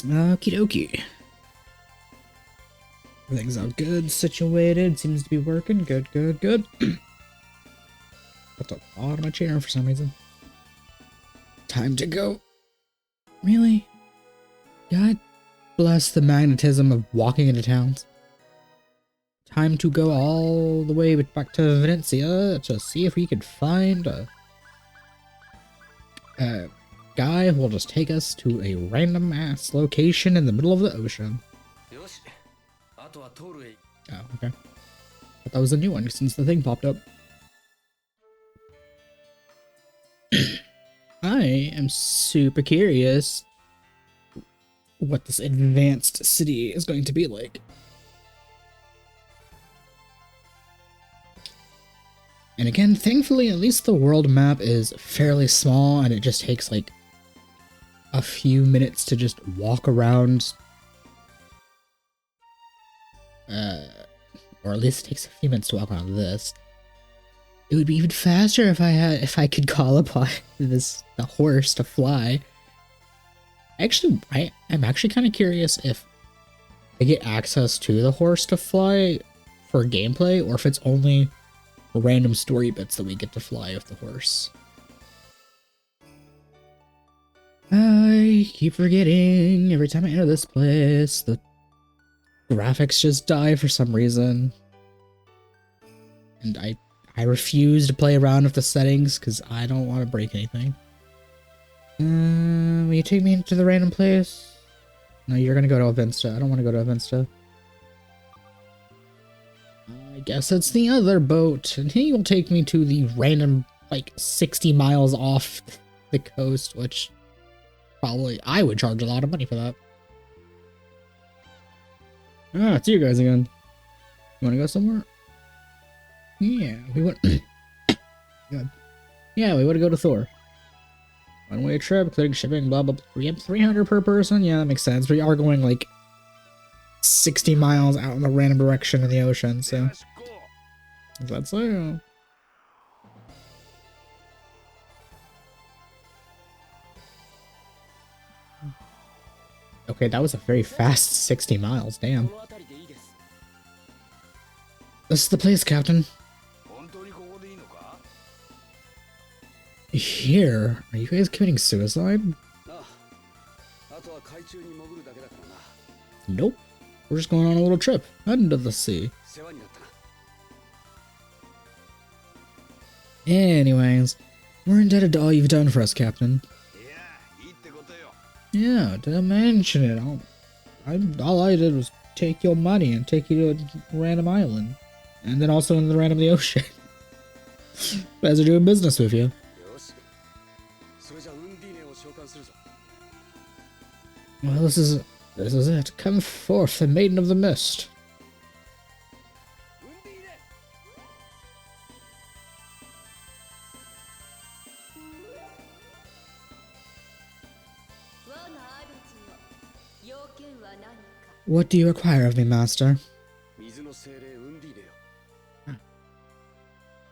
Okie dokie. Everything's all good, situated, seems to be working. Good, good, good. Put the ball on my chair for some reason. Time to go. Really? God bless the magnetism of walking into towns. Time to go all the way back to Venetia to see if we could find a guy who will just take us to a random ass location in the middle of the ocean. Oh, okay. But that was a new one since the thing popped up. I am super curious what this advanced city is going to be like. And again, thankfully, at least the world map is fairly small and it just takes like a few minutes to just walk around. Or at least it takes a few minutes to walk around this. It would be even faster if I could call upon the horse to fly. Actually, I'm actually kind of curious if I get access to the horse to fly for gameplay, or if it's only random story bits that we get to fly with the horse. I keep forgetting every time I enter this place. The graphics just die for some reason. And I refuse to play around with the settings because I don't want to break anything. Will you take me into the random place? No, you're gonna go to Avinsta. I don't want to go to Avinsta. I guess it's the other boat, and he will take me to the random, like, 60 miles off the coast, which probably I would charge a lot of money for that. Ah, it's you guys again. You wanna go somewhere? Yeah, we went. God. Yeah, we want to go to Thor. One-way trip, including shipping, blah blah blah. Yep, 300 per person. Yeah, that makes sense. We are going like 60 miles out in a random direction in the ocean, so that's so. Okay, that was a very fast 60 miles. Damn. This is the place, Captain. Here? Are you guys committing suicide? Nope. We're just going on a little trip under the sea. Anyways, we're indebted to all you've done for us, Captain. Yeah, didn't mention it. All I did was take your money and take you to a random island. And then also in the random the ocean. As we're doing business with you. Well, this is it. Come forth, the Maiden of the Mist. What do you require of me, Master?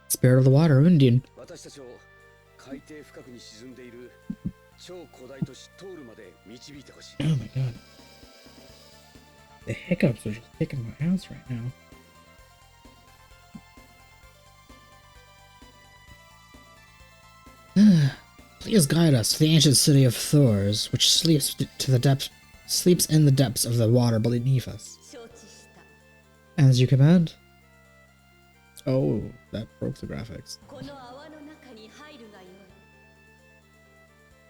Spirit of the water, Undine. Oh my god. The hiccups are just kicking my ass right now. Please guide us to the ancient city of Thors, which sleeps in the depths of the water beneath us. As you command. Oh, that broke the graphics.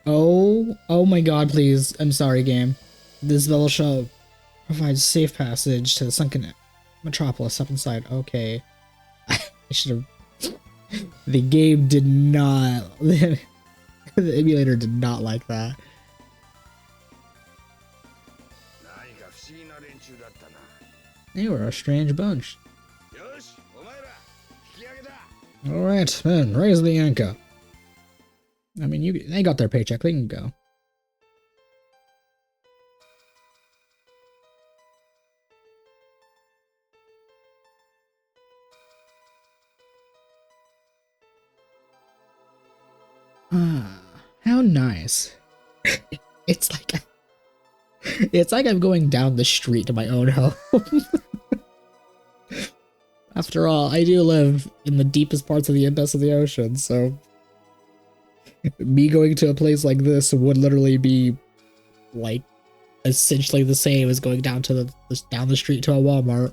Oh my god, please. I'm sorry, game. This vessel shall provide safe passage to the sunken metropolis up inside. Okay. I should have... The game did not... The emulator did not like that. They were a strange bunch. Alright, men, raise the anchor. I mean, they got their paycheck, they can go. Ah, how nice. It's like it's like I'm going down the street to my own home. After all, I do live in the deepest parts of the abyss of the ocean, so me going to a place like this would literally be like essentially the same as going down to down the street to a Walmart.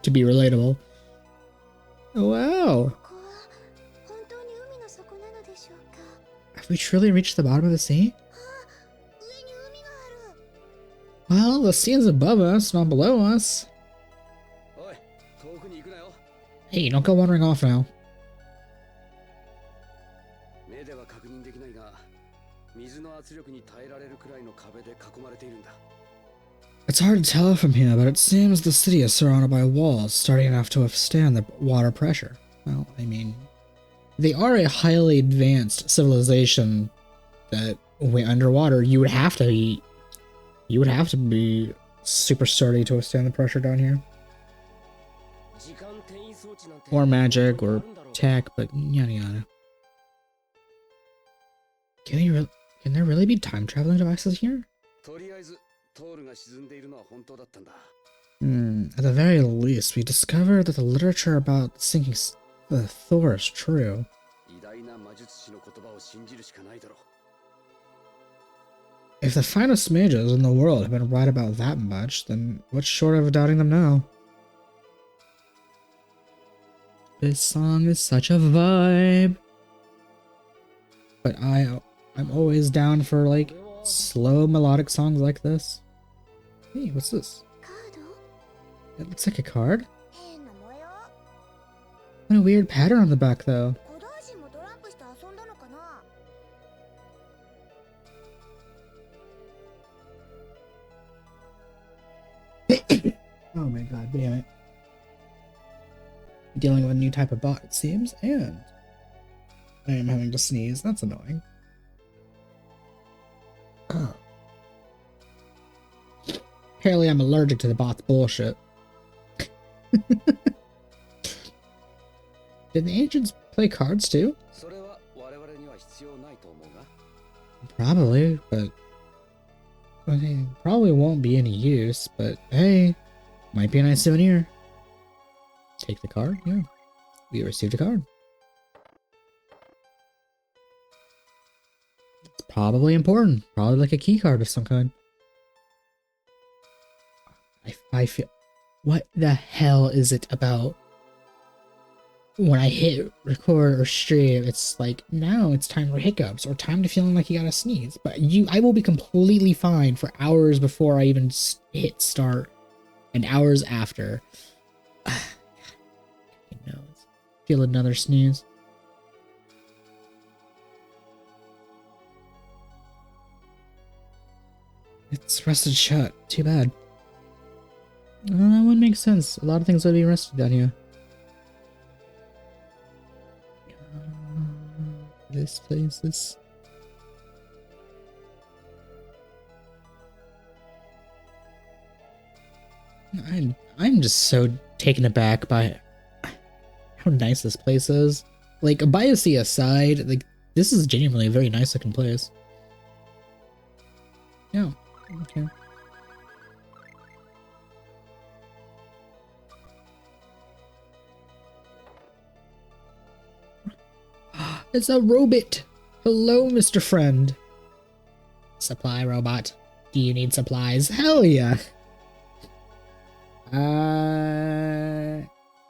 To be relatable. Oh, wow. Have we truly reached the bottom of the sea? Well, the sea is above us, not below us. Hey, don't go wandering off now. It's hard to tell from here, but it seems the city is surrounded by walls, starting enough to withstand the water pressure. Well, I mean, they are a highly advanced civilization that went underwater. You would have to be super sturdy to withstand the pressure down here. Or magic, or tech, but yada yada. Can there really be time traveling devices here? At the very least, we discovered that the literature about the sinking the Thor is true. If the finest mages in the world have been right about that much, then what's short of doubting them now? This song is such a vibe. But I'm always down for like slow melodic songs like this. Hey, what's this? It looks like a card. What a weird pattern on the back though. Oh my god, damn it. Dealing with a new type of bot, it seems, and I am having to sneeze. That's annoying. Oh. Apparently I'm allergic to the bot's bullshit. Did the ancients play cards too? Probably, but okay, probably won't be any use, but hey, might be a nice souvenir. Take the card, yeah. We received a card. It's probably important. Probably like a key card of some kind. I feel... What the hell is it about? When I hit record or stream, it's like, now it's time for hiccups, or time to feeling like you gotta sneeze. But I will be completely fine for hours before I even hit start, and hours after. Feel another sneeze. It's rusted shut. Too bad. That would make sense. A lot of things would be rusted down here. This place, this. I'm just so taken aback by how nice this place is. Like, bias aside, like, this is genuinely a very nice looking place. Yeah, okay. It's a robot! Hello, Mr. Friend. Supply robot. Do you need supplies? Hell yeah!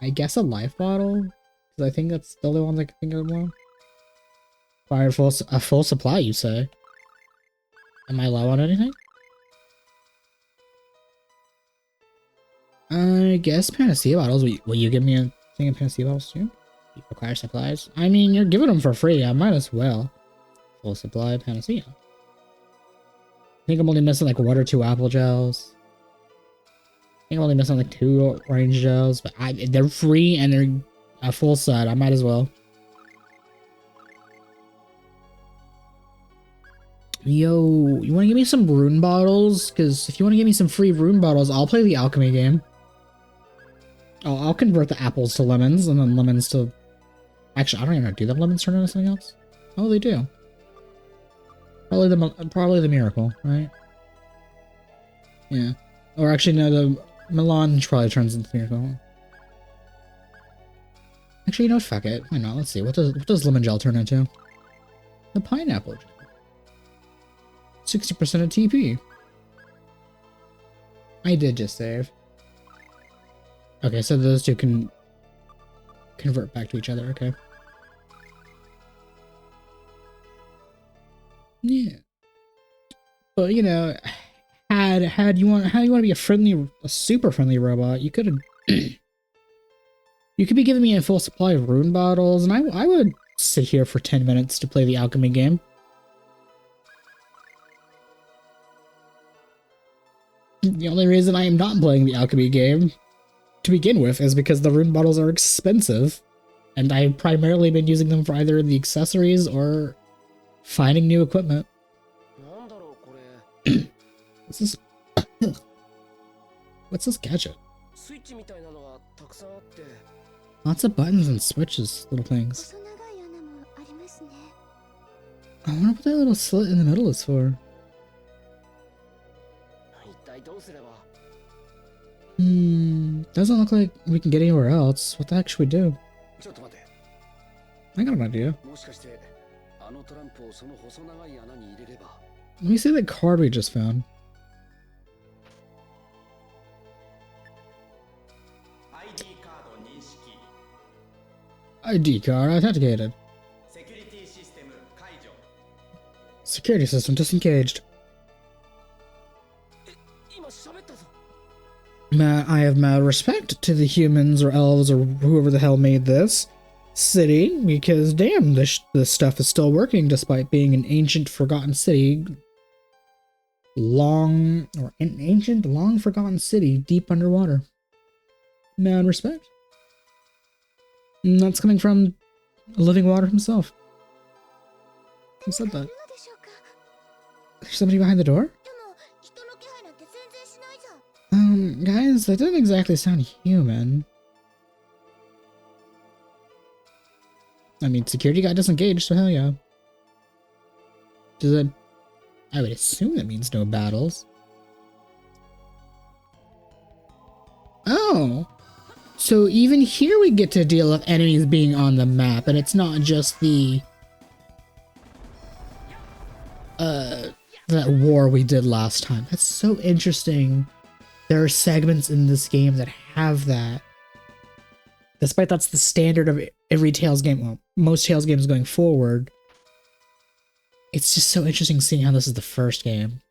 I guess a life bottle? Because I think that's the only ones I can think of now. Fire a full supply, you say? Am I low on anything? I guess Phantasia bottles. Will you give me a thing of Phantasia bottles too? You require supplies? I mean, you're giving them for free. I might as well. Full supply Phantasia. I think I'm only missing like 1 or 2 apple gels. I think I'm only missing like 2 orange gels, but they're free and they're a full set. I might as well. Yo, you want to give me some rune bottles? Because if you want to give me some free rune bottles, I'll play the alchemy game. I'll convert the apples to lemons and then lemons to Actually, I don't even know. Do the lemons turn into something else? Oh, they do. Probably the miracle, right? Yeah. Or actually, no, the melange probably turns into the miracle. Actually, you know what? Fuck it. Why not? Let's see. What does lemon gel turn into? The pineapple gel. 60% of TP. I did just save. Okay, so those two can convert back to each other. Okay. Yeah. But you know, had you want to be a super friendly robot, you could have you could be giving me a full supply of rune bottles, and I would sit here for 10 minutes to play the alchemy game. The only reason I am not playing the alchemy game to begin with is because the rune bottles are expensive, and I've primarily been using them for either the accessories or finding new equipment. What's this? What's this gadget? Lots of buttons and switches, little things. I wonder what that little slit in the middle is for. Doesn't look like we can get anywhere else. What the heck should we do? I got an idea. Let me see that card we just found. ID card authenticated. Security system disengaged. I have mad respect to the humans or elves or whoever the hell made this city, because damn, this stuff is still working despite being an ancient forgotten city. Long forgotten city deep underwater. Mad respect. And that's coming from living water himself. Who said that? There's somebody behind the door? Guys, that doesn't exactly sound human. I mean, security guy disengaged, so hell yeah. Does it... I would assume that means no battles. Oh! So even here we get to deal with enemies being on the map, and it's not just the... that war we did last time. That's so interesting. There are segments in this game that have that. Despite that's the standard of every Tales game, well, most Tales games going forward. It's just so interesting seeing how this is the first game.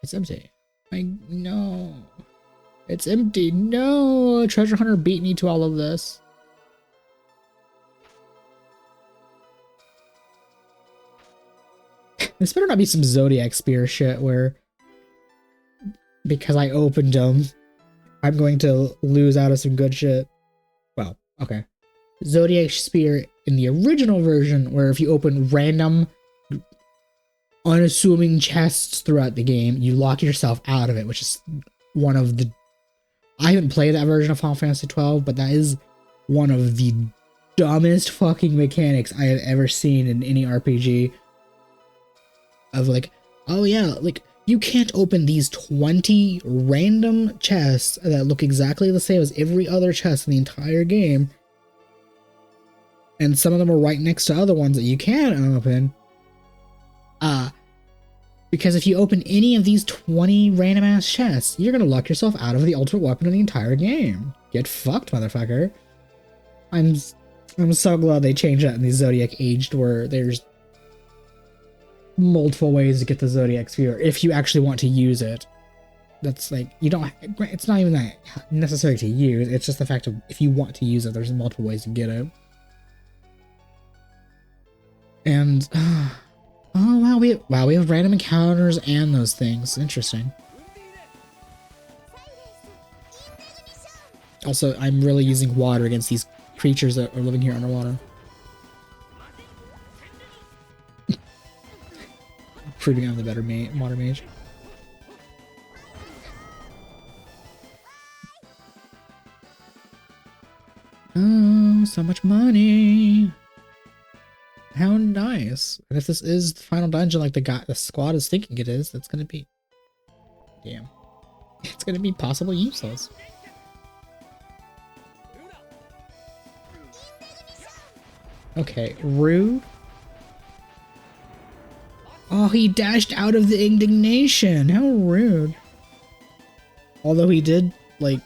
It's empty. No. It's empty. No! Treasure Hunter beat me to all of this. This better not be some Zodiac Spear shit where, because I opened them, I'm going to lose out of some good shit. Well, okay. Zodiac Spear in the original version, where if you open random, unassuming chests throughout the game, you lock yourself out of it, which is one of the... I haven't played that version of Final Fantasy XII, but that is one of the dumbest fucking mechanics I have ever seen in any RPG. Of like, oh yeah, like, you can't open these 20 random chests that look exactly the same as every other chest in the entire game. And some of them are right next to other ones that you can open. Because if you open any of these 20 random ass chests, you're gonna lock yourself out of the ultimate weapon of the entire game. Get fucked, motherfucker. I'm so glad they changed that in the Zodiac Aged, where there's multiple ways to get the Zodiac Sphere if you actually want to use it. That's like, you don't, it's not even that necessary to use, it's just the fact of if you want to use it, there's multiple ways to get it. And oh wow, we have random encounters and those things. Interesting. Also, I'm really using water against these creatures that are living here underwater. Proving I'm the better water mage. So much money. How nice. And if this is the final dungeon like the squad is thinking it is, that's gonna be... Damn. It's gonna be possibly useless. Okay, rude. Oh, he dashed out of the indignation. How rude. Although he did, like,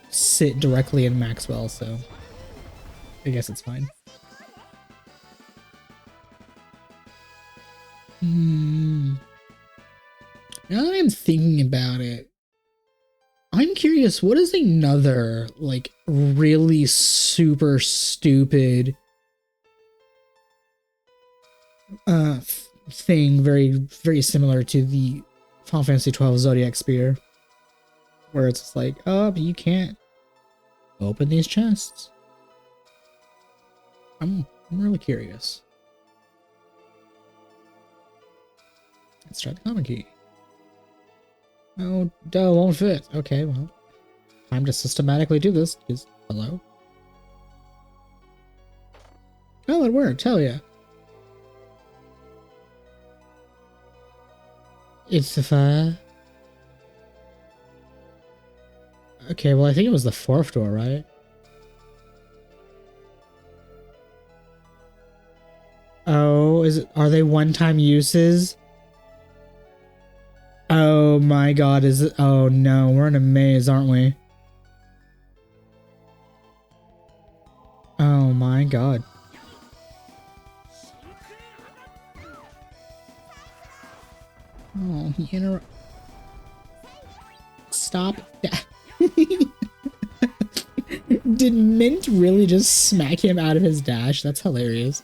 sit directly in Maxwell, so I guess it's fine. Now that I'm thinking about it, I'm curious, what is another, like, really super stupid thing very similar to the Final Fantasy XII Zodiac Spear, where it's like, oh, but you can't open these chests. I'm really curious. Let's try the common key. Oh, duh, won't fit. Okay, well, time to systematically do this. Because, hello? Oh, it worked. Hell yeah. It's the fire. Okay, well, I think it was the fourth door, right? Oh, are they one-time uses? Oh my god, is it? Oh no, we're in a maze, aren't we? Oh my god. Oh, he Stop that. Did Mint really just smack him out of his dash? That's hilarious.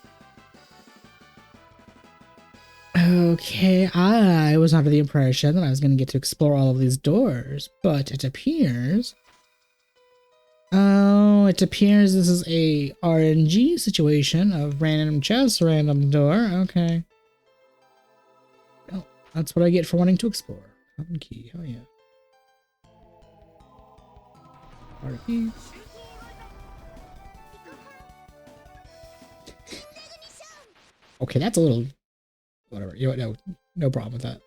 Okay, I was under the impression that I was going to get to explore all of these doors, but it appears... Oh, it appears this is a RNG situation of random chest, random door. Okay. Well, that's what I get for wanting to explore. Common key, hell yeah. RP. Okay, that's a little... Whatever. You know, no problem with that.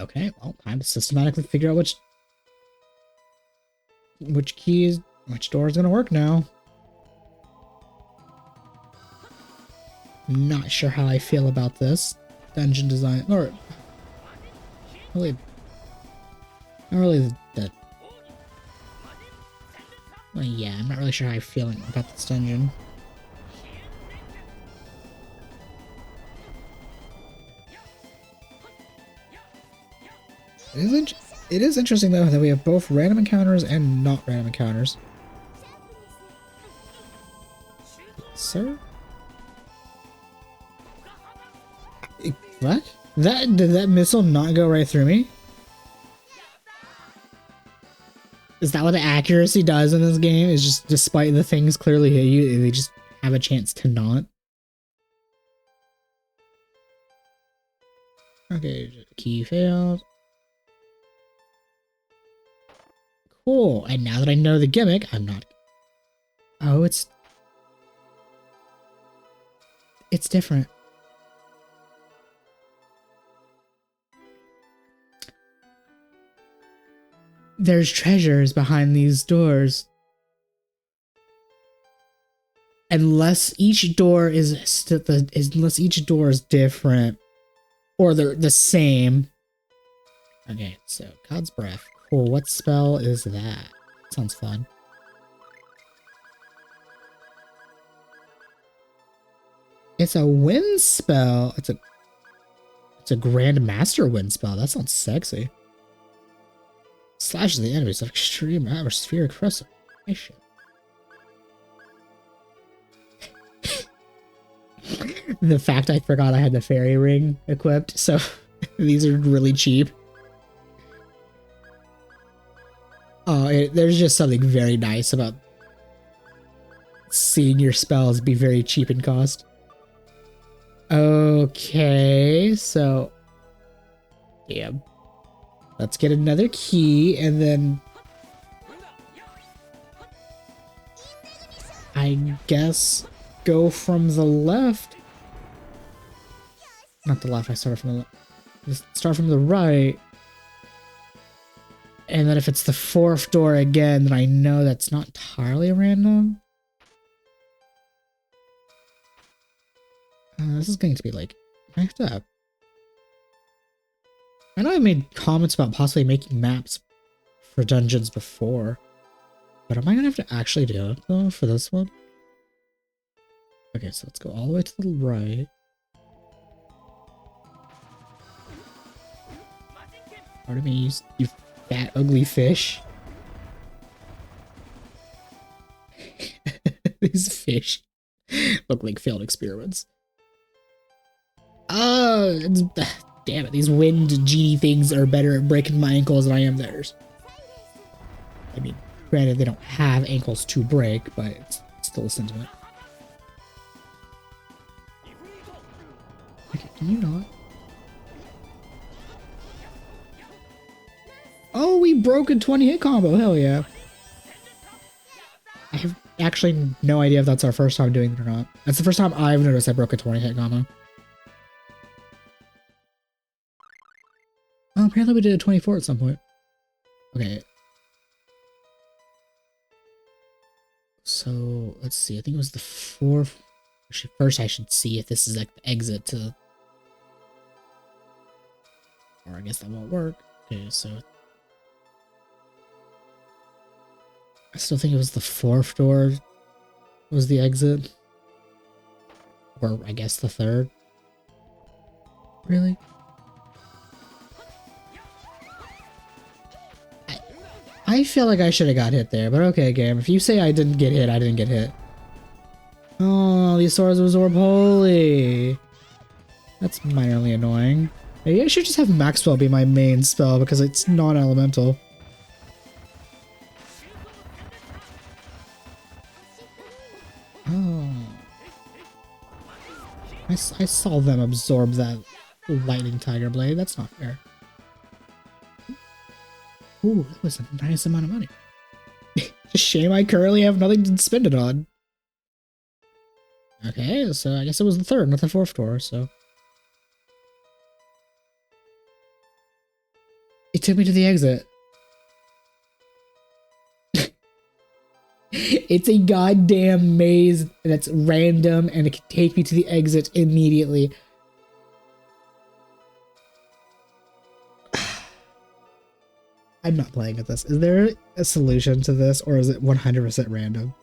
Okay, well, time to systematically figure out which keys, which door is gonna work now. Not sure how I feel about this dungeon design, or really, not really the. Well, yeah, I'm not really sure how I'm feeling about this dungeon. It is interesting though that we have both random encounters and not random encounters. Sir? What? Did that missile not go right through me? Is that what the accuracy does in this game? Is just despite the things clearly hit you, they just have a chance to not? Okay, key failed. Cool, and now that I know the gimmick, I'm not... Oh, it's different. There's treasures behind these doors. Unless each door is different, or they're the same. Okay, so God's Breath. Cool. What spell is that? Sounds fun. It's a wind spell. It's a Grand Master wind spell. That sounds sexy. Slashes the enemies of extreme atmospheric pressure. The fact I forgot I had the fairy ring equipped, so these are really cheap. Oh, there's just something very nice about seeing your spells be very cheap in cost. Okay, so... Damn. Let's get another key, and then I guess go from the left. Not the left, I started from the left. Start from the right. And then if it's the fourth door again, then I know that's not entirely random. This is going to be like, I have to. I know I made comments about possibly making maps for dungeons before, but am I going to have to actually do it though for this one? Okay, so let's go all the way to the right. Pardon me, you fat, ugly fish. These fish look like failed experiments. Oh, damn it. These wind genie things are better at breaking my ankles than I am theirs. I mean, granted, they don't have ankles to break, but it's still a sentiment. Okay, can you not? Oh, we broke a 20-hit combo. Hell yeah. I have actually no idea if that's our first time doing it or not. That's the first time I've noticed I broke a 20-hit combo. Oh, apparently we did a 24 at some point. Okay. So, let's see. I think it was the fourth. Actually, first I should see if this is like the exit to... Or I guess that won't work. Okay, so... I still think it was the fourth door was the exit. Or I guess the third. Really? I feel like I should have got hit there, but okay, game. If you say I didn't get hit, I didn't get hit. Oh, these swords absorb holy. That's minorly annoying. Maybe I should just have Maxwell be my main spell because it's non-elemental. Oh. I saw them absorb that lightning tiger blade. That's not fair. Ooh, that was a nice amount of money. Just shame I currently have nothing to spend it on. Okay, so I guess it was the third, not the fourth door, so... It took me to the exit. It's a goddamn maze that's random and it can take me to the exit immediately. I'm not playing with this. Is there a solution to this or is it 100% random?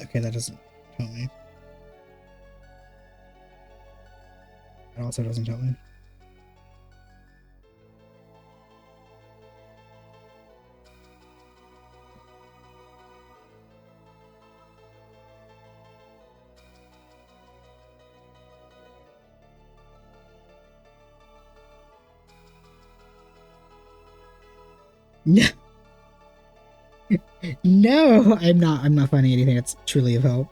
Okay, that doesn't help me. It also doesn't help me. No. No, I'm not finding anything that's truly of help.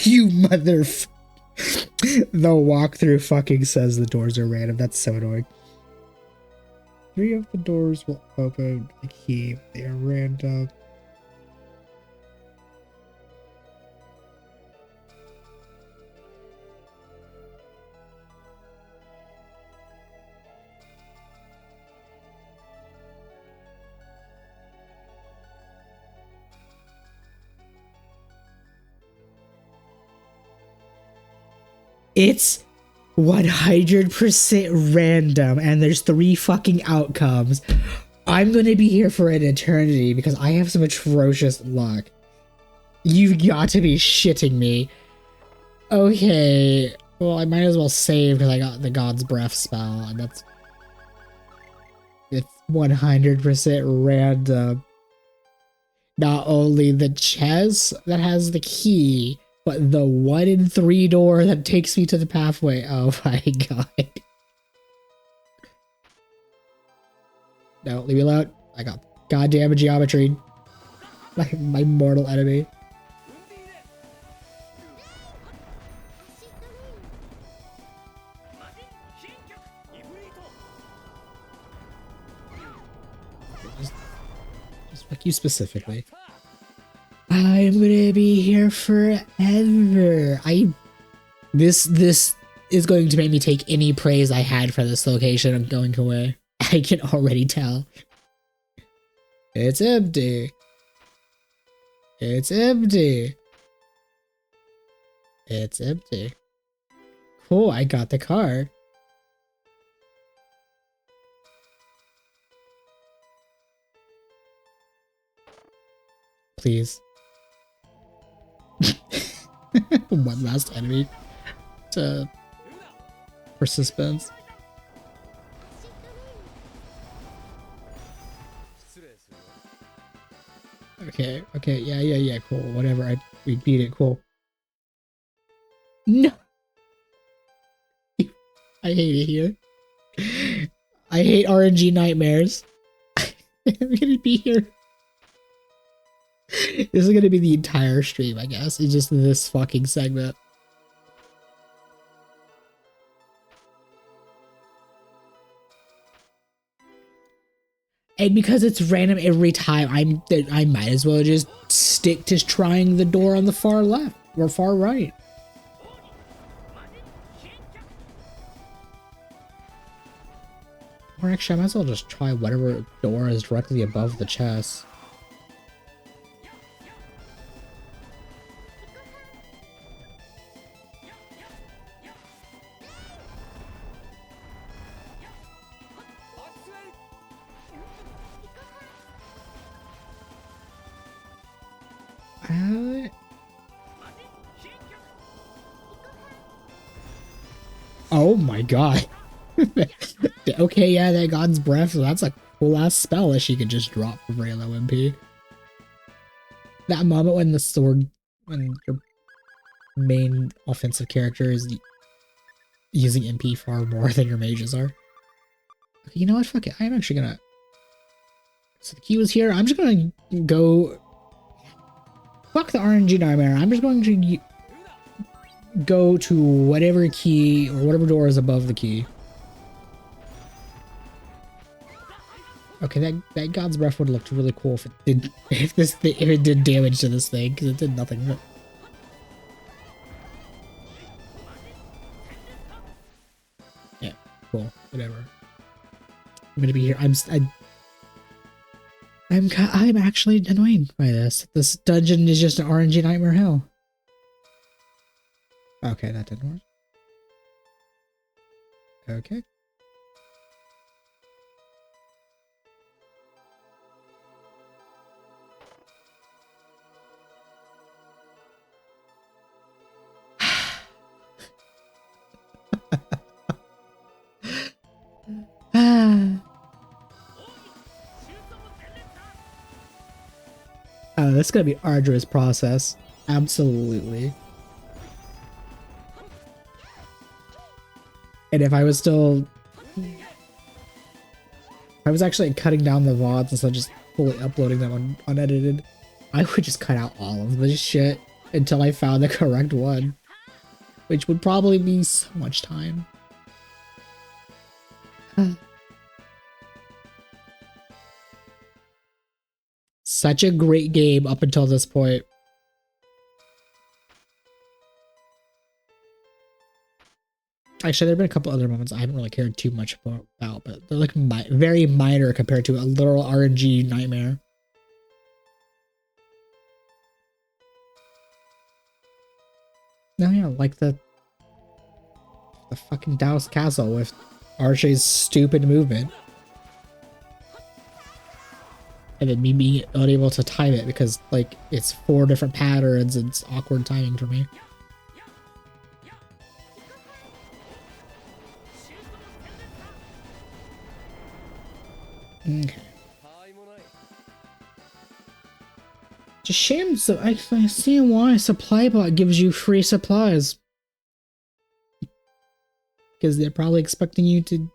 You motherf... The walkthrough fucking says the doors are random. That's so annoying. 3 of the doors will open the key. They are random. It's 100% random, and there's 3 fucking outcomes. I'm gonna be here for an eternity because I have some atrocious luck. You've got to be shitting me. Okay, well, I might as well save because I got the God's Breath spell, and that's... It's 100% random. Not only the chest that has the key, but the 1 in 3 door that takes me to the pathway. Oh my god. No, leave me alone. I got goddamn geometry. My mortal enemy. Just fuck you specifically. I'm gonna be here forever. This is going to make me take any praise I had for this location and going away. I can already tell. It's empty. It's empty. It's empty. Cool, I got the card. Please. One last enemy for suspense. Okay, yeah, cool, whatever, we beat it, cool. No! I hate it here. I hate RNG nightmares. I'm gonna be here. This is gonna be the entire stream, I guess. It's just this fucking segment. And because it's random every time, I might as well just stick to trying the door on the far left or far right. Or actually, I might as well just try whatever door is directly above the chest. Oh my god. Okay, yeah, that God's Breath, so that's a cool ass spell that she could just drop for very low MP. That moment when when your main offensive character is using MP far more than your mages are. Okay, you know what, fuck it, I'm actually gonna... So the key was here, I'm just gonna go... Fuck the RNG nightmare, I'm just going to go to whatever key or whatever door is above the key. Okay, that God's Breath would have looked really cool if it did if it did damage to this thing, because it did nothing. Yeah, cool, whatever. I'm gonna be here. I'm actually annoyed by this. This dungeon is just an RNG nightmare hell. Okay, that didn't work. Okay. Oh, that's gonna be an arduous process. Absolutely. And if I was still... If I was actually cutting down the VODs instead of just fully uploading them unedited, I would just cut out all of this shit until I found the correct one. Which would probably be so much time. Such a great game up until this point. Actually, there have been a couple other moments I haven't really cared too much about, but they're like very minor compared to a literal RNG nightmare. No, yeah, like the the fucking Douse Castle with Arche's stupid movement. And then me being unable to time it because, like, it's 4 different patterns and it's awkward timing for me. Okay. It's a shame, so I see why Supply Bot gives you free supplies. Because they're probably expecting you to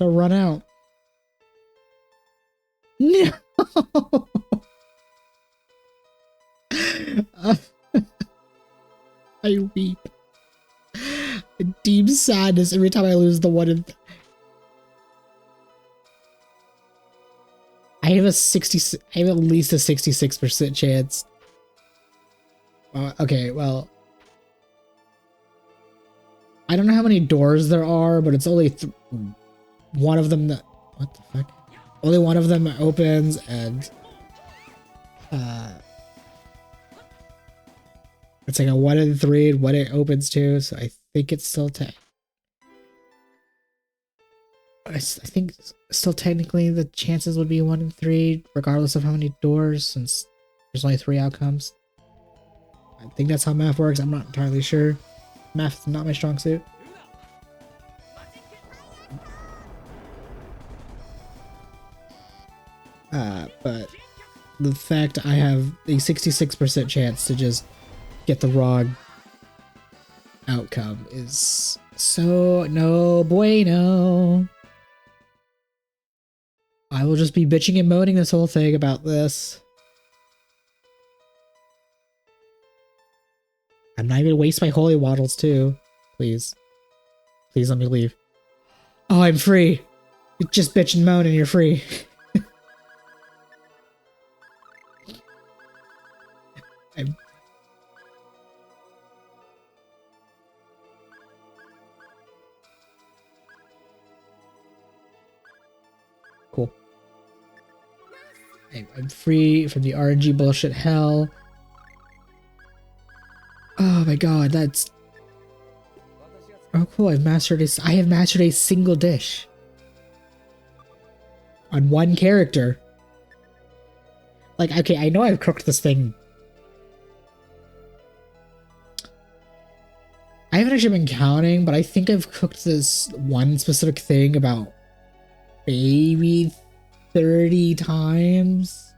run out. No! I weep. A deep sadness every time I lose the one in... I have at least a 66% chance. Okay, well... I don't know how many doors there are, but it's only one of them that... What the fuck? Only one of them opens, and... it's like a 1 in 3 and what it opens to, so I think it's still I think still technically the chances would be 1 in 3, regardless of how many doors, since there's only 3 outcomes. I think that's how math works. I'm not entirely sure. Math's not my strong suit. But the fact I have a 66% chance to just get the wrong outcome is so no bueno. I will just be bitching and moaning this whole thing about this. I'm not even gonna waste my holy waddles too. Please. Please let me leave. Oh, I'm free. You just bitch and moan and you're free. I'm... Cool. I'm free from the RNG bullshit hell. Oh my god, that's... Oh cool, I have mastered a single dish. On one character. Like, okay, I know I've cooked this thing. I haven't actually been counting, but I think I've cooked this one specific thing about maybe 30 times.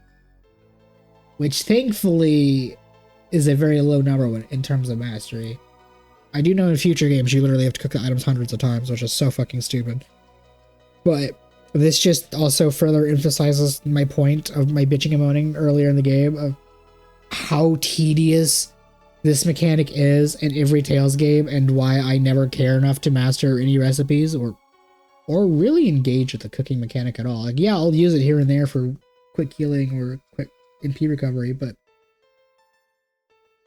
Which thankfully is a very low number in terms of mastery. I do know in future games you literally have to cook the items hundreds of times, which is so fucking stupid. But this just also further emphasizes my point of my bitching and moaning earlier in the game of how tedious this mechanic is in every Tales game and why I never care enough to master any recipes or really engage with the cooking mechanic at all. Like, yeah, I'll use it here and there for quick healing or quick MP recovery, but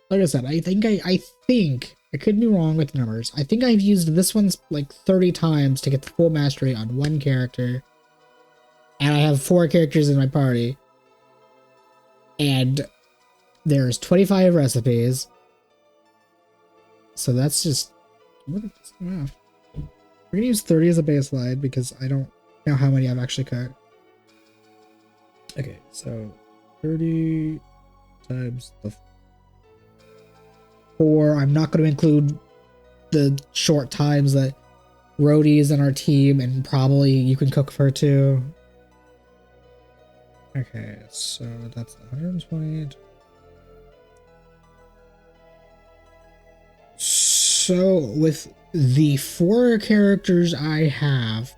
like I said, I think I could be wrong with the numbers. I think I've used this one like 30 times to get the full mastery on one character. And I have 4 characters in my party. And there's 25 recipes. So that's just... We're gonna use 30 as a baseline because I don't know how many I've actually cut. Okay, so 30 times the 4. I'm not going to include the short times that Rhodey is in our team, and probably you can cook for 2. Okay, so that's 120. So with the 4 characters I have,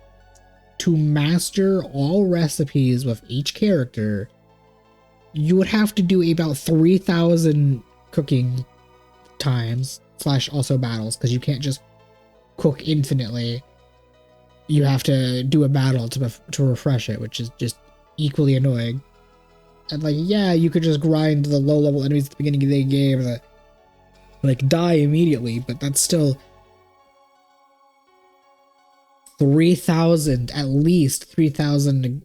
to master all recipes with each character, you would have to do about 3,000 cooking times / also battles, because you can't just cook infinitely. You have to do a battle to refresh it, which is just equally annoying. And like, yeah, you could just grind the low level enemies at the beginning of the game that like die immediately, but that's still 3,000, at least 3,000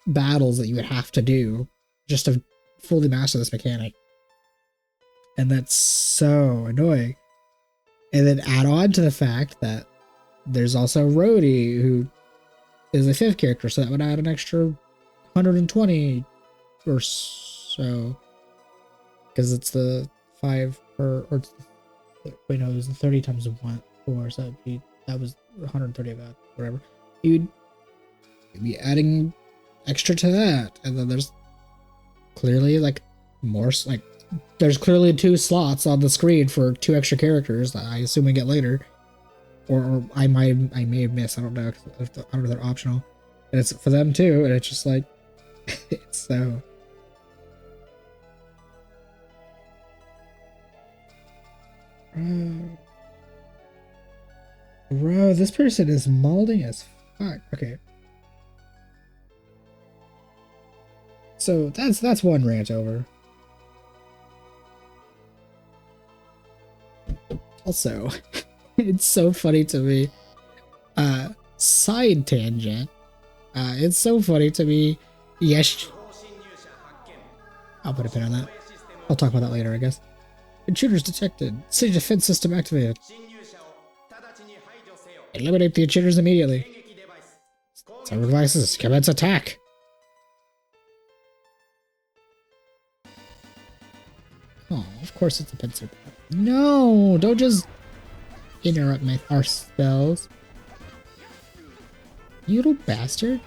battles that you would have to do just to fully master this mechanic. And that's so annoying. And then add on to the fact that there's also Rhodey, who is a 5th character, so that would add an extra 120 or so. Because it's the 5 per, or it's the, wait, no, it was the 30 times 4, so that was 130 of that, whatever. You'd be adding extra to that, and then there's clearly like more, like there's clearly 2 slots on the screen for 2 extra characters that I assume we get later, or I may have missed. I don't know. I don't know if they're optional, and it's for them too. And it's just like it's so. Bro, this person is molding as fuck. Okay. So that's one rant over. Also, it's so funny to me. Side tangent. It's so funny to me. Yes. I'll put a pin on that. I'll talk about that later, I guess. Intruders detected. City defense system activated. Eliminate the intruders immediately. Server devices, commence attack. Oh, of course it's a pincer. No, don't just interrupt our spells. You little bastard.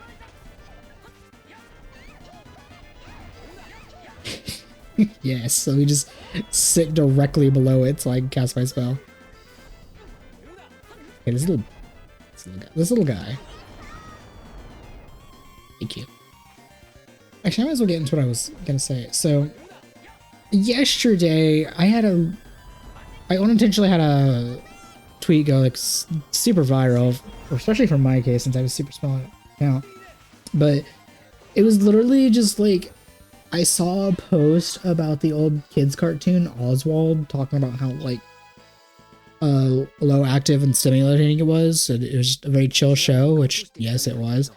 Yes, so we just sit directly below it so I can cast my spell. Okay, this little guy. Thank you. Actually, I might as well get into what I was gonna say. So, yesterday I unintentionally had a tweet go like super viral, especially for my case since I was super small account. But it was literally just like I saw a post about the old kids cartoon Oswald talking about how like low active and stimulating it was, and it was just a very chill show, which yes it was.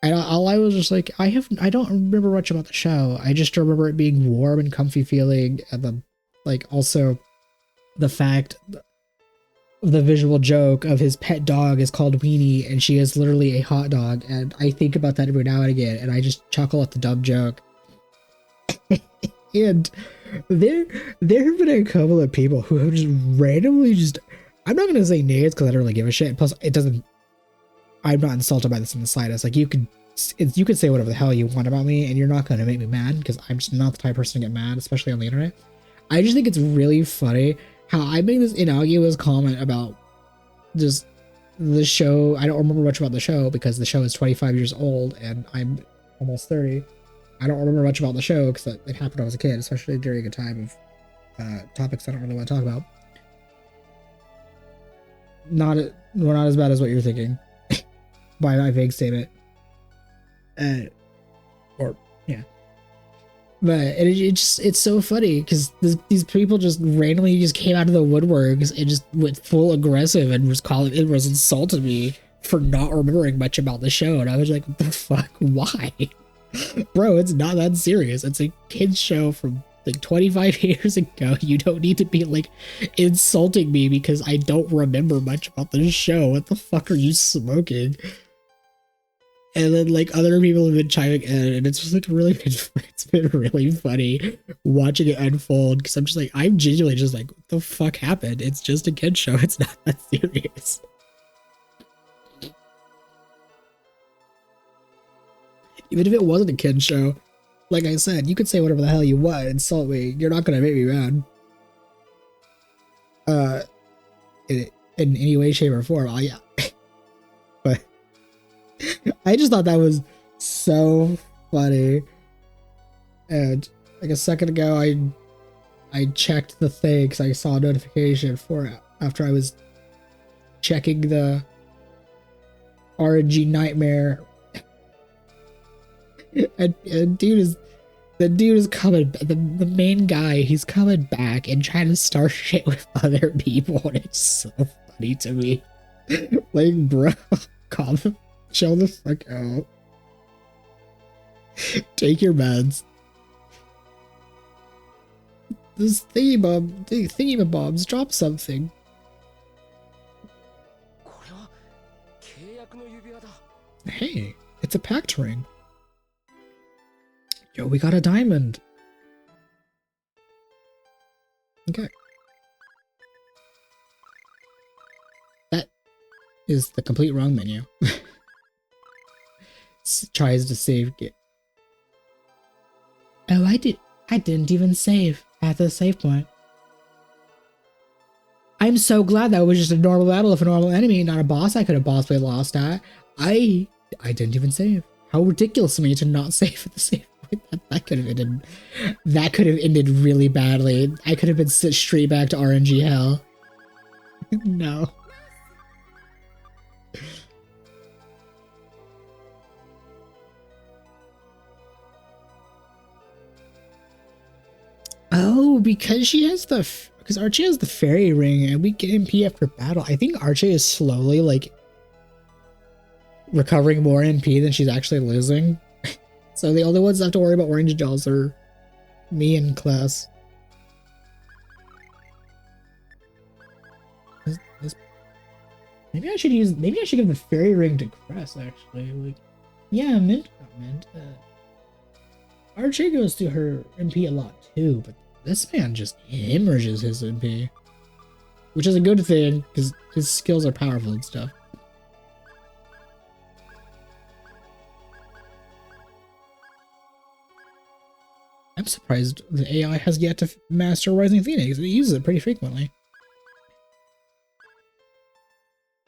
And all I was just like, I don't remember much about the show. I just remember it being warm and comfy feeling, and the like also the fact of the visual joke of his pet dog is called Weenie and she is literally a hot dog, and I think about that every now and again and I just chuckle at the dumb joke. And there have been a couple of people who have just randomly I'm not gonna say names because I don't really give a shit. Plus, I'm not insulted by this in the slightest. Like you could say whatever the hell you want about me, and you're not gonna make me mad because I'm just not the type of person to get mad, especially on the internet. I just think it's really funny how I made this innocuous comment about just the show. I don't remember much about the show because the show is 25 years old and I'm almost 30. I don't remember much about the show because it happened when I was a kid, especially during a time of topics I don't really want to talk about. We're not as bad as what you're thinking by my vague statement. But it's so funny because these people just randomly just came out of the woodworks and just went full aggressive and was insulted me for not remembering much about the show, and I was like, what the fuck? Why? Bro, it's not that serious. It's a kid's show from like 25 years ago. You don't need to be like insulting me because I don't remember much about the show. What the fuck are you smoking? And then like other people have been chiming in, and it's just like it's been really funny watching it unfold because I'm just like, I'm genuinely just like, what the fuck happened? It's just a kid's show. It's not that serious. Even if it wasn't a kid's show, like I said, you could say whatever the hell you want, insult me. You're not gonna make me mad. In any way, shape, or form. Yeah. But I just thought that was so funny. And like a second ago, I checked the thing because I saw a notification for it after I was checking the RNG Nightmare. And the dude is coming, the main guy, he's coming back and trying to start shit with other people, and it's so funny to me. Like, bro, chill the fuck out. Take your meds. This thingy-bobs, drop something. Hey, it's a pact ring. Yo, we got a diamond. Okay. That is the complete wrong menu. Tries to save it. Oh, I didn't even save at the save point. I'm so glad that was just a normal battle of a normal enemy, not a boss I could have possibly lost at. I didn't even save. How ridiculous of me to not save at the save point. That could have ended. That could have ended really badly. I could have been sent straight back to RNG hell. No. Oh, because she has because Archie has the fairy ring and we get MP after battle. I think Archie is slowly like recovering more MP than she's actually losing. So the only ones that have to worry about orange gels are me and Class. Maybe I should give the fairy ring to Cress actually. Like, yeah, Mint. Archie goes to her MP a lot too, but this man just hemorrhages his MP. Which is a good thing, because his skills are powerful and stuff. I'm surprised the AI has yet to master Rising Phoenix. It uses it pretty frequently.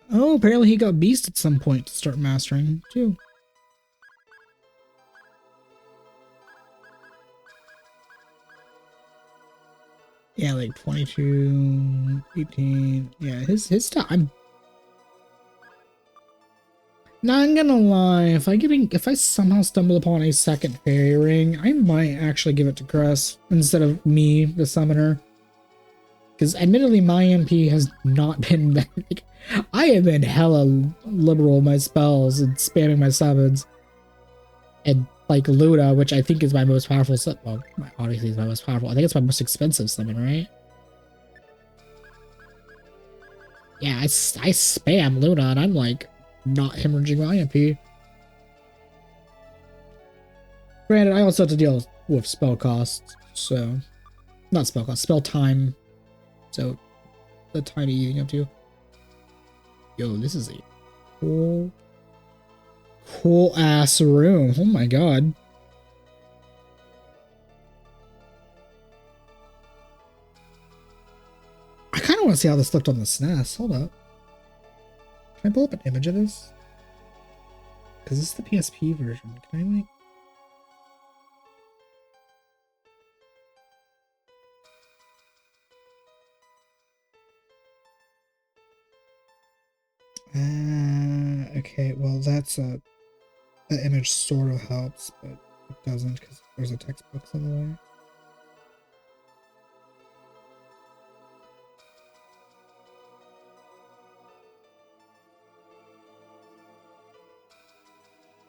Oh, apparently he got Beast at some point to start mastering, too. Yeah, like 22, 18. Yeah, his stuff. I'm not gonna lie. If I somehow stumble upon a second fairy ring, I might actually give it to Cress instead of me, the summoner. Because admittedly, my MP has not been like, I have been hella liberal with my spells and spamming my summons. And like Luna, which I think is my most powerful well, obviously is my most powerful. I think it's my most expensive summon, right? Yeah, I spam Luna and I'm like not hemorrhaging my MP. Granted, I also have to deal with spell costs, so not spell cost, spell time. So the time you're eating up to. Yo, this is a cool ass room. Oh my god. I kind of want to see how this looked on the SNES. Hold up. Can I pull up an image of this? Because this is the PSP version. Can I like... okay, well that's the image sort of helps, but it doesn't because there's a textbook in the way.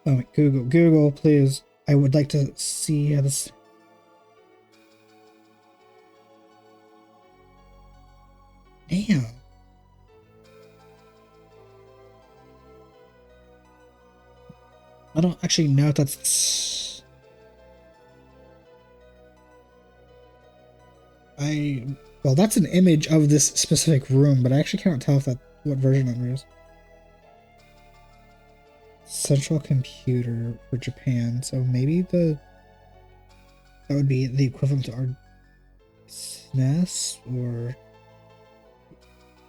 Oh, wait, Google, please. I would like to see how this... Damn. I don't actually know if that's... Well, that's an image of this specific room, but I actually can't tell if that what version it is. Central computer for Japan, so maybe that would be the equivalent to our SNES, or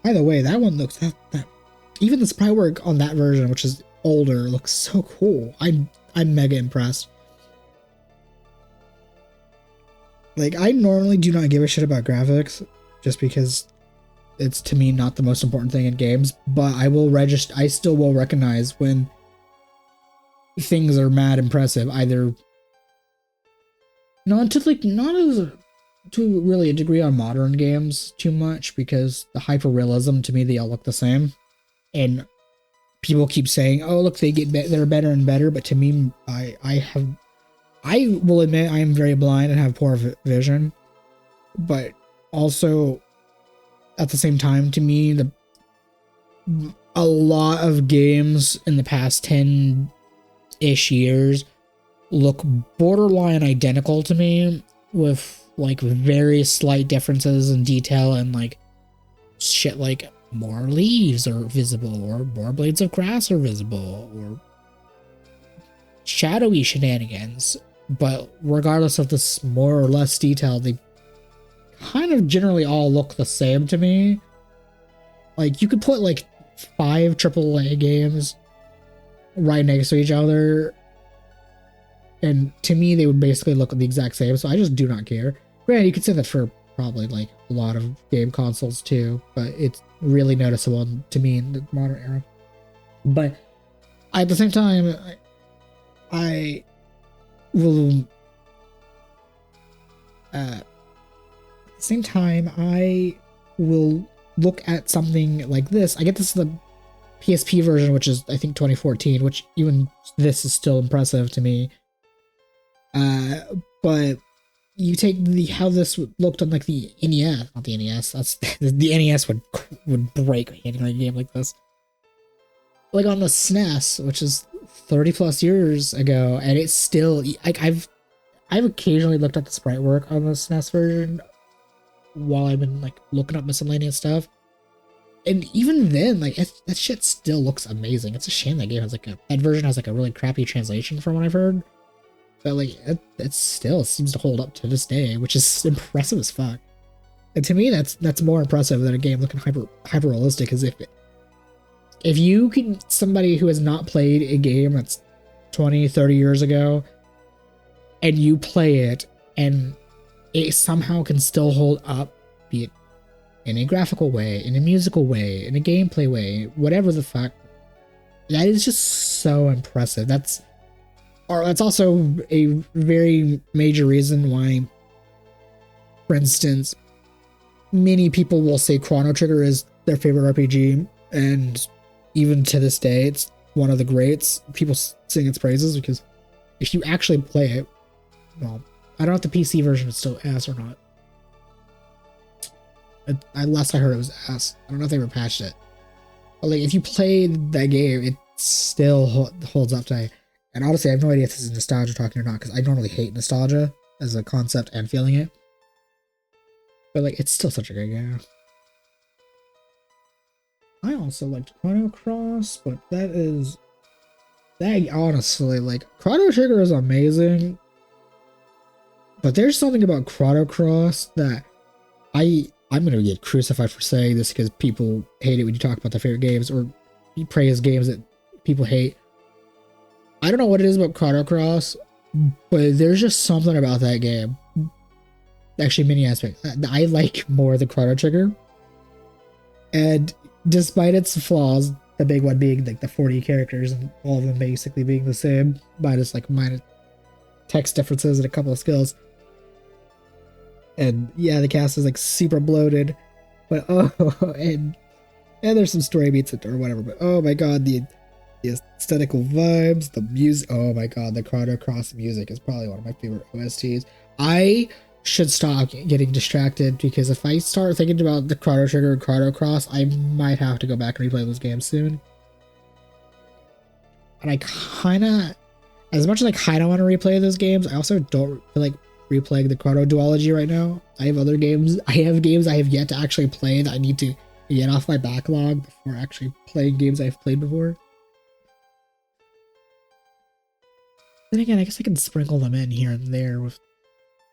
either way, that one looks that even the sprite work on that version, which is older, looks so cool. I'm mega impressed. Like, I normally do not give a shit about graphics just because it's to me not the most important thing in games, but I still will recognize when things are mad impressive, either not as to really a degree on modern games too much, because the hyper realism, to me, they all look the same, and people keep saying, oh look, they're better and better, but to me, I will admit I am very blind and have poor vision, but also at the same time, to me, a lot of games in the past 10 ish years look borderline identical to me, with like very slight differences in detail and like shit like more leaves are visible or more blades of grass are visible or shadowy shenanigans. But regardless of this more or less detail, they kind of generally all look the same to me. Like, you could put like 5 AAA games right next to each other, and to me they would basically look the exact same, so I just do not care. Granted, you could say that for probably like a lot of game consoles too, but it's really noticeable to me in the modern era. But at the same time, I will at the same time I will look at something like this. I get this is the PSP version, which is I think 2014, which even this is still impressive to me. But you take the how this looked on like the NES, not the NES. That's the NES would break handling a game like this. Like on the SNES, which is 30 plus years ago, and it's still like I've occasionally looked at the sprite work on the SNES version while I've been like looking up miscellaneous stuff. And even then, like that shit still looks amazing. It's a shame that game has like that version has like a really crappy translation from what I've heard. But like it still seems to hold up to this day, which is impressive as fuck. And to me, that's more impressive than a game looking hyper realistic. As if you can, somebody who has not played a game that's 20, 30 years ago, and you play it, and it somehow can still hold up, be it in a graphical way, in a musical way, in a gameplay way, whatever the fuck, that is just so impressive. That's also a very major reason why, for instance, many people will say Chrono Trigger is their favorite RPG, and even to this day, it's one of the greats. People sing its praises because if you actually play it, well, I don't know if the PC version is still ass or not. Last I heard, it was ass. I don't know if they ever patched it. But like, if you played that game, it still holds up today. And honestly, I have no idea if this is nostalgia talking or not, because I normally hate nostalgia as a concept and feeling it. But like, it's still such a good game. I also liked Chrono Cross, but that honestly, like, Chrono Trigger is amazing. But there's something about Chrono Cross that I'm gonna get crucified for saying this because people hate it when you talk about their favorite games or you praise games that people hate. I don't know what it is about Chrono Cross, but there's just something about that game. Actually, many aspects I like more than Chrono Trigger. And despite its flaws, the big one being like the 40 characters and all of them basically being the same, minus text differences and a couple of skills. And yeah, the cast is like super bloated, but and there's some story beats or whatever. But oh my god, the aesthetical vibes, the music. Oh my god, the Chrono Cross music is probably one of my favorite OSTs. I should stop getting distracted because if I start thinking about the Chrono Trigger and Chrono Cross, I might have to go back and replay those games soon. And I kind of, as much as I kind of want to replay those games, I also don't feel like replaying the Chrono duology right now. I have other games. I have games I have yet to actually play that I need to get off my backlog before actually playing games I've played before. Then again, I guess I can sprinkle them in here and there with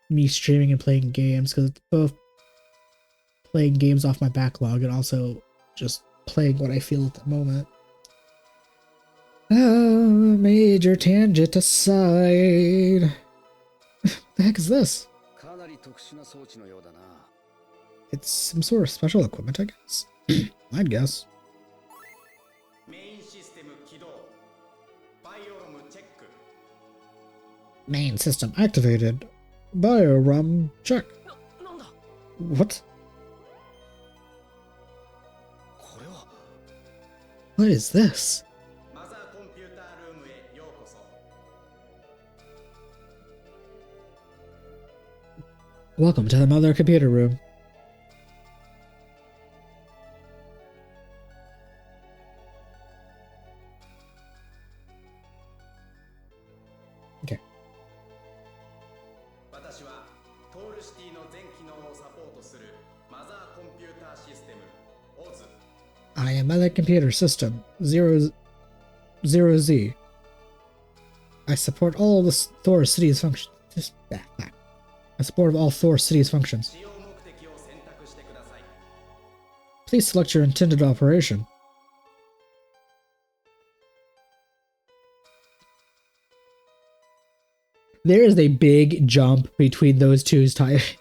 me streaming and playing games, because it's both playing games off my backlog and also just playing what I feel at the moment. Major tangent aside. The heck is this? It's some sort of special equipment, I guess. I'd guess. Main system activated. Biorum check. What? What is this? Welcome to the mother computer room. I am Mother Computer System 0Z. I support all the Thor City's functions. Just that. I support all Thor City's functions. Please select your intended operation. There is a big jump between those two's types.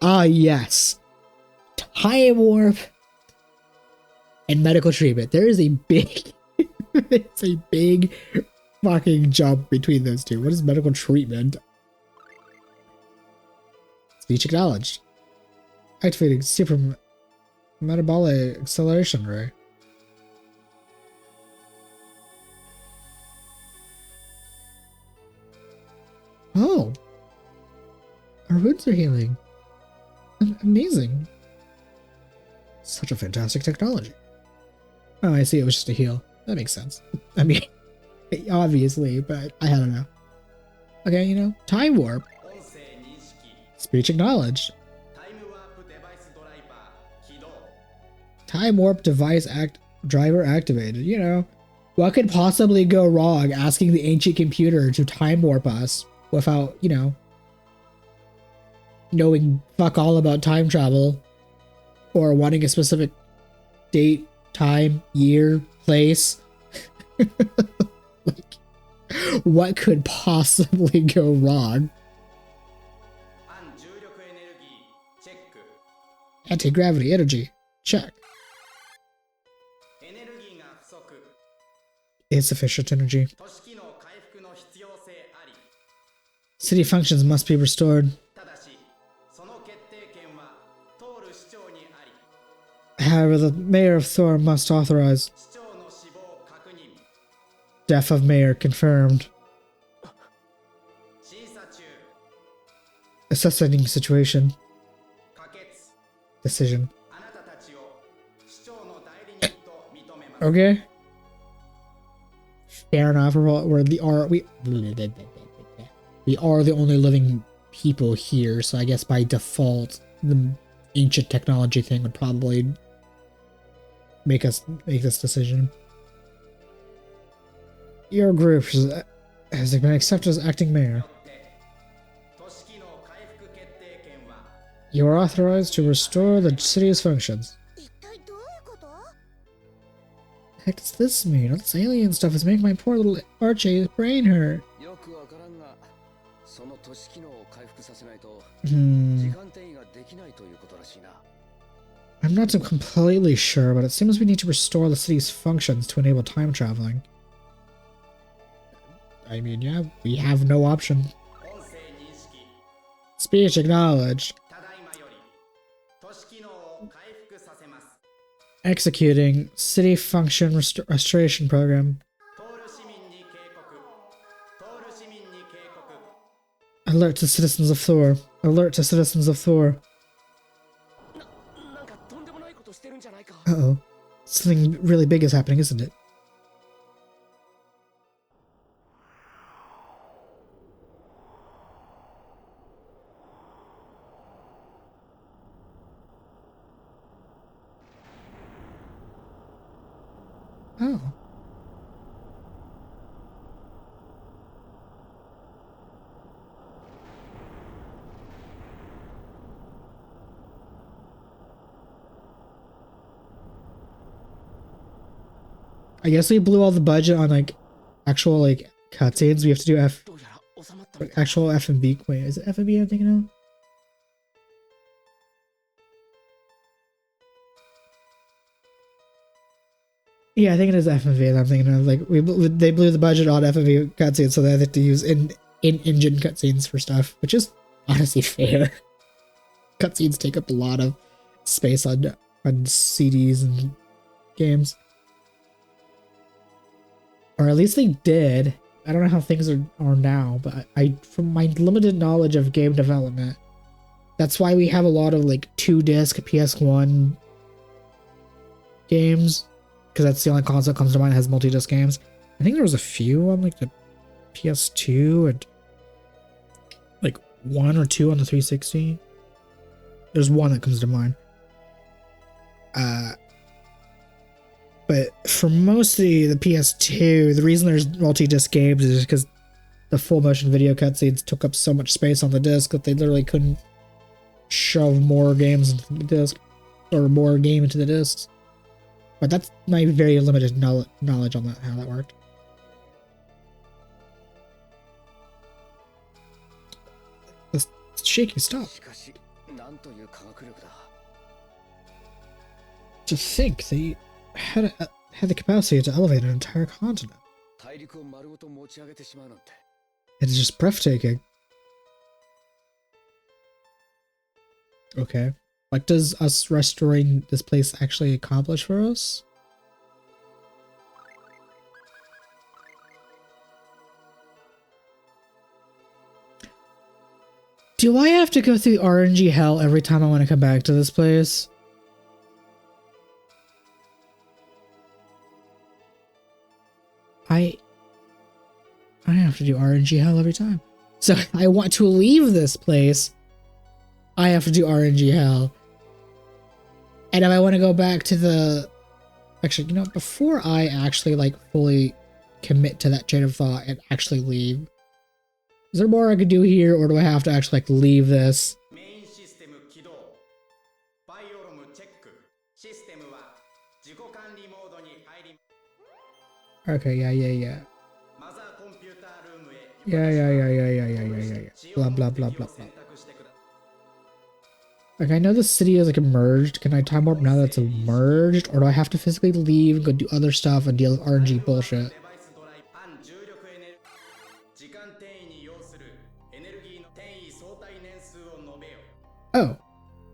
Ah, yes. Time warp and medical treatment. There is a big, it's a big fucking jump between those two. What is medical treatment? Speech acknowledged. Activating super metabolic acceleration ray. Oh, our wounds are healing. Amazing. Such a fantastic technology. Oh, I see. It was just a heal. That makes sense. I mean, obviously, but I don't know. Okay, you know, time warp. Speech acknowledged. Time warp device driver activated. You know, what could possibly go wrong asking the ancient computer to time warp us without, you know, knowing fuck all about time travel or wanting a specific date, time, year, place? Like, what could possibly go wrong? Anti-gravity energy. Check. Insufficient energy. City functions must be restored. However, the mayor of Thor must authorize. Death of mayor confirmed. Assessing situation. Decision. Okay. Fair enough. We are the only living people here, so I guess by default the ancient technology thing would probably make us make this decision. Your group has been accepted as acting mayor. You are authorized to restore the city's functions. The heck does this mean? All this alien stuff is making my poor little Archie's brain hurt. I'm not completely sure, but it seems we need to restore the city's functions to enable time traveling. I mean, yeah, we have no option. Speech acknowledged. Executing city function restoration program. Alert to citizens of Thor. Alert to citizens of Thor. Uh-oh. Something really big is happening, isn't it? Oh. I guess we blew all the budget on like actual like cutscenes. We have to do actual FMV. Wait, is it FMV I'm thinking of? Yeah, I think it is FMV that I'm thinking of. Like they blew the budget on FMV cutscenes, so they had to use in-engine cutscenes for stuff, which is honestly fair. Cutscenes take up a lot of space on CDs and games. Or at least they did. I don't know how things are now, but from my limited knowledge of game development, that's why we have a lot of like 2-disc PS1 games, because that's the only console that comes to mind that has multi-disc games. I think there was a few on like the PS2 and one or two on the 360. There's one that comes to mind. But for most of the PS2, the reason there's multi-disc games is because the full motion video cutscenes took up so much space on the disc that they literally couldn't shove more games into the disc or more game into the discs. But that's my very limited knowledge on that, how that worked. It's shaky, stop. To think they had the capacity to elevate an entire continent. It's just breathtaking. Okay. What does us restoring this place actually accomplish for us? Do I have to go through RNG hell every time I want to come back to this place? I have to do RNG hell every time. So I want to leave this place. I have to do RNG hell. And if I want to go back to the... Actually, you know, before I actually, like, fully commit to that chain of thought and actually leave, is there more I could do here, or do I have to actually, like, leave this? Okay, yeah. Yeah. Blah, blah, blah, blah, blah. Like, I know the city is, like, merged. Can I time warp now that it's merged? Or do I have to physically leave and go do other stuff and deal with RNG bullshit?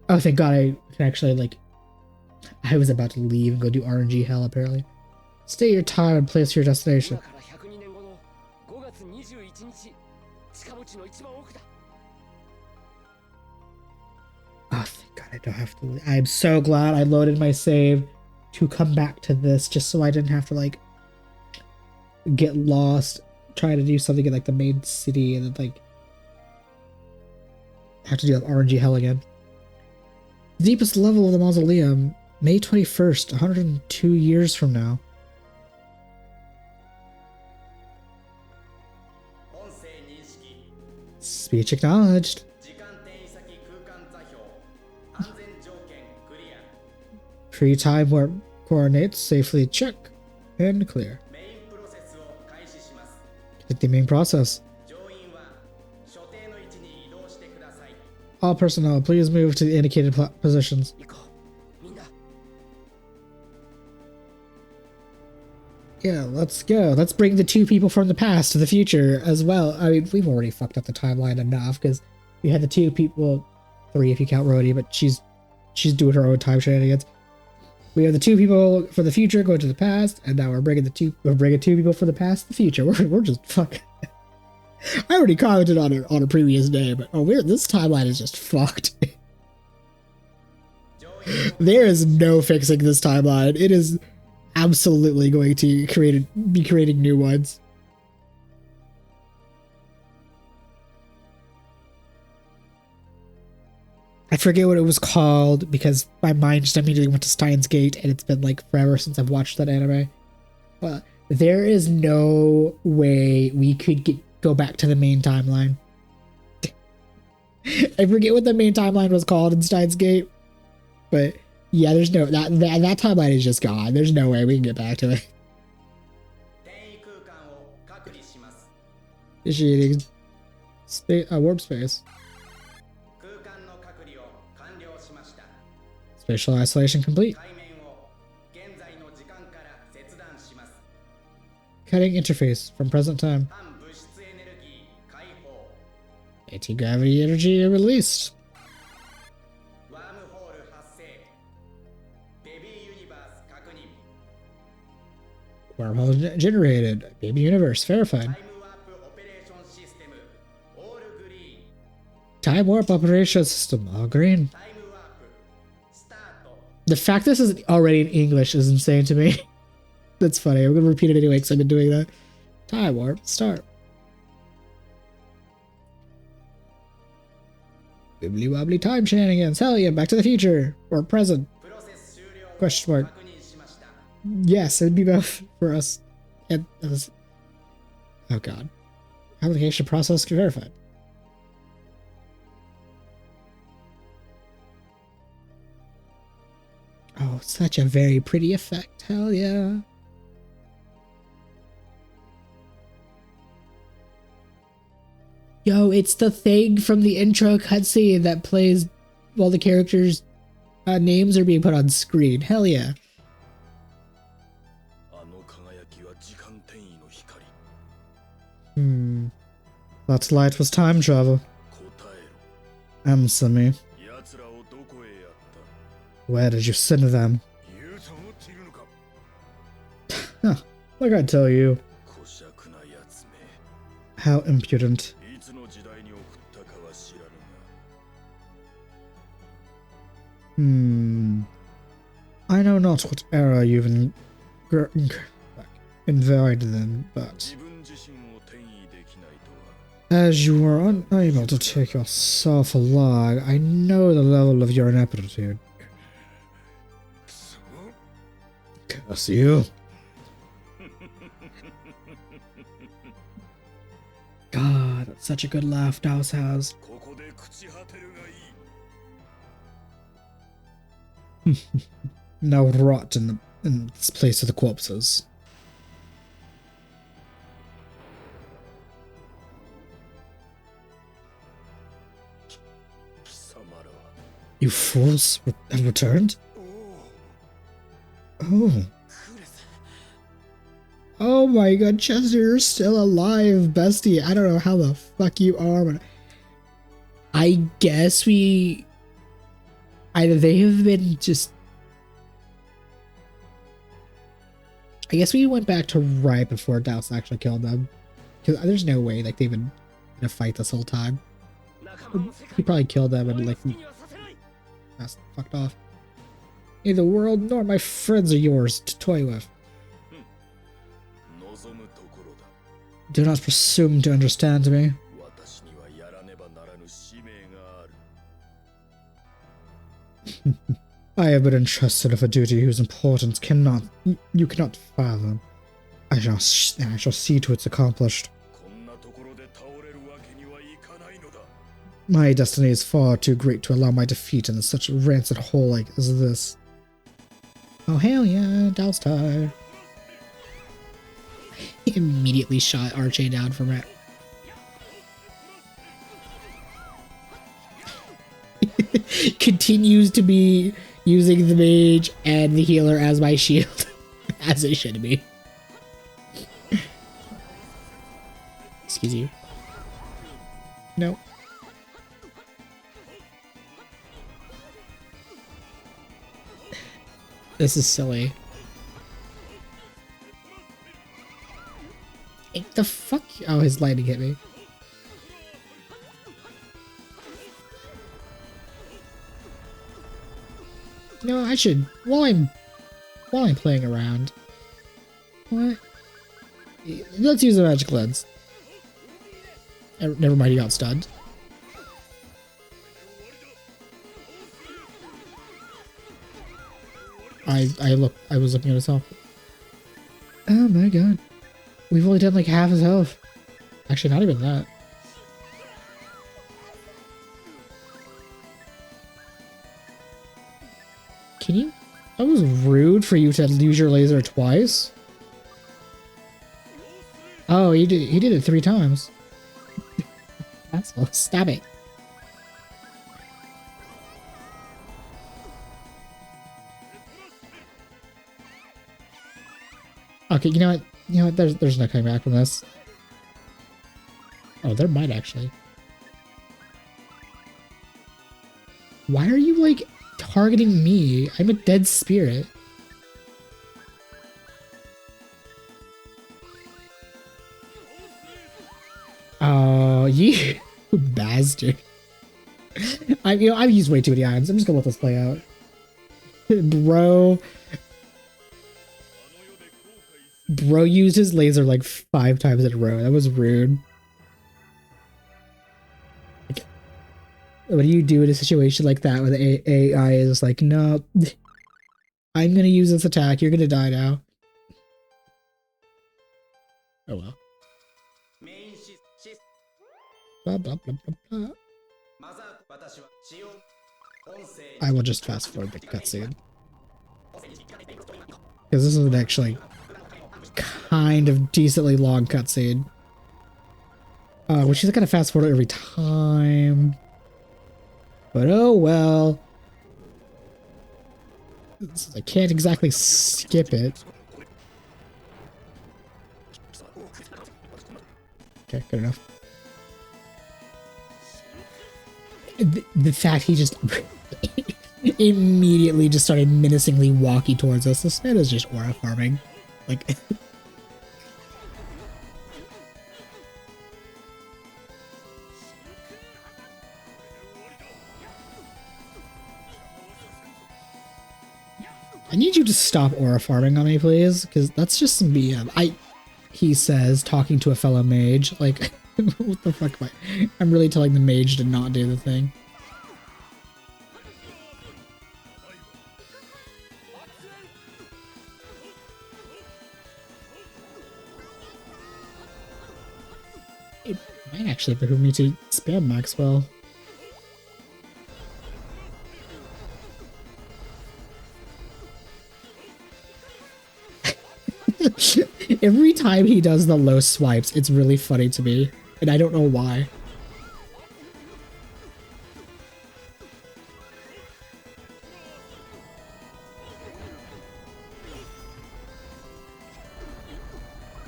Oh, thank God I can actually, like... I was about to leave and go do RNG hell, apparently. Stay your time and place your destination. Oh, thank God I don't have to... I'm so glad I loaded my save to come back to this, just so I didn't have to, like, get lost, try to do something in, like, the main city, and then, like, have to do RNG hell again. The deepest level of the mausoleum, May 21st, 102 years from now. Speech acknowledged. Pre-time warp coordinates safely check and clear. Hit the main process. All personnel, please move to the indicated positions. Yeah, let's go. Let's bring the two people from the past to the future as well. I mean, we've already fucked up the timeline enough because we had the two people, three if you count Rhodey, but she's doing her own time shenanigans. We have the two people for the future going to the past, and now we're bringing two people for the past to the future. We're just fucking. I already commented on a previous day, but this timeline is just fucked. There is no fixing this timeline. It is absolutely going to be creating new ones. I forget what it was called because my mind just immediately went to Steins Gate, and it's been like forever since I've watched that anime. But there is no way we could go back to the main timeline. I forget what the main timeline was called in Steins Gate, but yeah, there's no that timeline is just gone. There's no way we can get back to it. Initiating warp space. Spatial isolation complete. Cutting interface from present time. Anti-gravity energy released. Wormhole generated. Baby universe verified. Time warp operation system all green. The fact this is already in English is insane to me. That's funny. I'm gonna repeat it anyway because I've been doing that. Time warp start. Wibbly wobbly time shenanigans. Hell yeah, Back to the Future. Or present. Question mark. Yes, it'd be both for us. And oh god. Application process verified. Oh, such a very pretty effect. Hell yeah. Yo, it's the thing from the intro cutscene that plays while the characters' names are being put on screen. Hell yeah. That light was time travel. Answer me. Where did you send them? Huh, like I tell you. How impudent. I know not what era you've invited them, but as you were unable to take yourself along, I know the level of your ineptitude. Curse you. God, that's such a good laugh Douse has. Now rot in this place of the corpses. You fools have returned? Oh. Oh my god, Chester, you're still alive, bestie. I don't know how the fuck you are, but I guess either they have been just... I guess we went back to right before Douse actually killed them. Because there's no way, like, they've been in a fight this whole time. He probably killed them and, like, fucked off. Neither the world nor my friends are yours to toy with. Do not presume to understand me. I have been entrusted with a duty whose importance you cannot fathom. I shall see to it's accomplished. My destiny is far too great to allow my defeat in such a rancid hole like as this. Oh hell yeah, Douse time. He immediately shot Archie down from it. Continues to be using the mage and the healer as my shield. As it should be. Excuse you. No. This is silly. The fuck? Oh, his lightning hit me. No, I should while I'm playing around. What? Let's use the magic lens. Never mind, he got stunned. I was looking at his health. Oh my god. We've only done like half his health. Actually, not even that. Can you? That was rude for you to use your laser twice. Oh, he did it 3 times. Asshole, stab it. Okay, you know what? You know what? There's no coming back from this. Oh, there might actually. Why are you like targeting me? I'm a dead spirit. Oh, you bastard. I've used way too many items. I'm just gonna let this play out. Bro used his laser like 5 times in a row. That was rude. What do you do in a situation like that where the AI is like, no, I'm gonna use this attack, you're gonna die now. Oh well. Blah, blah, blah, blah, blah. I will just fast forward the cutscene. Because this is an actually kind of decently long cutscene. Which is gonna fast forward every time. But oh well. I can't exactly skip it. Okay, good enough. The fact he just immediately just started menacingly walking towards us. This man is just aura farming. Like... I need you to stop aura farming on me, please, because that's just some BM. He says, talking to a fellow mage, like, what the fuck am I? I'm really telling the mage to not do the thing. It might actually behoove me to spam Maxwell. Every time he does the low swipes, it's really funny to me, and I don't know why.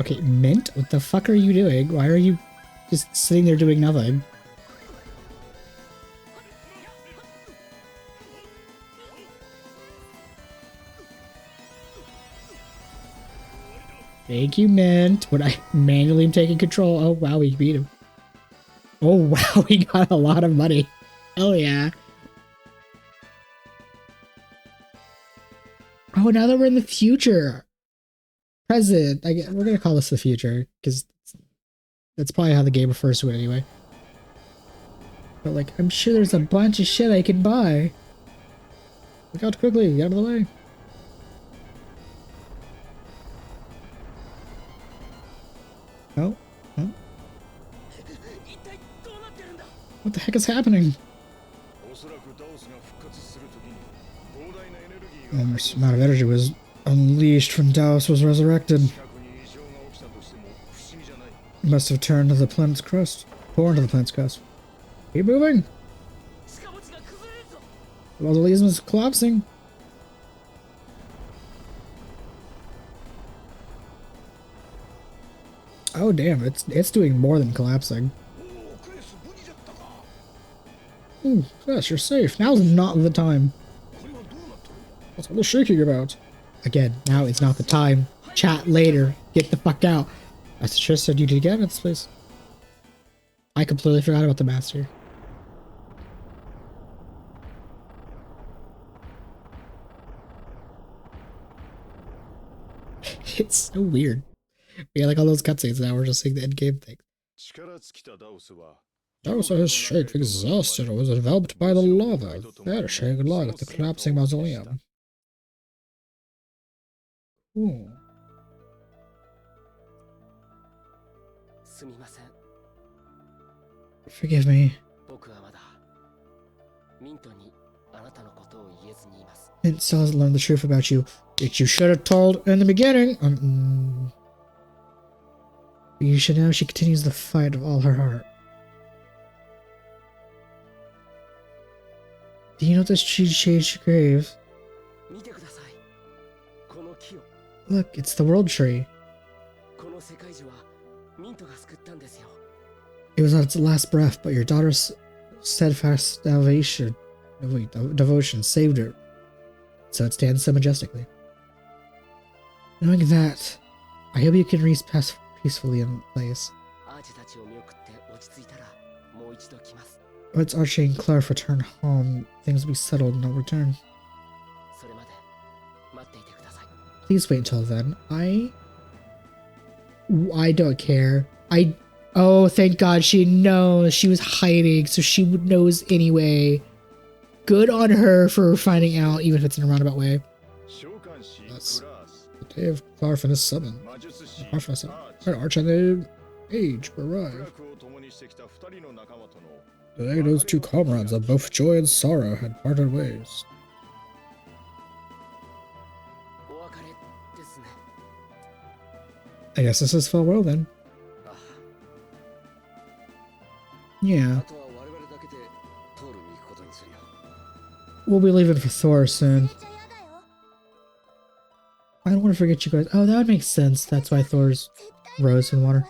Okay, Mint, what the fuck are you doing? Why are you just sitting there doing nothing? Thank you, Mint. When I manually am taking control. Oh, wow, we beat him. Oh, wow, we got a lot of money. Hell yeah. Oh, now that we're in the future. Present. We're going to call this the future, because that's probably how the game refers to it anyway. But, like, I'm sure there's a bunch of shit I can buy. Look out quickly. Get out of the way. Oh, oh. What the heck is happening? The amount of energy was unleashed when Dallas was resurrected. It must have turned to the planet's crust. Torn to the planet's crust. Keep moving! The mausoleum is collapsing. Oh damn, it's doing more than collapsing. Ooh, gosh, you're safe. Now's not the time. What's all the shaking about? Again, now is not the time. Chat later. Get the fuck out. I just said you did get at this place. I completely forgot about the master. It's so weird. We had like all those cutscenes, now we're just seeing the end game thing. Dowsa has shake exhausted was enveloped by the lava, vanishing along with the collapsing mausoleum. Ooh. Forgive me. Mint still hasn't learned the truth about you, which you should have told in the beginning. You should know she continues the fight of all her heart. Do you notice she changed her grave? Look, it's the world tree. It was on its last breath, but your daughter's steadfast devotion saved her. So it stands so majestically. Knowing that, I hope you can rest peacefully in place. Once Archie and Clark return home, things will be settled and I'll return. Please wait until then. I don't care. Oh, thank God she knows. She was hiding, so she knows anyway. Good on her for finding out, even if it's in a roundabout way. That's the day of Clarfinus 7. Clarfinus 7. An arch and the age arrived. Today, those two comrades of both joy and sorrow had parted ways. I guess this is farewell then. Yeah. We'll be leaving for Thor soon. I don't want to forget you guys. Oh, that would make sense. That's why Thor's rose in water.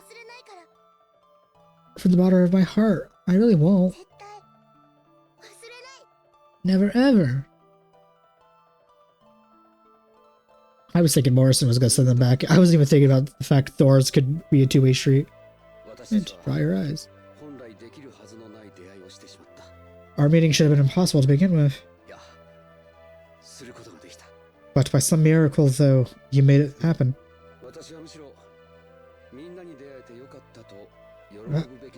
From the bottom of my heart. I really won't. Never ever. I was thinking Morrison was going to send them back. I wasn't even thinking about the fact Thor's could be a two-way street. And dry your eyes. Our meeting should have been impossible to begin with. But by some miracle, though, you made it happen.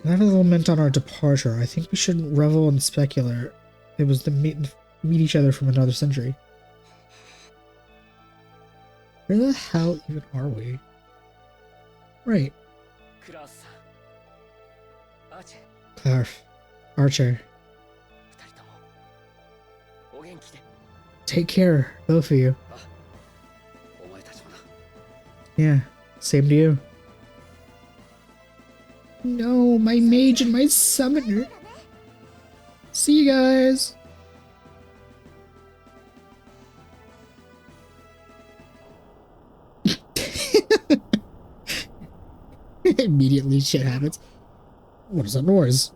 That little meant on our departure. I think we shouldn't revel and speculate. It was to meet each other from another century. Where the hell even are we? Right. Clarf. Archer. Take care, both of you. Yeah, same to you. No, my mage and my summoner. See you guys. Immediately shit happens. What is that noise?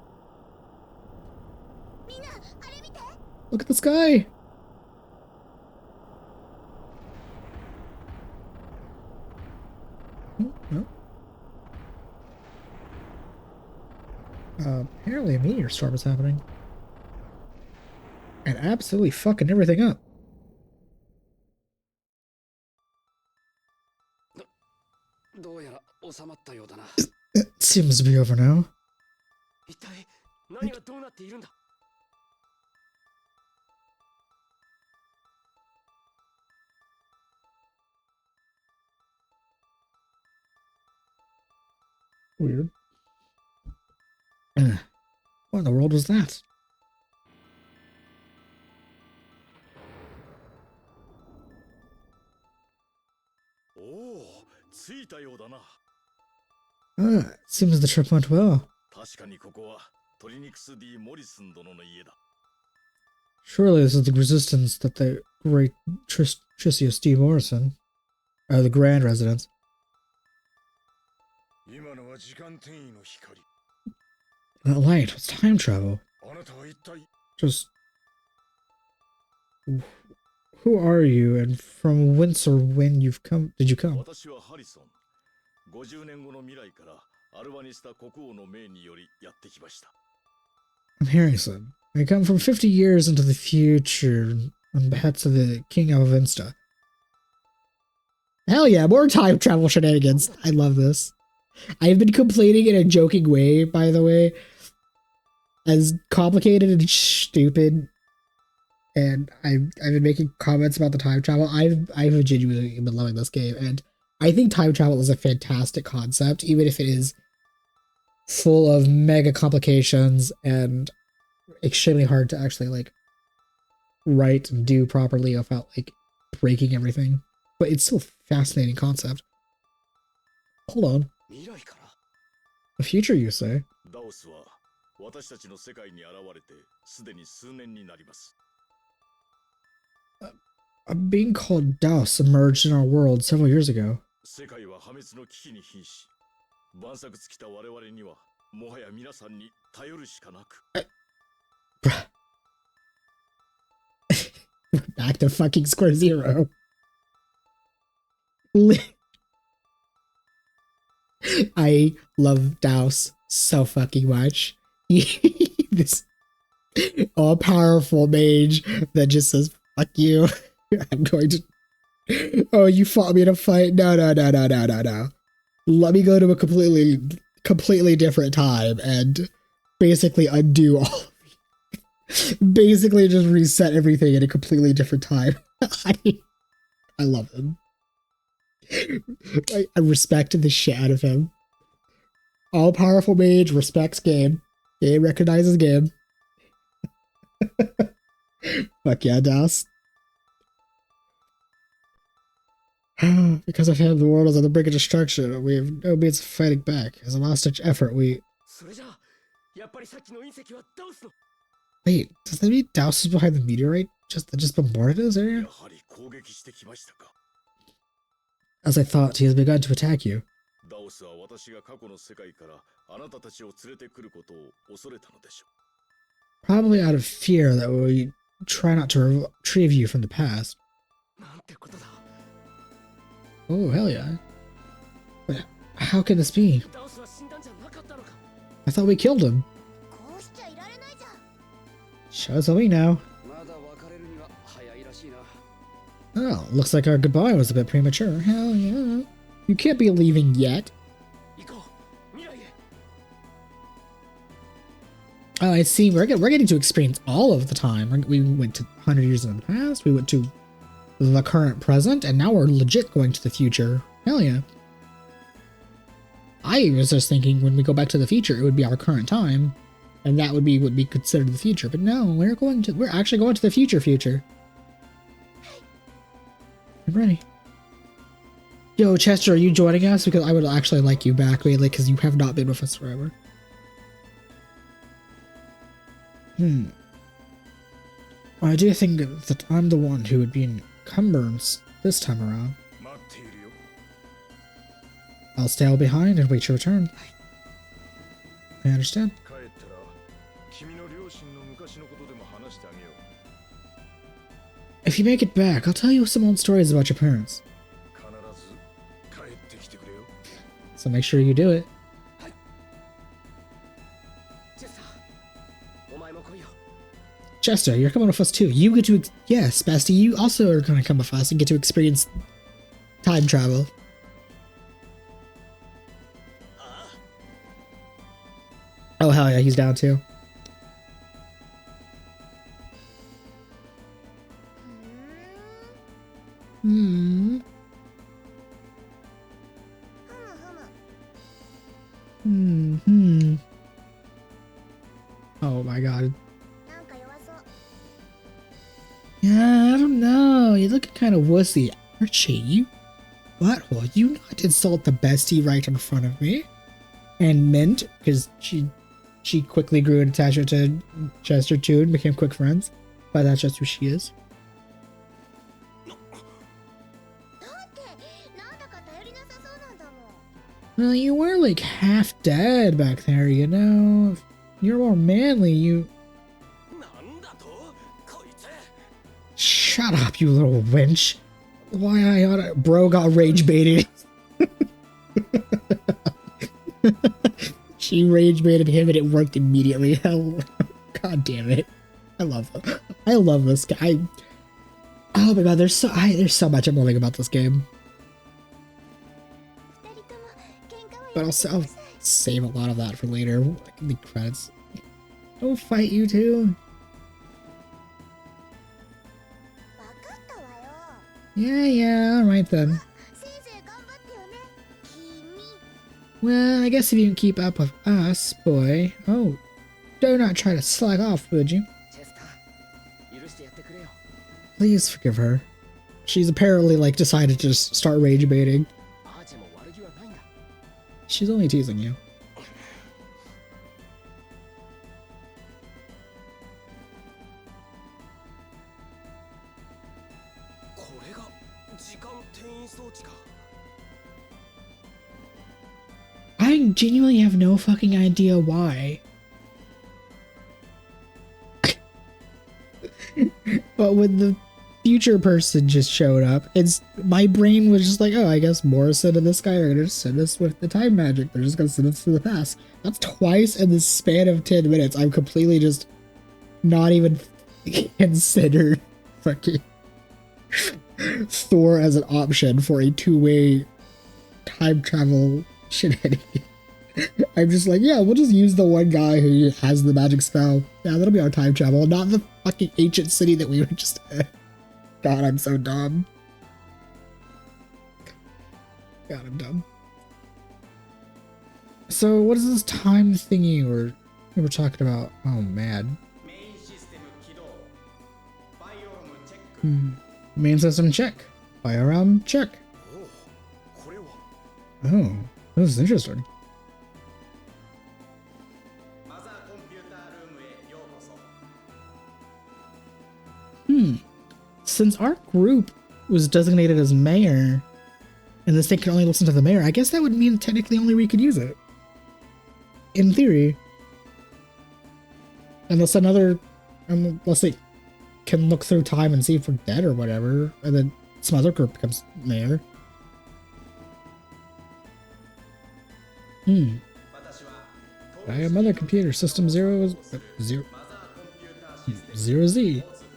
Look at the sky. Oh. Apparently a meteor storm is happening. And absolutely fucking everything up. It seems to be over now. Weird. What in the world was that? It seems the trip went well. Surely this is the resistance that the great Tricius D. Morrison, the Grand Residence. That light was time travel. Just... Who are you, and from whence or when did you come? I'm Harrison. I come from 50 years into the future on behalf of the King of Avinsta. Hell yeah, more time travel shenanigans. I love this. I've been complaining in a joking way, by the way, as complicated and stupid, and I've been making comments about the time travel. I've genuinely been loving this game, and I think time travel is a fantastic concept, even if it is full of mega complications and extremely hard to actually like write and do properly without like breaking everything. But it's still a fascinating concept. Hold on. The future, you say? A being called Daos emerged in our world several years ago. Back to fucking square zero. I love Daos so fucking much. This all-powerful mage that just says, fuck you. I'm going to... Oh, you fought me in a fight? No. Let me go to a completely completely different time and basically undo all basically just reset everything in a completely different time. I love him. I respect the shit out of him. All powerful mage respects game. Game recognizes game. Fuck yeah, Das. Because of him, the world is on the brink of destruction. We have no means of fighting back. As a last-ditch effort, we... Wait, does that mean Daus is behind the meteorite that just bombarded this area? As I thought, he has begun to attack you. Probably out of fear that we try not to retrieve you from the past. Oh, hell yeah. But how can this be? I thought we killed him. Shows me now. Oh, looks like our goodbye was a bit premature. Hell yeah. You can't be leaving yet. Oh, I see. We're getting to experience all of the time. We went to 100 years in the past. We went to the current present, and now we're legit going to the future. Hell yeah. I was just thinking when we go back to the future, it would be our current time, and that would be considered the future. But no, we're actually going to the future. I'm ready. Yo, Chester, are you joining us? Because I would actually like you back lately, because you have not been with us forever. Well, I do think that I'm the one who would be in encumbrance this time around. I'll stay behind and wait your return. I understand. If you make it back, I'll tell you some old stories about your parents. So make sure you do it. Chester, you're coming with us too. You get to... Yes, Basti, you also are going to come with us and get to experience time travel. Oh, hell yeah, he's down too. Oh my god. Yeah, I don't know. You're looking kind of wussy, aren't you? You butthole. You not insult the bestie right in front of me. And Mint, because she quickly grew an attachment to Chester too and became quick friends. But that's just who she is. Well, you were like half dead back there, you know. If you're more manly, you... Shut up, you little wench. Why bro got rage baited. She rage baited him and it worked immediately. Hell, god damn it. I love this guy. Oh my god, there's so much I'm loving about this game. But I'll save a lot of that for later, like in the credits. Don't fight, you two. Yeah, alright then. Well, I guess if you can keep up with us, boy. Oh, do not try to slack off, would you? Please forgive her. She's apparently, like, decided to just start rage baiting. She's only teasing you. I genuinely have no fucking idea why. But when the future person just showed up, my brain was just like, oh, I guess Morrison and this guy are gonna send us with the time magic. They're just gonna send us to the past. That's twice in the span of 10 minutes. I'm completely just not even considered fucking Thor as an option for a two-way time travel shenanigan. I'm just like, yeah, we'll just use the one guy who has the magic spell. Yeah, that'll be our time travel, not the fucking ancient city that we were just at. God, I'm so dumb. God, I'm dumb. So, what is this time thingy we were talking about? Oh, man. Main system check. Firearm check. Oh, this is interesting. Since our group was designated as mayor, and this thing can only listen to the mayor, I guess that would mean technically only we could use it. In theory. Unless they can look through time and see if we're dead or whatever, and then some other group becomes mayor. I have mother computer system 0Z.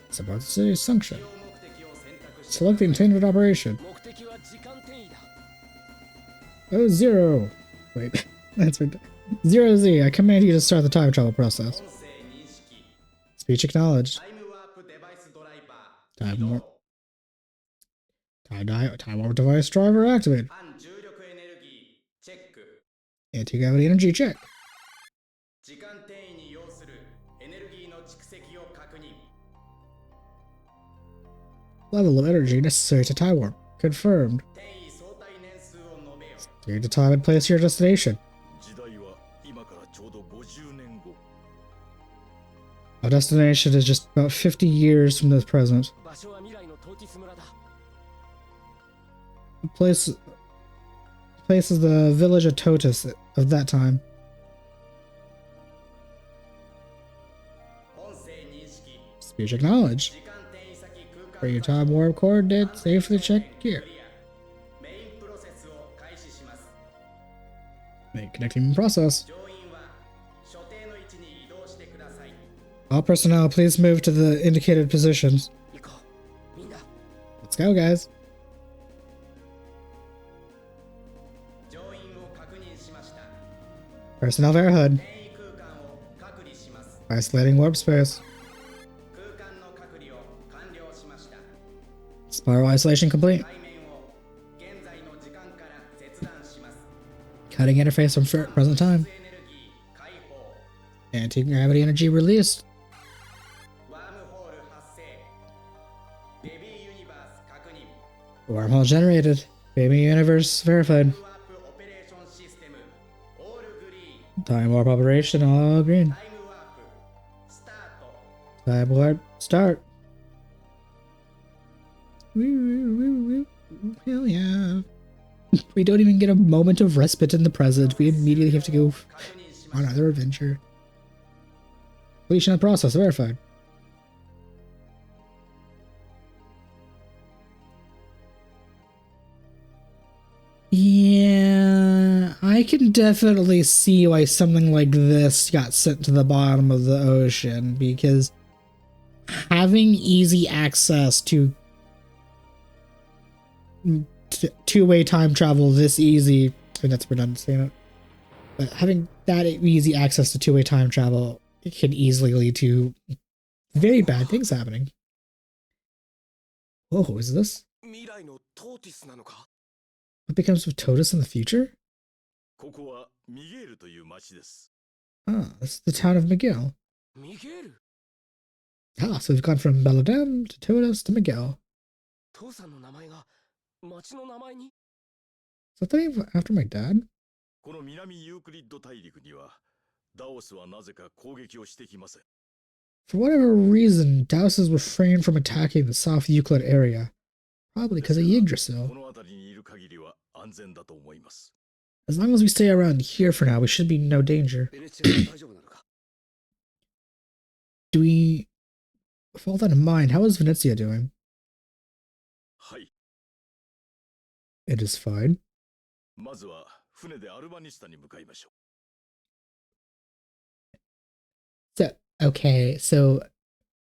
It's about to say function. Select the intended operation. Oh, 0. Wait, that's right. 0Z, I command you to start the time travel process. Speech acknowledged. Time warp device driver activated. Anti-gravity energy check. Level of energy necessary to time warp. Confirmed. Take the time and place your destination. Our destination is just about 50 years from the present. The place is the village of Totus of that time. Speech acknowledged. For your time warp coordinates, safely check gear. Make connecting process. All personnel, please move to the indicated positions. Let's go, guys. Personnel verified. Isolating warp space. Spiral isolation complete. Cutting interface from present time. Anti-gravity energy released. Wormhole generated. Baby universe verified. Time warp operation all green. Time warp start. Hell yeah. We don't even get a moment of respite in the present. We immediately have to go on another adventure. Completion of process verified. Yeah, I can definitely see why something like this got sent to the bottom of the ocean, because having easy access to two-way time travel this easy, I mean, that's redundant saying it, but having that easy access to two-way time travel, it can easily lead to very bad things happening. Oh, is this? What becomes of Totus in the future? Ah, this is the town of Miguel. Ah, so we've gone from Belladam to Totus to Miguel. Is that the name after my dad? For whatever reason, Daos has refrained from attacking the South Euclid area. Probably because of Yggdrasil. As long as we stay around here for now, we should be in no danger. Do we... With all that in mind, how is Venezia doing? It is fine. So, okay, so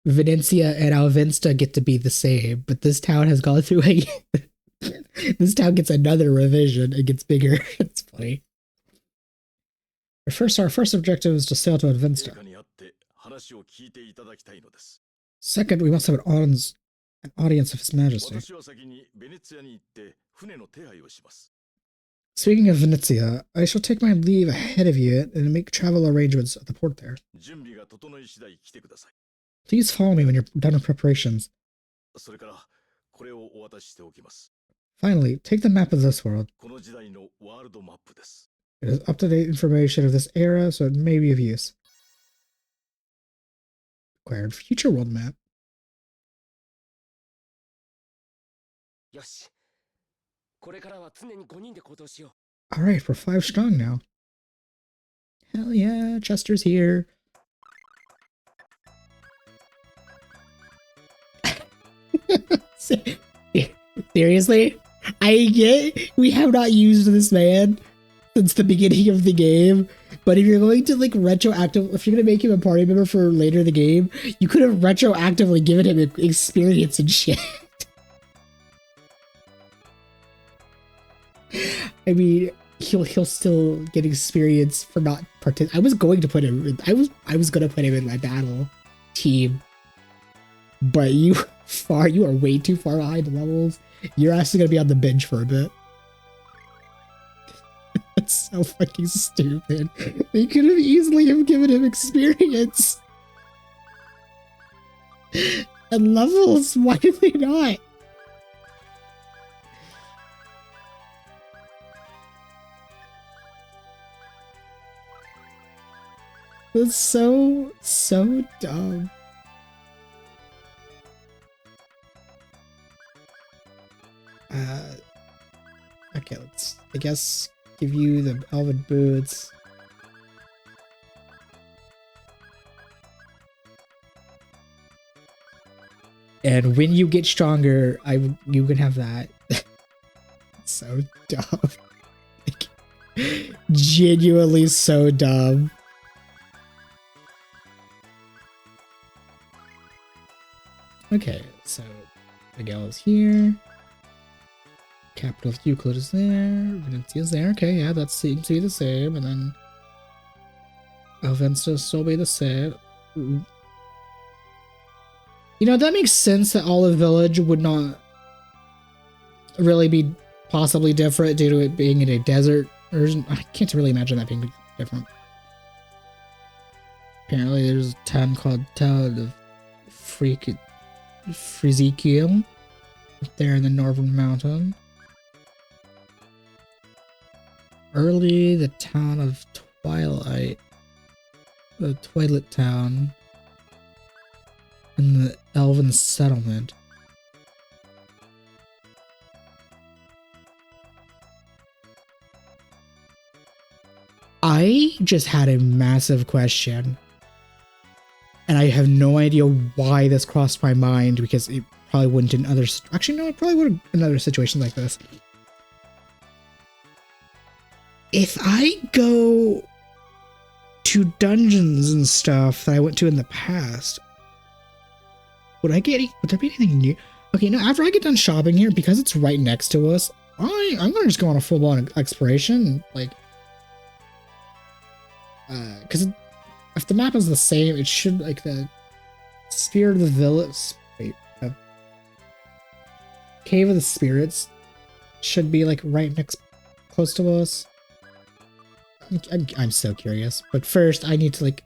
Venezia and Alvinsta get to be the same, but this town has gone through a... This town gets another revision. It gets bigger. It's funny. Our first objective is to sail to Advensta. Second, we must have an audience of His Majesty. Speaking of Venezia, I shall take my leave ahead of you and make travel arrangements at the port there. Please follow me when you're done with preparations. Finally, take the map of this world. It is up-to-date information of this era, so it may be of use. Acquired future world map. Alright, we're 5 strong now. Hell yeah, Chester's here. Seriously? We have not used this man since the beginning of the game, but if you're going to like if you're going to make him a party member for later in the game, you could have retroactively given him experience and shit. I mean, he'll still get experience for not participating. I was going to put him in my battle team, but you are way too far behind the levels. You're actually gonna be on the bench for a bit. That's so fucking stupid. They could have easily have given him experience and levels. Why did they not? That's so dumb. Okay, let's, I guess, give you the elven boots. And when you get stronger, you can have that. So dumb. Like, genuinely so dumb. Okay, so Miguel is here. Capital of Euclid is there. Venezia is there. Okay, yeah, that seems to be the same. And then Alvensta will still be the same. You know, that makes sense that Olive Village would not really be possibly different due to it being in a desert. I can't really imagine that being different. Apparently, there's a town called Town of Frizikium up there in the northern mountain. Early, the town of Twilight, the Twilight town, and the Elven settlement. I just had a massive question, and I have no idea why this crossed my mind, because it probably wouldn't in other... Actually, no, it probably would in other situations like this. If I go to dungeons and stuff that I went to in the past, would there be anything new? Okay, no, after I get done shopping here, because it's right next to us, I'm gonna just go on a full-blown exploration, like, because if the map is the same, it should, like, the Spirit of the Village, Cave of the Spirits should be, like, right next, close to us. I'm so curious, but first I need to, like,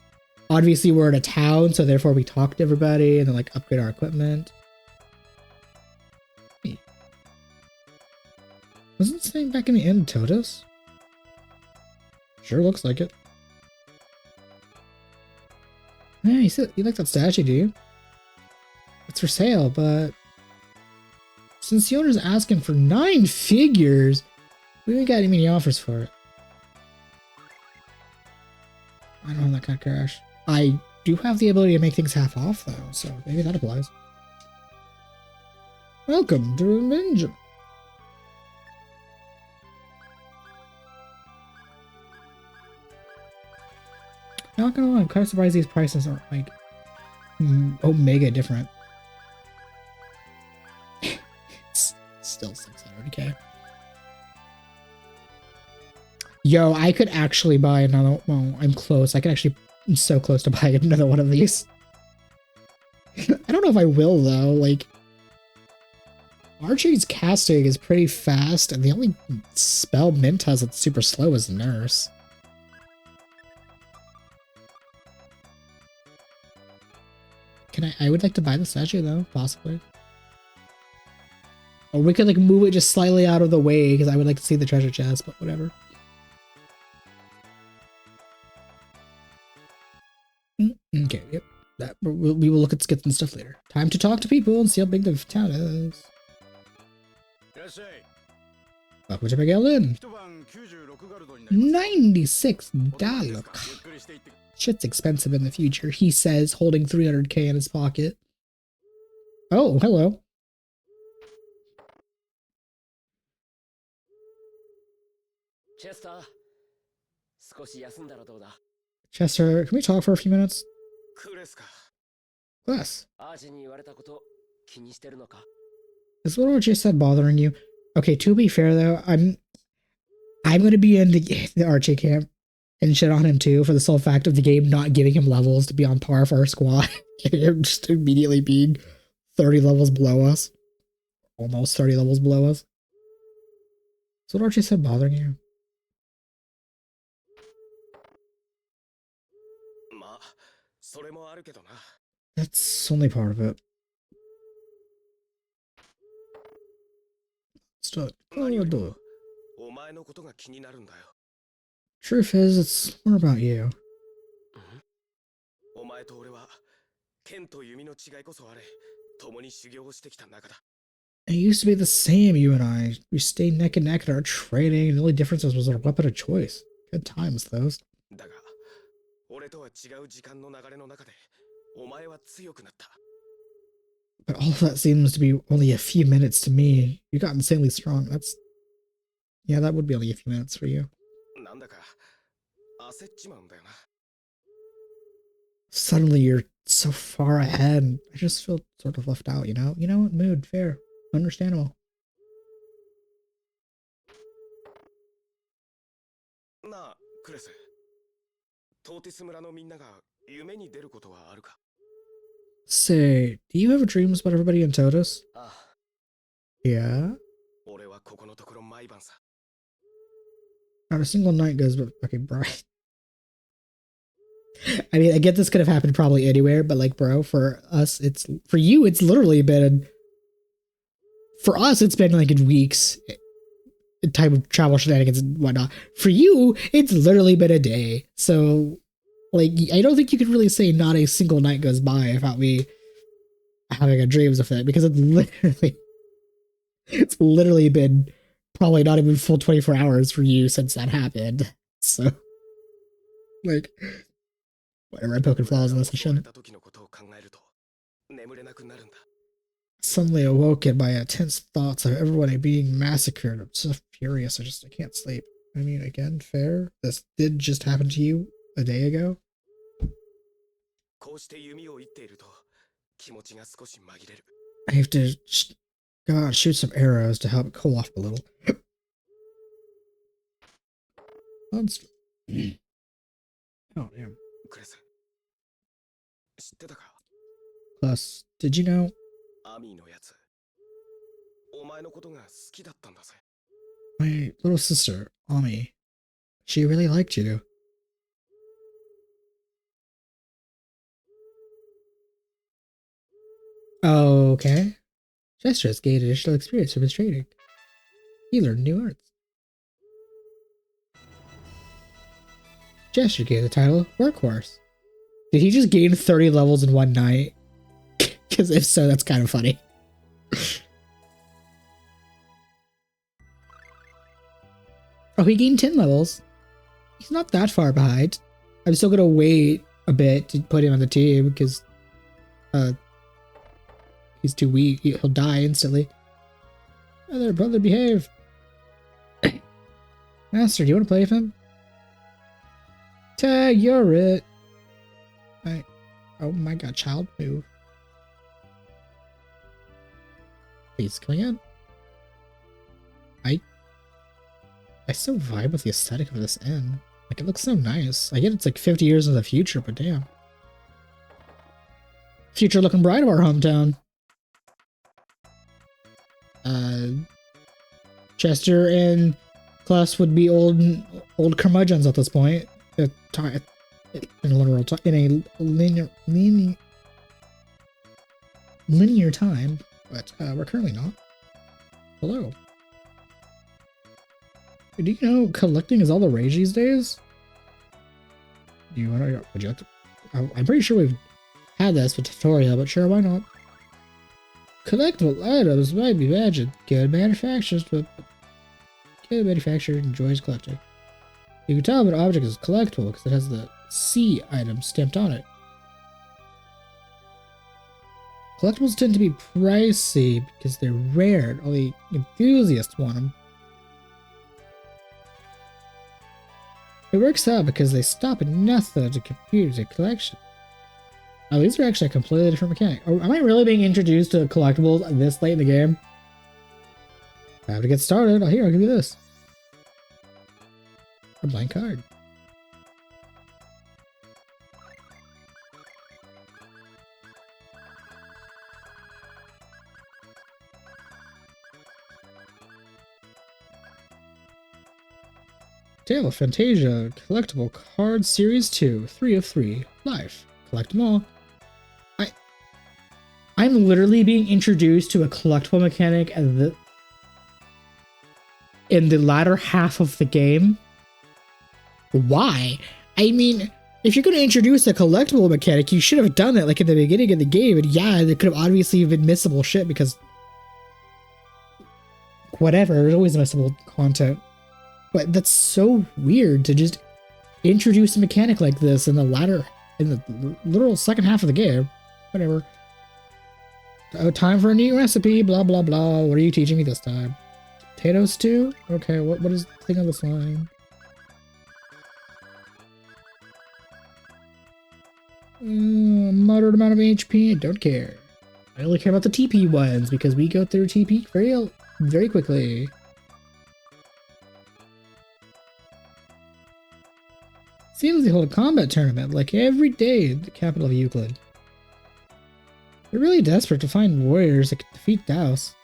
obviously we're in a town, so therefore we talk to everybody and then, like, upgrade our equipment. Hey. Wasn't it saying back in the end Totus? Sure looks like it. Yeah, you like that statue, do you? It's for sale, but since the owner's asking for 9 figures, we haven't got any many offers for it. I don't have that kind of cash. I do have the ability to make things half off, though, so maybe that applies. Welcome to Benjamin. Not gonna lie, I'm kind of surprised these prices aren't, like, omega different. It's still 600k. Yo, I could actually buy another. Well, I'm close. I'm so close to buying another one of these. I don't know if I will though. Like, Archie's casting is pretty fast, and the only spell Mint has that's super slow is Nurse. I would like to buy the statue though, possibly. Or we could like move it just slightly out of the way because I would like to see the treasure chest, but whatever. Okay, yep. We will look at skits and stuff later. Time to talk to people and see how big the town is. Welcome to Megalyn. $96. Shit's expensive in the future, he says, holding 300k in his pocket. Oh, hello. Chester, can we talk for a few minutes? Class. Is what Archie said bothering you? Okay, to be fair though, I'm gonna be in the Archie camp and shit on him too for the sole fact of the game not giving him levels to be on par for our squad. Him just immediately being 30 levels below us. Almost 30 levels below us. Is what Archie said bothering you? That's only part of it. Truth is, it's more about you. It used to be the same, you and I. We stayed neck and neck in our training, and the only difference was our weapon of choice. Good times, those. But all of that seems to be only a few minutes to me. You got insanely strong. Yeah, that would be only a few minutes for you. Suddenly you're so far ahead. I just feel sort of left out, you know? You know what? Mood, fair, understandable. Say, do you have dreams about everybody in Totus? Yeah? Not a single night goes but fucking bright. I mean, I get this could have happened probably anywhere, but like, bro, for us, for you, it's literally been, for us, it's been like in weeks, type of travel shenanigans and whatnot. For you, it's literally been a day. So, like, I don't think you could really say not a single night goes by without me having a dreams of it, because it's literally been probably not even full 24 hours for you since that happened. So, like, whatever, I'm poking flaws in this, I shouldn't. Suddenly awoken by intense thoughts of everybody being massacred. I'm so furious, I can't sleep. I mean, again, fair. This did just happen to you a day ago. I have to go out and shoot some arrows to help cool off a little. Oh, damn. Plus, did you know? My little sister, Ami, she really liked you. Okay. Jester's gained additional experience from his training. He learned new arts. Jester gained the title Workhorse. Did he just gain 30 levels in one night? Because if so, that's kind of funny. Oh, he gained 10 levels. He's not that far behind. I'm still gonna wait a bit to put him on the team because he's too weak. He'll die instantly. Oh, there, brother, behave. Master, do you want to play with him? Tag, you're it. Oh my god, child, move. Please, come again. I so vibe with the aesthetic of this inn. Like, it looks so nice. I get it's like 50 years in the future, but damn. Future looking bride of our hometown. Chester and Klaus would be old curmudgeons at this point. In a literal time, in a linear time, but we're currently not. Hello. Do you know collecting is all the rage these days? Do you want to? Would you like to? I'm pretty sure we've had this with tutorial, but sure, why not? Collectible items might be magic. Good manufacturers, but good manufacturer enjoys collecting. You can tell if an object is collectible because it has the C item stamped on it. Collectibles tend to be pricey because they're rare and only enthusiasts want them. It works out because they stop at nothing to compute a collection. Oh, these are actually a completely different mechanic. Oh, am I really being introduced to collectibles this late in the game? I have to get started. Oh, here, I'll give you this. A blank card. Tale of Phantasia, collectible card series 2, 3 of 3, live. Collect them all. I'm literally being introduced to a collectible mechanic in the latter half of the game. Why? I mean, if you're going to introduce a collectible mechanic, you should have done it like at the beginning of the game. And yeah, it could have obviously been missable shit because whatever, there's always missable content. But that's so weird to just introduce a mechanic like this in the literal second half of the game. Whatever. Oh, time for a new recipe, blah, blah, blah. What are you teaching me this time? Potato stew? Okay, what is the thing on this line? Moderate amount of HP, don't care. I only care about the TP ones because we go through TP very quickly. Seems they hold a combat tournament like every day at the capital of Euclid. They're really desperate to find warriors that can defeat Daos.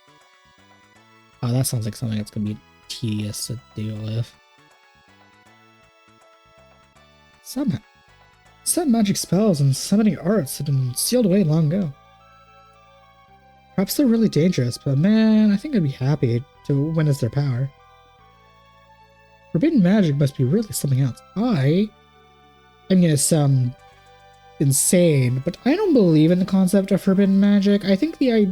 Oh, that sounds like something that's going to be tedious to deal with. Some magic spells and summoning arts have been sealed away long ago. Perhaps they're really dangerous, but man, I think I'd be happy to witness their power. Forbidden magic must be really something else. I'm gonna sound insane, but I don't believe in the concept of forbidden magic. I think there's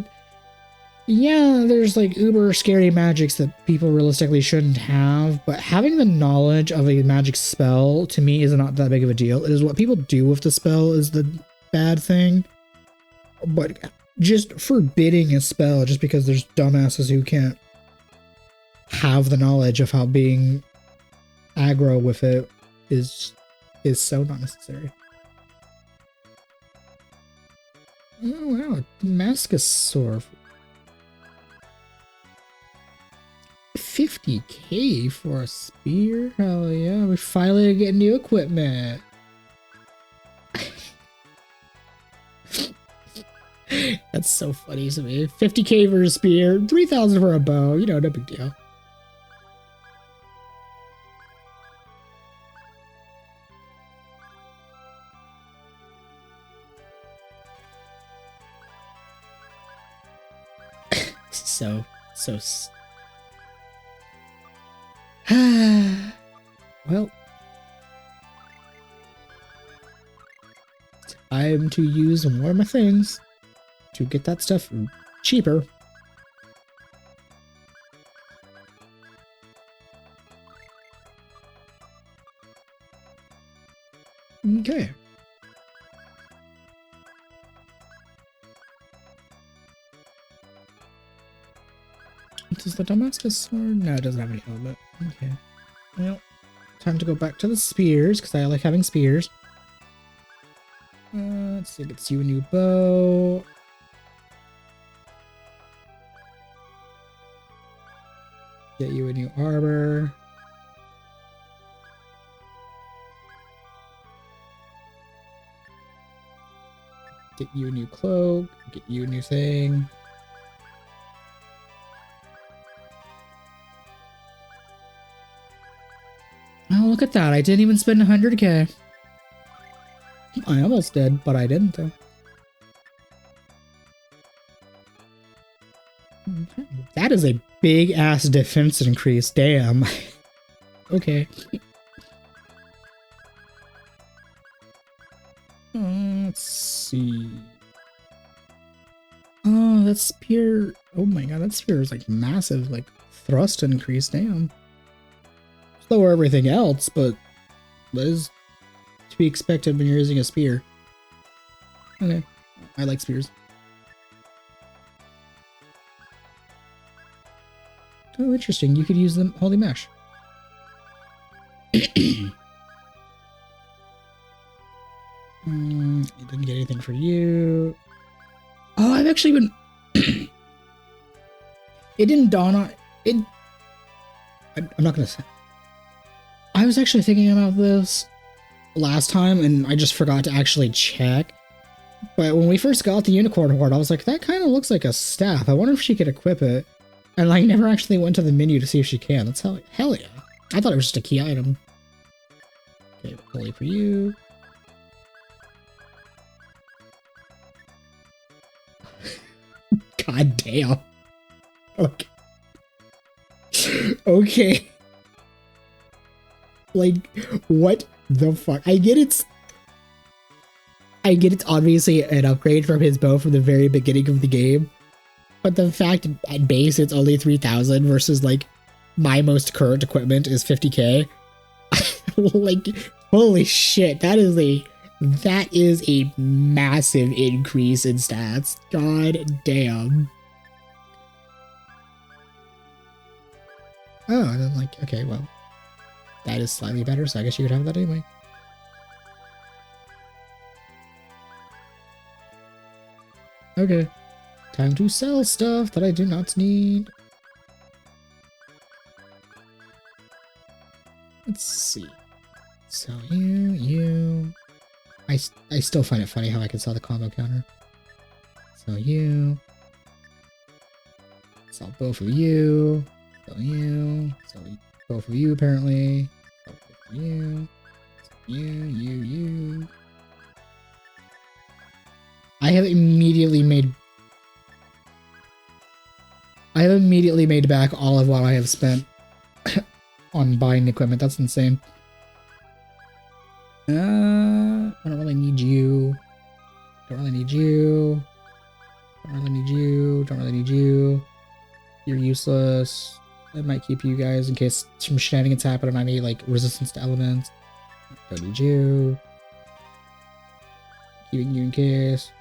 like uber scary magics that people realistically shouldn't have, but having the knowledge of a magic spell to me is not that big of a deal. It is what people do with the spell is the bad thing. But just forbidding a spell just because there's dumbasses who can't have the knowledge of how being aggro with it is so not necessary. Oh wow, Damascus sword. 50k for a spear? Hell yeah, we finally get new equipment. That's so funny to me. 50k for a spear, 3,000 for a bow, you know, no big deal. Well, time to use more of my things to get that stuff cheaper. Okay. Does the Damascus sword? No, it doesn't have any helmet. Okay. Well, time to go back to the spears, because I like having spears. Let's see, let's you a new bow. Get you a new arbor. Get you a new cloak. Get you a new thing. Oh, look at that. I didn't even spend 100k. I almost did, but I didn't though. That is a big ass defense increase. Damn. Okay. Let's see. Oh, that spear. Oh my god, that spear is like massive, like thrust increase. Damn. Slower everything else, but that is to be expected when you're using a spear. Okay. I like spears. Oh, interesting. You could use them holy mesh. It didn't get anything for you. Oh, I've actually been... It didn't dawn on... It... I'm not gonna say... I was actually thinking about this last time, and I just forgot to actually check. But when we first got the unicorn horde, I was like, that kind of looks like a staff. I wonder if she could equip it. And I never actually went to the menu to see if she can. That's hell yeah. I thought it was just a key item. Okay, holy for you. God damn. Okay. Okay. Like, what the fuck? I get it's obviously an upgrade from his bow from the very beginning of the game. But the fact at base it's only 3,000 versus like my most current equipment is 50k. Like, holy shit, that is a massive increase in stats. God damn. Oh, and then like, okay, well, that is slightly better, so I guess you could have that anyway. Okay. Time to sell stuff that I do not need. Let's see. Sell you. I still find it funny how I can sell the combo counter. Sell you. Sell both of you. Sell you. Sell both of you apparently. Sell both of you. Sell you. I have immediately made back all of what I have spent on buying equipment. That's insane. I don't really need you. Don't really need you. Don't really need you. Don't really need you. You're useless. I might keep you guys in case some shenanigans happen and I need like resistance to elements. Don't need you. Keeping you in case.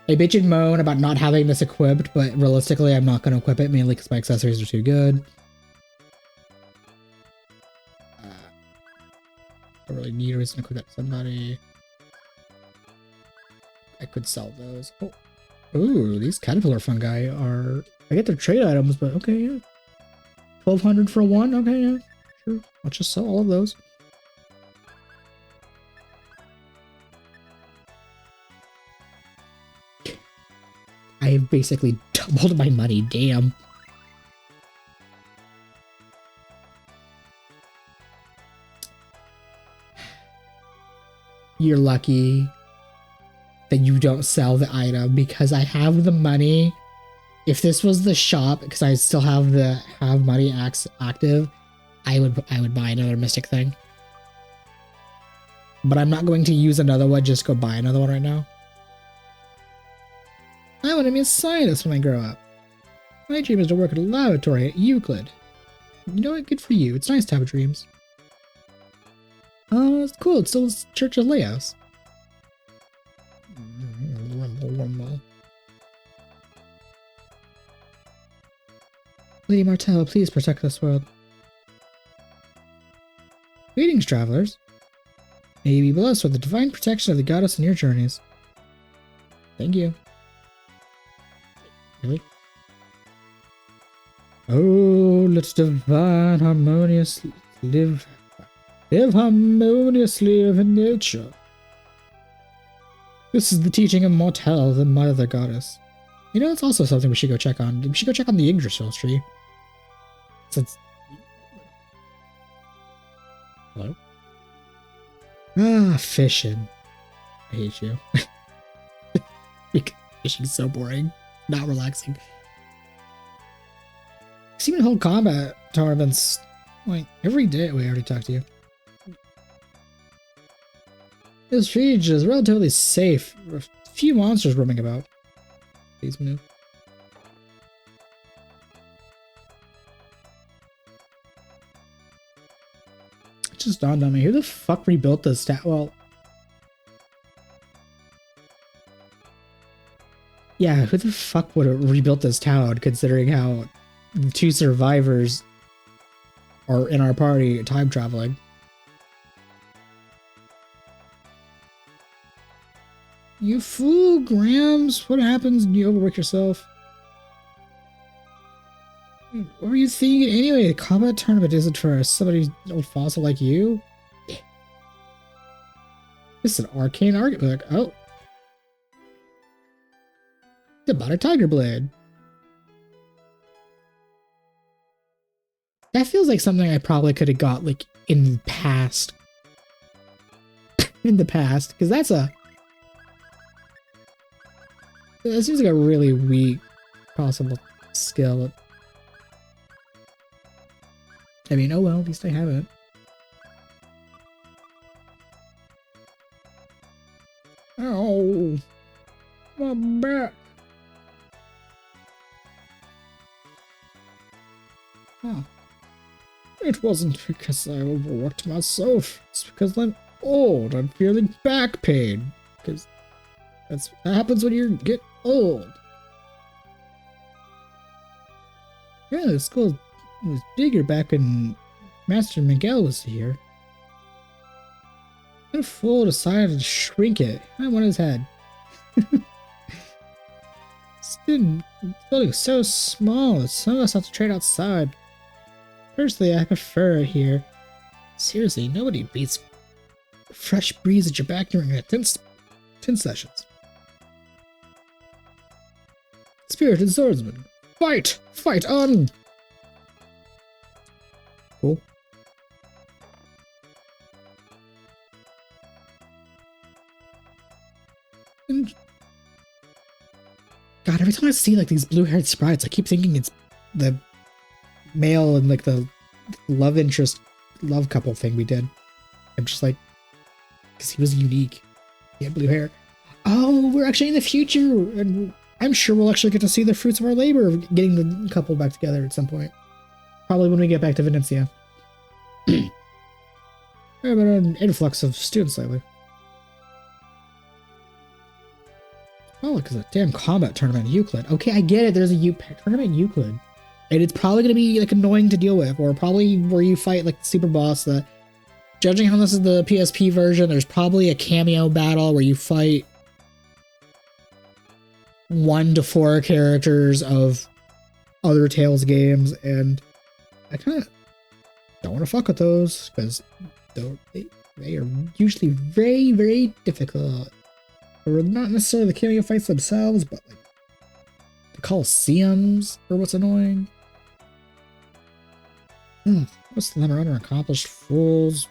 I bitch and moan about not having this equipped, but realistically I'm not going to equip it mainly because my accessories are too good. Don't really need a reason to equip that to somebody. I could sell those. Oh. Ooh, these caterpillar fungi are... I get their trade items, but okay, yeah. 1,200 for one? Okay, yeah. Sure. I'll just sell all of those. I have basically doubled my money, damn. You're lucky that you don't sell the item because I have the money. If this was the shop, because I still have the money active, I would buy another mystic thing. But I'm not going to use another one, just go buy another one right now. I want to be a scientist when I grow up. My dream is to work at a laboratory at Euclid. You know what? Good for you. It's nice to have dreams. Oh, it's cool. It's still Church of Laos. Lady Martell, please protect this world. Greetings, travelers. May you be blessed with the divine protection of the goddess in your journeys. Thank you. Really? Oh, let's divine harmoniously live harmoniously with nature. This is the teaching of Mortel, the mother goddess. You know, it's also something we should go check on. We should go check on the Yggdrasil tree. Since... Hello? Ah, fishing. I hate you. Fishing's so boring. Not relaxing. See me hold combat tournaments like every day. We already talked to you. This region is relatively safe. A few monsters roaming about. Please move. It just dawned on me. Who the fuck rebuilt this town? Well, yeah, who the fuck would have rebuilt this town considering how the two survivors are in our party time traveling? You fool, Grams. What happens when you overwork yourself? What were you thinking anyway? The combat tournament isn't for somebody old fossil like you. This is an arcane argument. Like, oh. It's about a tiger blade. That feels like something I probably could have got, like, in the past. In the past. Because that's a... That seems like a really weak possible skill. I mean, oh well, at least I have it. Oh, my back. Huh. It wasn't because I overworked myself. It's because I'm old. I'm feeling back pain. Because that's what happens when you get old. Yeah, the school was bigger back when Master Miguel was here. What a fool decided to shrink it. I want his head. This building is so small that some of us have to trade outside. Personally, I prefer it here. Seriously, nobody beats a fresh breeze at your back during a tin sessions. Spirited swordsman, fight! Fight on! Cool. And God, every time I see like these blue-haired sprites, I keep thinking it's the male and like the love interest, love couple thing we did. I'm just like, because he was unique. He had blue hair. Oh, we're actually in the future, and I'm sure we'll actually get to see the fruits of our labor of getting the couple back together at some point. Probably when we get back to Venetia. There have been an influx of students lately. Oh, because a damn combat tournament in Euclid. Okay, I get it. There's a tournament in Euclid. And it's probably going to be like annoying to deal with, or probably where you fight like the super boss. Judging how this is the PSP version, there's probably a cameo battle where you fight 1 to 4 characters of other Tales games, and I kind of don't want to fuck with those because they are usually very, very difficult. Or not necessarily the cameo fights themselves, but like the Colosseums are what's annoying. Most of them are unaccomplished fools,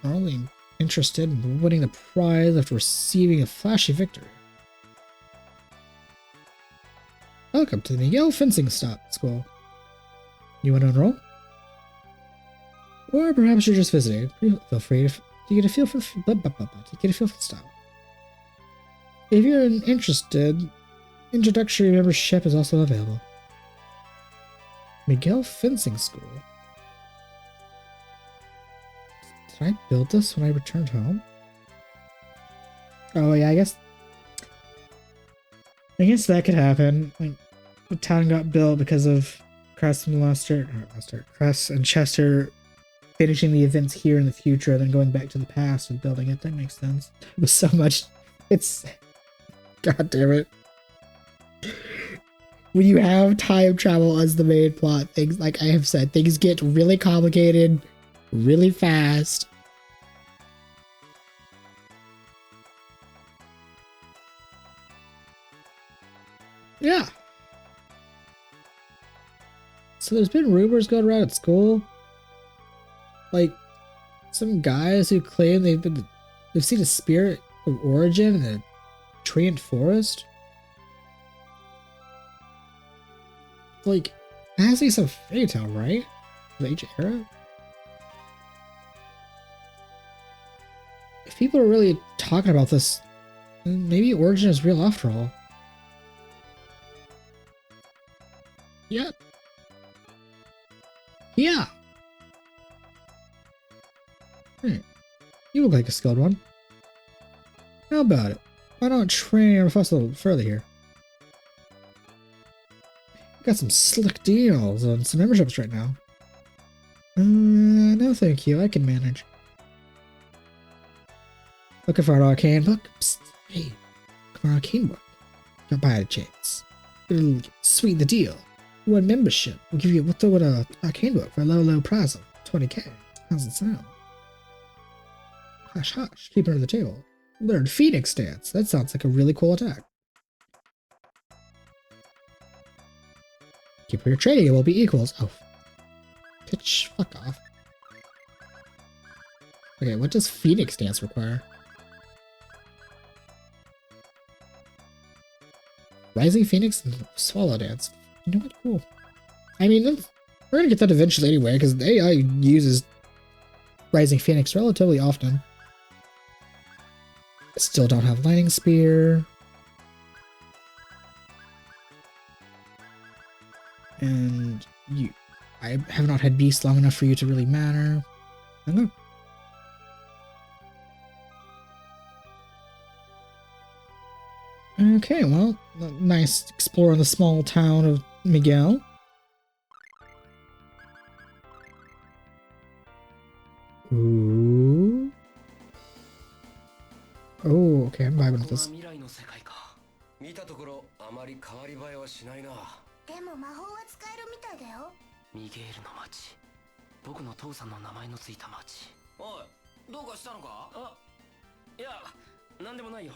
are only interested in winning the prize after receiving a flashy victory. Welcome to the Miguel Fencing School. You want to enroll? Or perhaps you're just visiting. Feel free to get a feel for the style. If you're interested, introductory membership is also available. Miguel Fencing School. Did I build this when I returned home? Oh yeah, I guess that could happen. Like, the town got built because of Cress and Chester finishing the events here in the future and then going back to the past and building it. That makes sense. It was so much. It's... God damn it. When you have time travel as the main plot, things, like I have said, things get really complicated really fast. Yeah. So there's been rumors going around at school, like some guys who claim they've seen a spirit of origin in a treant forest. Like, it has to be some fairy tale, right? The ancient era? If people are really talking about this, then maybe origin is real after all. Yeah. Yeah. You look like a skilled one. How about it? Why not train with us a little further here? Got some slick deals on some memberships right now. No thank you, I can manage. Looking for an arcane book? Psst, hey, look for an arcane book. Don't buy it a chance. It'll sweeten the deal. One membership will give you an arcane book for a low price of 20k. How's it sound? Hush hush, keep it under the table. Learn Phoenix Dance. That sounds like a really cool attack. Keep your trading, it will be equals. Oh. Pitch, fuck off. Okay, what does Phoenix Dance require? Rising Phoenix and Swallow Dance. You know what? Cool. I mean, we're gonna get that eventually anyway, because the AI uses Rising Phoenix relatively often. Still don't have Lightning Spear. And I have not had Beast long enough for you to really matter. I don't know. Okay, well, nice exploring the small town of Miguel. Ooh. Oh, okay, I'm vibing with this. でも魔法は使えるみたいだよ。ミゲールの町。僕の父さんの名前のついた町。おい、どうかしたのか？あ、いや、なんでもないよ。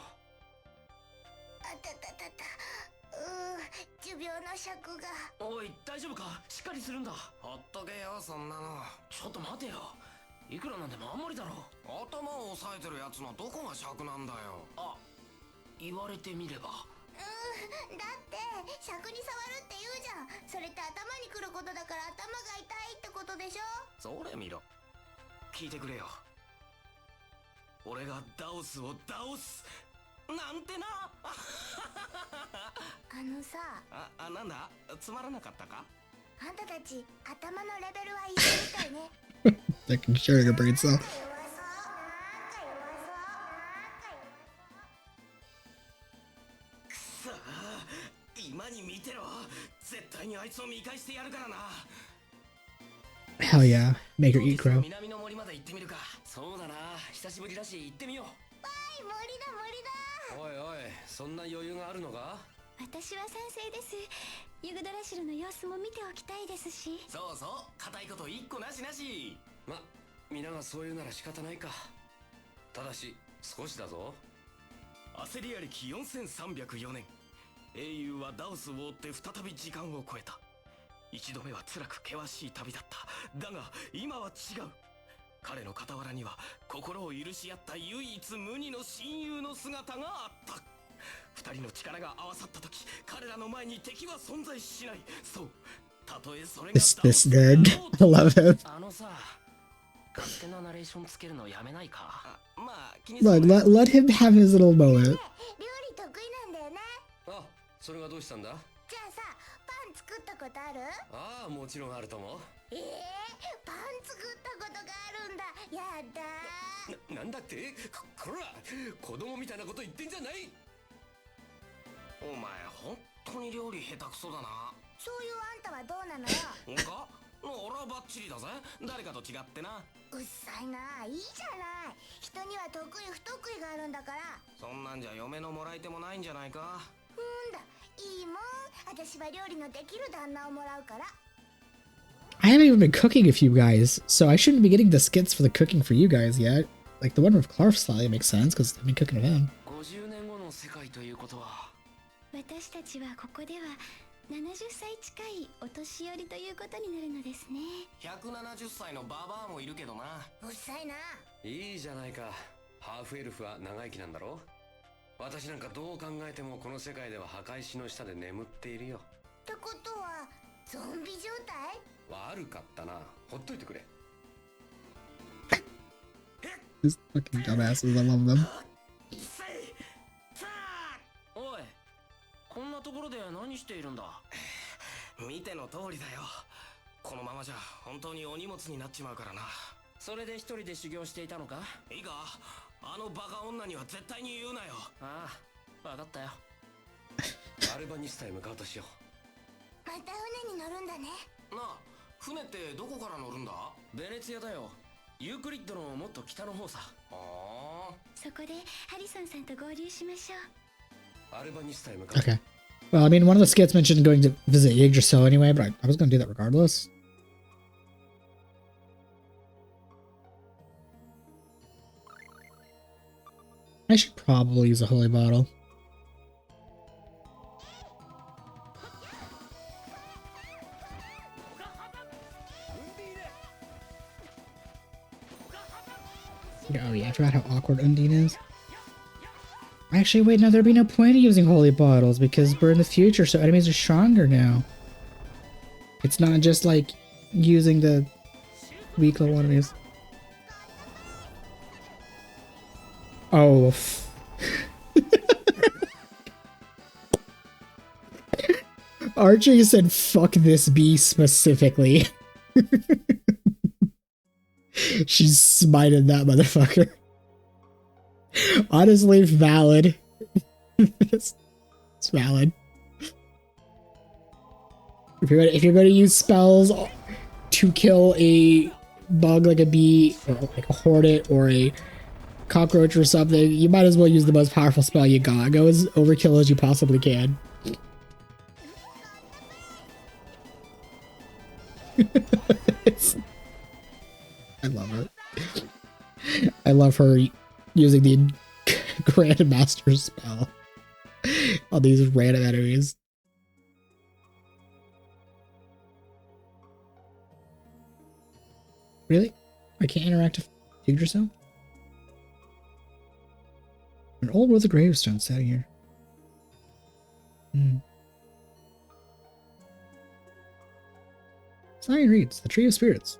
あたたたた。持病の尺が。おい、大丈夫か？しっかりするんだ。ほっとけよ、そんなの。ちょっと待てよ。いくらなんでもあんまりだろ。頭を押さえてるやつのどこが尺なんだよ。あ、言われてみれば。だって尺に触るって言うじゃん。それって頭にくることだから頭が痛いってことでしょ。それ見ろ。聞いてくれよ。俺がダオスを倒すなんてな。あのさ。なんだ？つまらなかったか？あんたたち頭のレベルは一緒みたいね。That can share your brain cell. 今に見てろ。絶対にあいつを見返してやるからな。 Hell yeah, make her eat crow. 南の森まで行ってみるか。そうだな、久しぶりだし行ってみよう。わい、森だ森だ。おいおい、そんな余裕があるのか？私は賛成です。ユグドラシルの様子も見ておきたいですし。そうそう、固いこと一個なしなし。ま、皆がそう言うなら仕方ないか。ただし少しだぞ。焦りありき4304年、英雄はダオスを追って再び時間を超えた。一度目は辛く険しい旅だった。だが今は違う。彼の傍らには心を許し合った唯一無二の親友の姿があった。二人の力が合わさった時、彼らの前に敵は存在しない。そう、たとえそれが This nerd. I love him. あのさ、勝手なナレーションつけるのやめないか。まあ、Look, let him have his little moment. 料理得意なんだよね。あ、それがどうしたんだ？じゃあさ、パン作ったことある？ああ、もちろんあるとも。パン作ったことがあるんだ。やだ。なんだって？こら、子供みたいなこと言ってんじゃない。お前本当に料理下手くそだな。そういうあんたはどうなのよ。んか？俺はバッチリだぜ。誰かと違ってな。うっさいな。いいじゃない。人には得意不得意があるんだから。そんなんじゃ嫁のもらい手もないんじゃないか。だ、いいもん。私は料理のできる旦那をもらうから。I haven't even been cooking with you guys, so I shouldn't be getting the skits for the cooking for you guys yet. Like the one with Clark slightly makes sense because I've been cooking with him. 50年後の世界ということは、私私たちはここでは70歳近いお年寄りということになるのですね。170歳のババアもいるけどな。うっさいな。いいじゃないか。ハーフエルフは長生きなんだろ。私なんかどう考えてもこの世界では墓石の下で眠っているよ。ってことはゾンビ状態？悪かったな。ほっといてくれ。These fucking dumbasses, I love them. おい、こんなところで何しているんだ？見ての通りだよ。このままじゃ本当にお荷物になっちまうからな。それで一人で修行していたのか？いいか、あのバカ女には絶対に言うなよ。ああ、わかったよ。アルバニスタへ向かうとしよう。また船に乗るんだね。なあ、船ってどこから乗るんだ？ベネツィアだよ。ユークリッドのもっと北の方さ。ああ。そこでハリソンさんと合流しましょう。アルバニスタへ向かう。Okay. Well, I mean, one of the skits mentioned going to visit Yggdrasil anyway, but I was going to do that regardless. I should probably use a holy bottle. Oh yeah, I forgot how awkward Undine is. Actually, wait, no, there'd be no point in using holy bottles because we're in the future, so enemies are stronger now. It's not just like using the weak level enemies. Oh. Archie said fuck this bee specifically. She smited that motherfucker. Honestly, valid. It's valid. If you're going to use spells to kill a bug like a bee, or like a hornet, or a cockroach or something, you might as well use the most powerful spell you got. Go as overkill as you possibly can. I love it. I love her using the Grandmaster spell on these random enemies. Really? I can't interact with Yggdrasil? An old with a gravestone sitting here. Sign reads, the Tree of Spirits.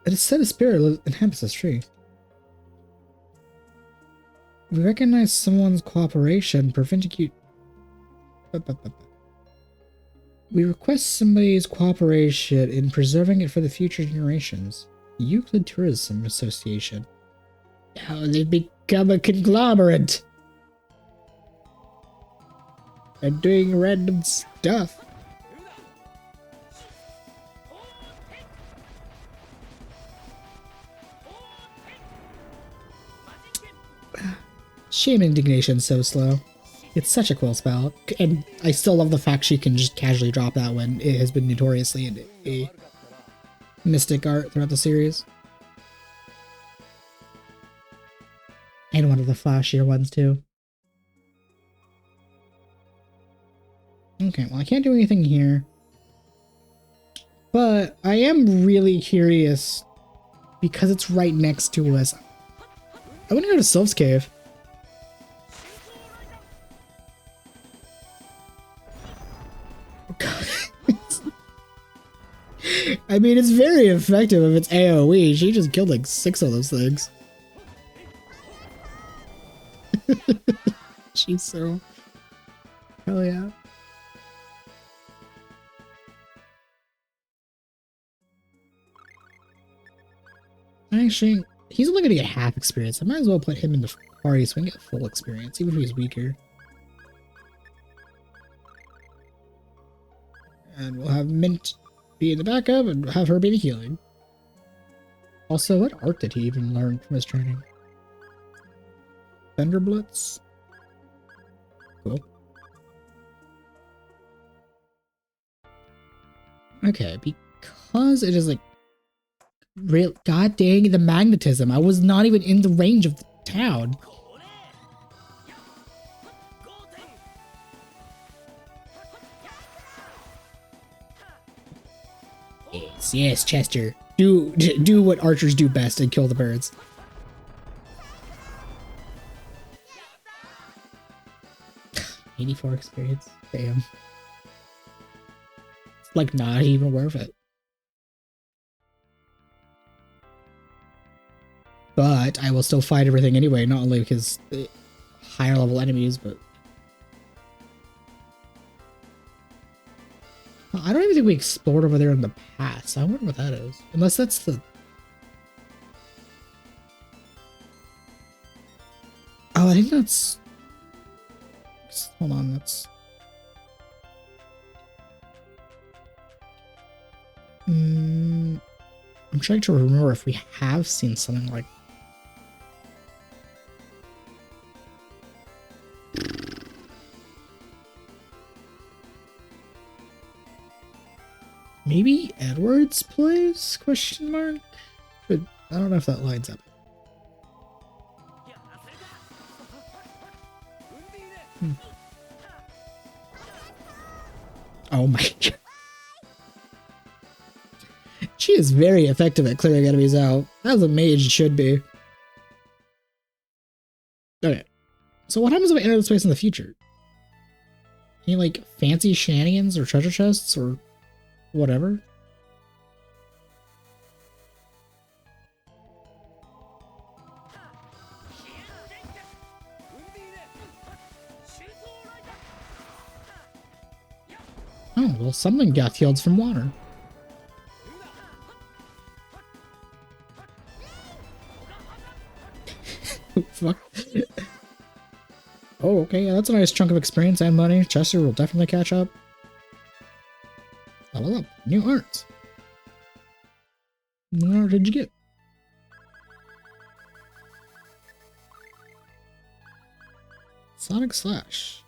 It is said a spirit inhabits this tree. We recognize someone's cooperation, We request somebody's cooperation in preserving it for the future generations. Euclid Tourism Association. Now they've become a conglomerate. They're doing random stuff. Shame Indignation so slow. It's such a cool spell, and I still love the fact she can just casually drop that when it has been notoriously a mystic art throughout the series. And one of the flashier ones too. Okay, well I can't do anything here. But I am really curious, because it's right next to us. I want to go to Sylph's Cave. I mean, it's very effective if it's AoE. She just killed like 6 of those things. She's so... Hell yeah. Actually, he's only gonna get half experience. I might as well put him in the party so we can get full experience, even if he's weaker. And we'll have Mint be in the backup and have her be the healing. Also, what art did he even learn from his training? Thunderblitz? Cool. Okay, because it is like real. God dang the magnetism! I was not even in the range of the town. Yes, yes, Chester. Do what archers do best and kill the birds. 84 experience. Damn. It's like not even worth it. But I will still fight everything anyway, not only because higher level enemies, but I don't even think we explored over there in the past. I wonder what that is. Unless that's the... Oh, I think that's... Hold on, that's... I'm trying to remember if we have seen something like... Maybe Edward's place? Question mark? But I don't know if that lines up. Oh my god. She is very effective at clearing enemies out. As a mage should be. Okay. So what happens if I enter this place in the future? Any like fancy shenanigans or treasure chests or whatever? Oh, well, something got healed from water. Fuck. Oh, okay, yeah, that's a nice chunk of experience and money. Chester will definitely catch up. Level up. New art. What art did you get? Sonic Slash.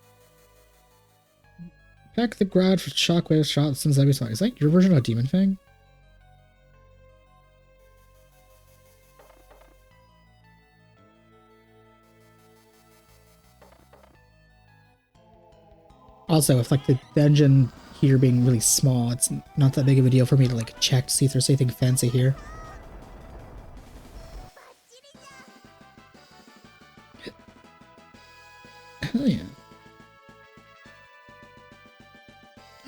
Pack the ground for shockwave shot since every song. Is that your version of Demon Fang? Also, if like the dungeon here being really small, it's not that big of a deal for me to like check to see if there's anything fancy here. Hell yeah.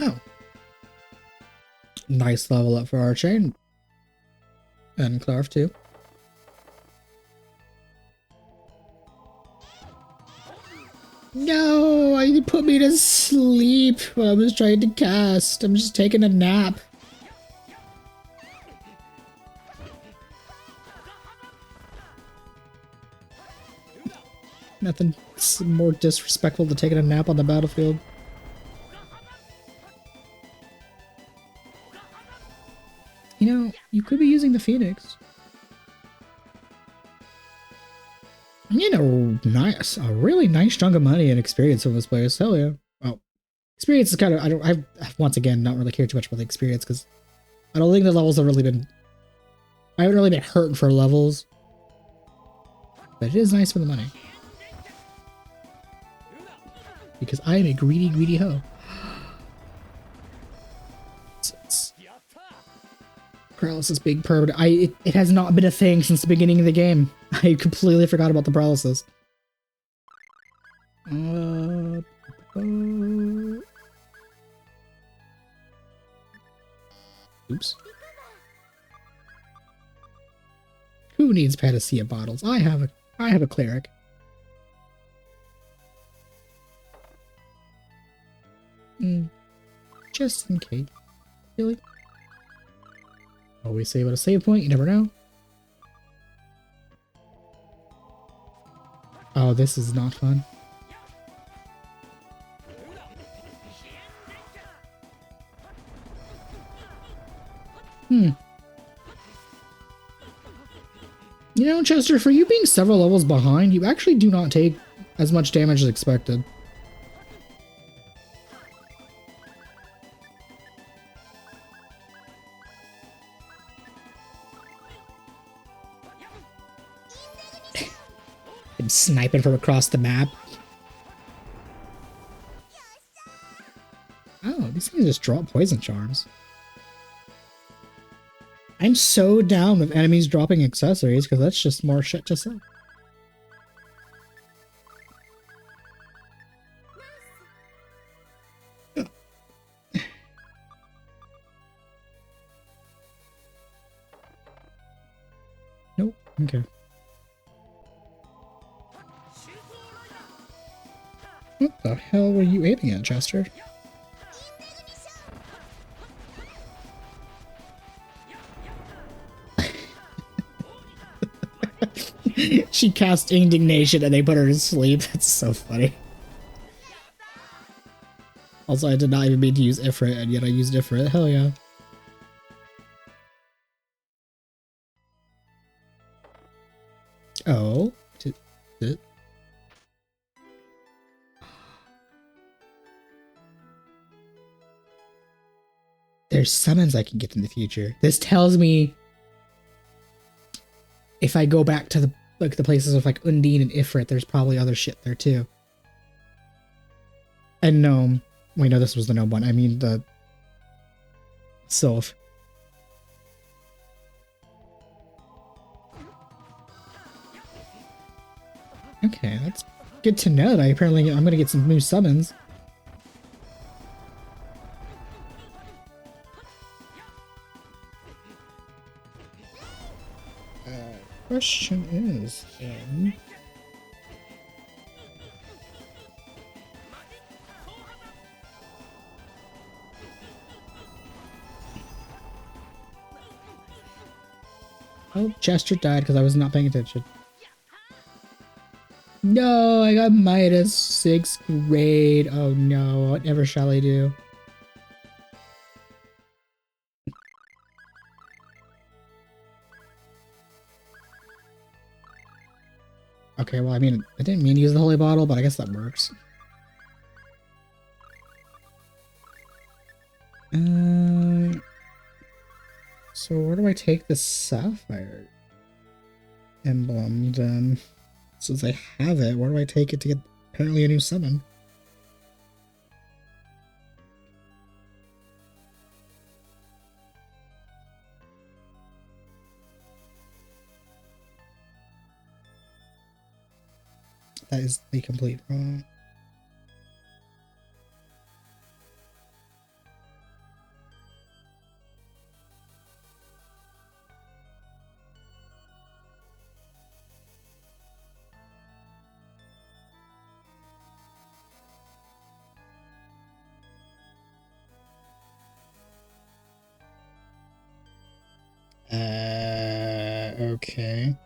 Oh. Nice level up for Archer. And Clarf too. No, you put me to sleep while I was trying to cast. I'm just taking a nap. Nothing more disrespectful than taking a nap on the battlefield. You know, you could be using the Phoenix. You know, nice, a really nice chunk of money and experience from this place. Hell yeah. Well, experience is kind of, I've once again not really cared too much about the experience because I don't think the levels have really been, I haven't really been hurting for levels. But it is nice for the money. Because I am a greedy, greedy hoe. Paralysis being permanent. It has not been a thing since the beginning of the game. I completely forgot about the paralysis. Oops. Who needs Phantasia bottles? I have a cleric. Just in case. Really? Always save at a save point, you never know. Oh, this is not fun. You know, Chester, for you being several levels behind, you actually do not take as much damage as expected. And sniping from across the map. Oh, these things just drop poison charms. I'm so down with enemies dropping accessories because that's just more shit to sell. Nope. Okay. What the hell were you aiming at, Chester? She cast indignation and they put her to sleep. That's so funny. Also, I did not even mean to use Ifrit, and yet I used Ifrit. Hell yeah. Oh. There's summons I can get in the future. This tells me if I go back to the places with like Undine and Ifrit, there's probably other shit there too. And Gnome. Wait, no, this was the Gnome one. I mean the Sylph. Okay, that's good to know that apparently I'm gonna get some new summons. Question is, oh, Chester died because I was not paying attention. No, I got minus 6th grade. Oh no, whatever shall I do? Okay, well, I mean, I didn't mean to use the holy bottle, but I guess that works. So where do I take the sapphire emblem then? Since I have it, where do I take it to get apparently a new summon? That is the complete wrong. Okay.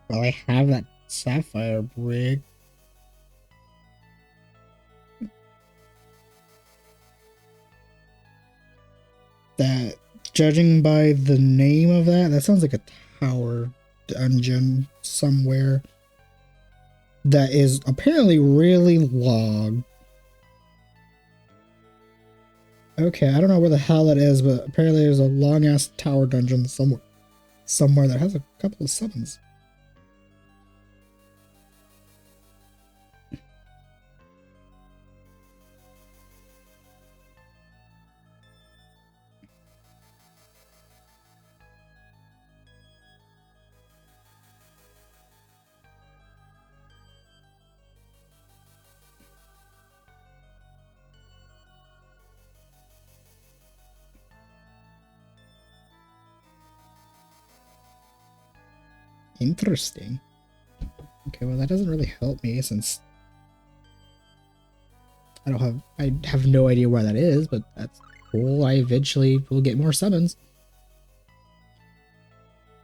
Well, I have that sapphire brig. That, judging by the name of that sounds like a tower dungeon somewhere that is apparently really long. Okay, I don't know where the hell that is, but apparently there's a long-ass tower dungeon somewhere that has a couple of summons. Interesting. Okay, well that doesn't really help me since I have no idea where that is, but that's cool. I eventually will get more summons.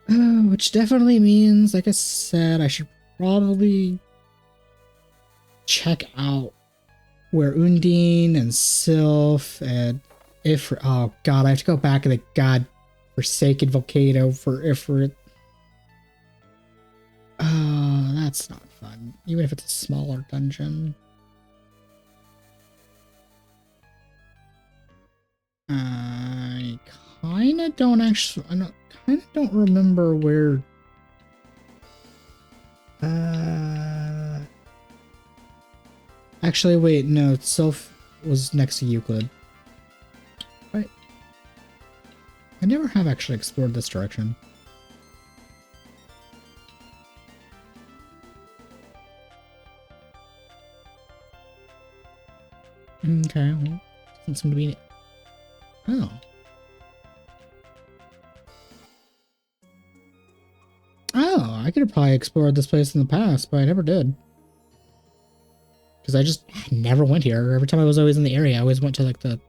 Which definitely means, like I said, I should probably check out where Undine and Sylph and Ifrit. Oh god, I have to go back to the god forsaken volcano for Ifrit. Oh, that's not fun. Even if it's a smaller dungeon. I kinda don't actually. I kinda don't remember where. Actually, wait, no. Sylph was next to Euclid. Right. I never have actually explored this direction. Okay, well, doesn't seem to be... Oh. Oh, I could have probably explored this place in the past, but I never did. Because I just never went here. Every time I was always in the area, I always went to, like, the...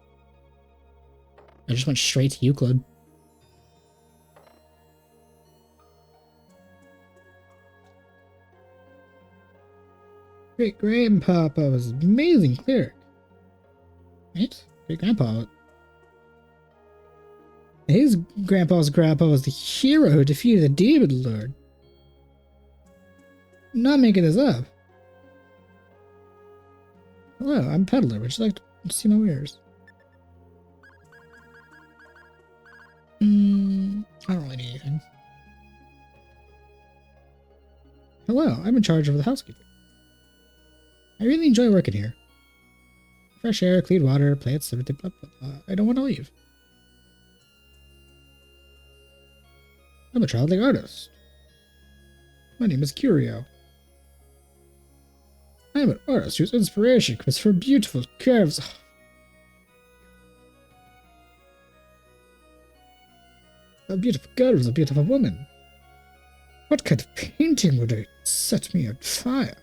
I just went straight to Euclid. Great grandpapa was an amazing cleric. Right? Great grandpa. His grandpa's grandpa was the hero who defeated the demon lord. I'm not making this up. Hello, I'm Peddler. Would you like to see my wares? I don't really need anything. Hello, I'm in charge of the housekeeping. I really enjoy working here. Fresh air, clean water, plants, everything, blah, blah, blah. I don't want to leave. I'm a traveling artist. My name is Curio. I am an artist whose inspiration comes from beautiful curves. A beautiful girl is a beautiful woman. What kind of painting would set me on fire?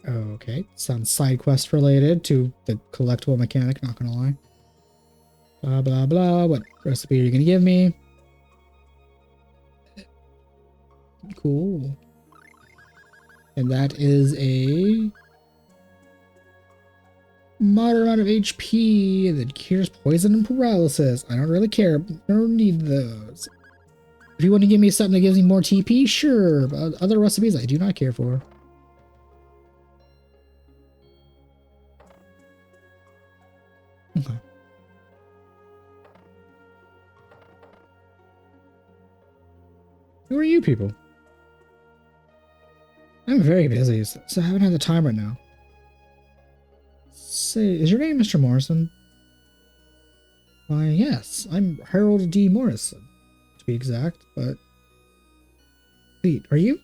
Okay, sounds side quest related to the collectible mechanic, not gonna lie. Blah, blah, blah. What recipe are you gonna give me? Cool. And that is a moderate amount of HP that cures poison and paralysis. I don't really care. I don't need those. If you want to give me something that gives me more TP, sure. But other recipes I do not care for. Okay. Who are you people? I'm very busy, so I haven't had the time right now. Say, is your name Mr. Morrison? Why, yes, I'm Harold D. Morrison, to be exact, but... Wait, are you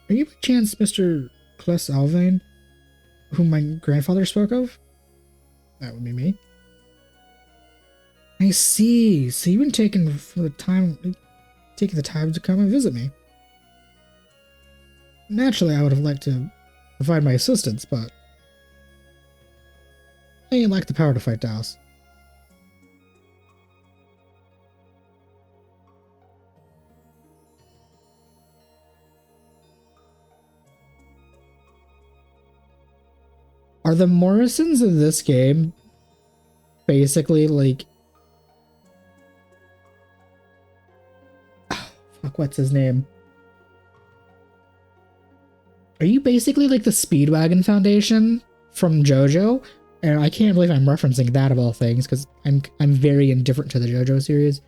by chance Mr. Cles Alvain, whom my grandfather spoke of? That would be me. I see. So you've been taking the time to come and visit me. Naturally, I would have liked to provide my assistance, but I ain't like the power to fight Daos. Are the Morrisons in this game basically like... Oh, fuck, what's his name? Are you basically like the Speedwagon Foundation from JoJo? And I can't believe I'm referencing that of all things, because I'm very indifferent to the JoJo series.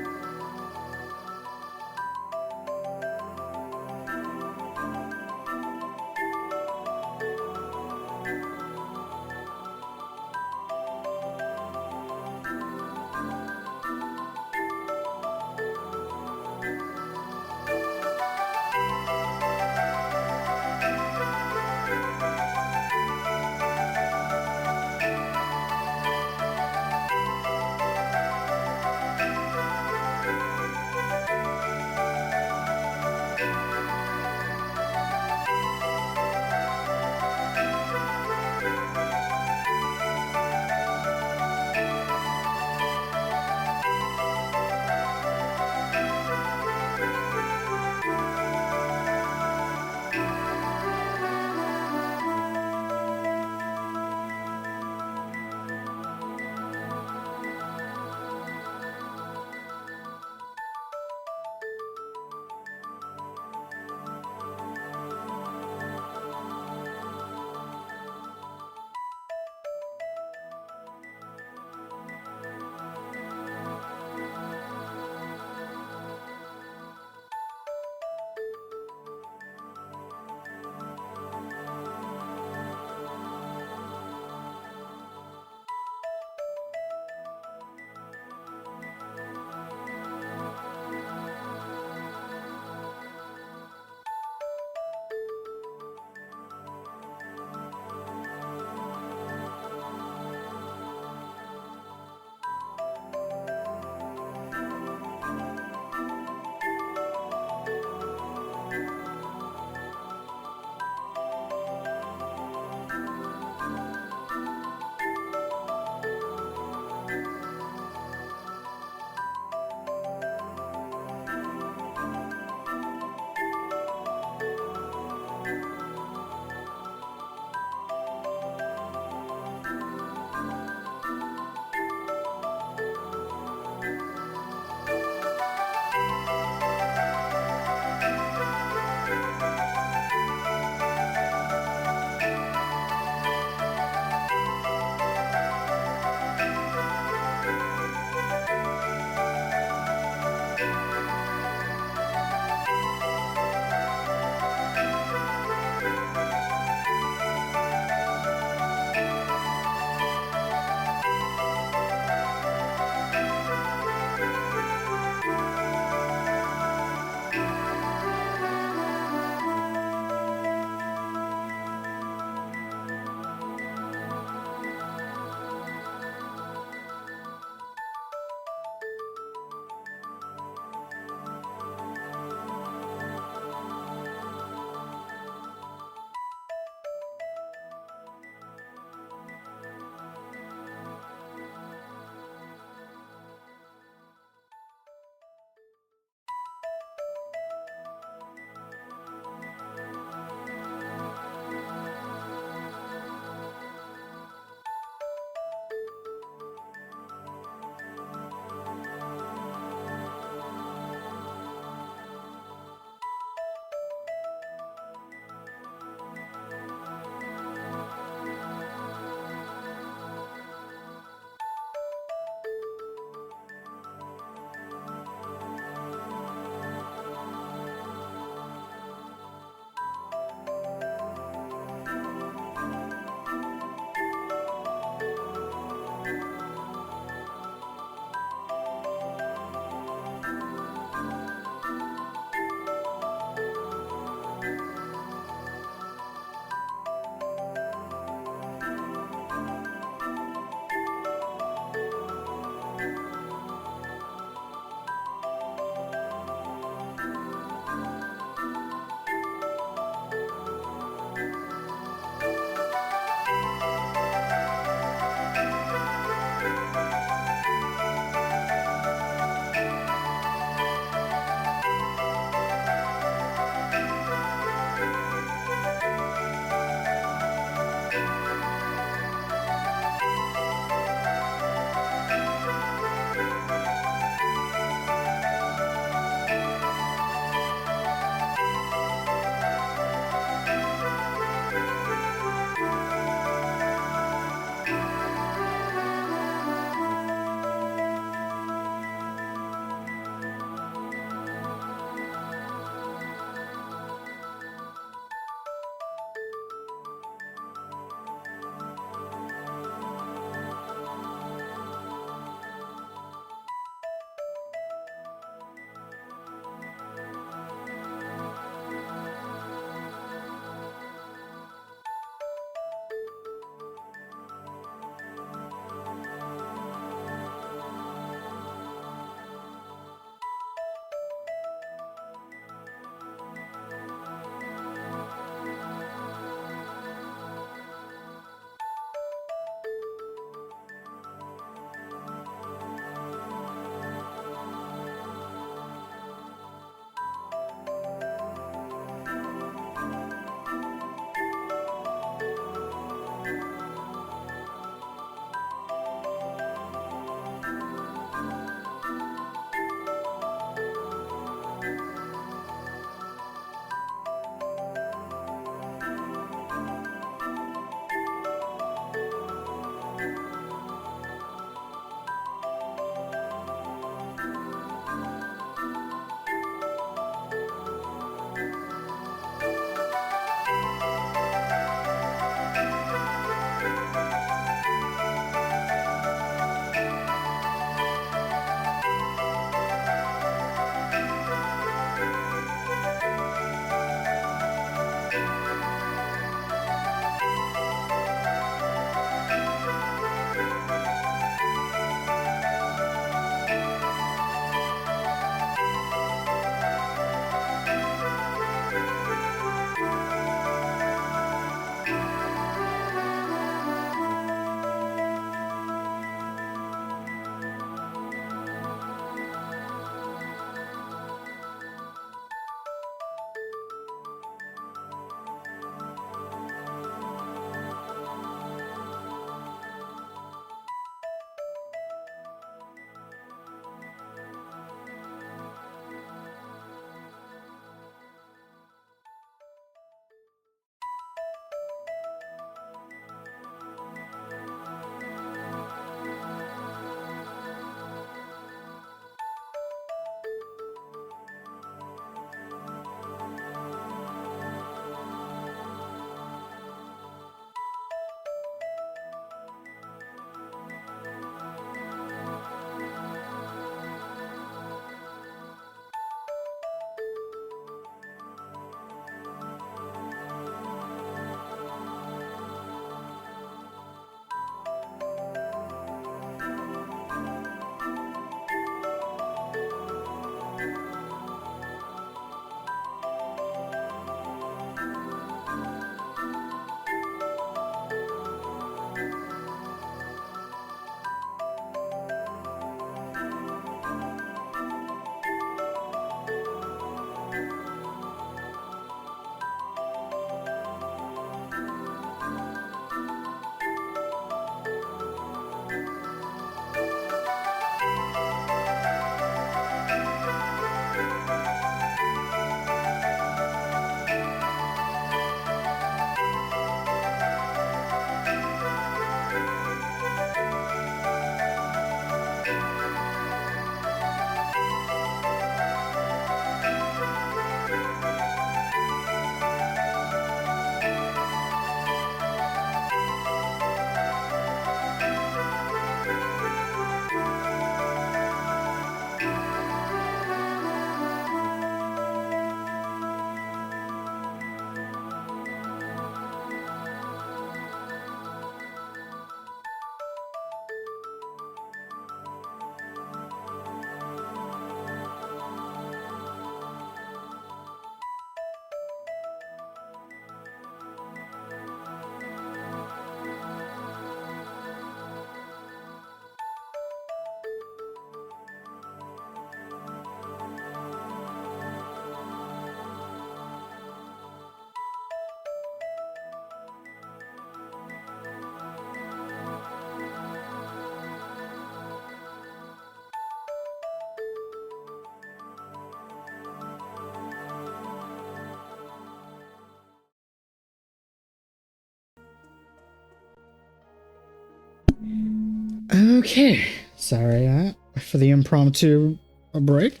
Okay, sorry for the impromptu break.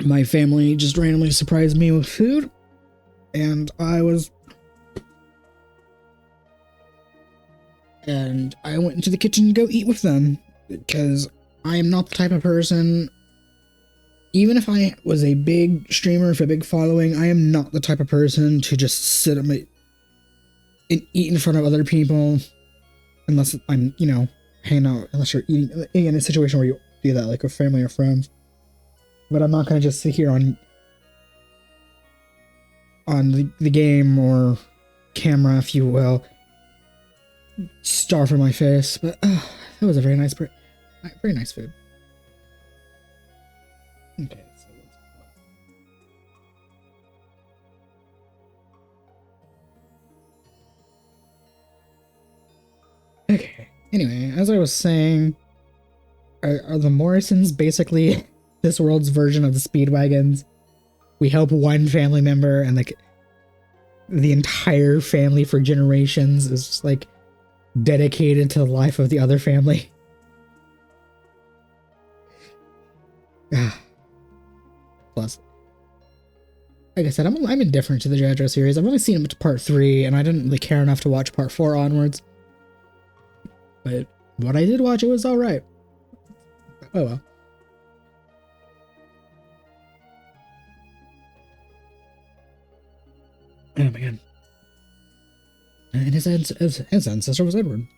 My family just randomly surprised me with food, and I went into the kitchen to go eat with them, because I am not the type of person, even if I was a big streamer with a big following, I am not the type of person to just sit and eat in front of other people, unless I'm, hanging out, unless you're eating in a situation where you do that, like with family or friends. But I'm not going to just sit here on the game or camera, if you will, starve in my face. But that was a very nice food. Okay, so okay. Anyway, as I was saying, are the Morrisons basically this world's version of the Speedwagons? We help one family member, and like the entire family for generations is just like dedicated to the life of the other family. Plus, like I said, I'm indifferent to the JoJo series. I've only seen them to part 3, and I didn't really care enough to watch part 4 onwards. But what I did watch, it was alright. Oh well. Oh my god. And his ancestor was Edward.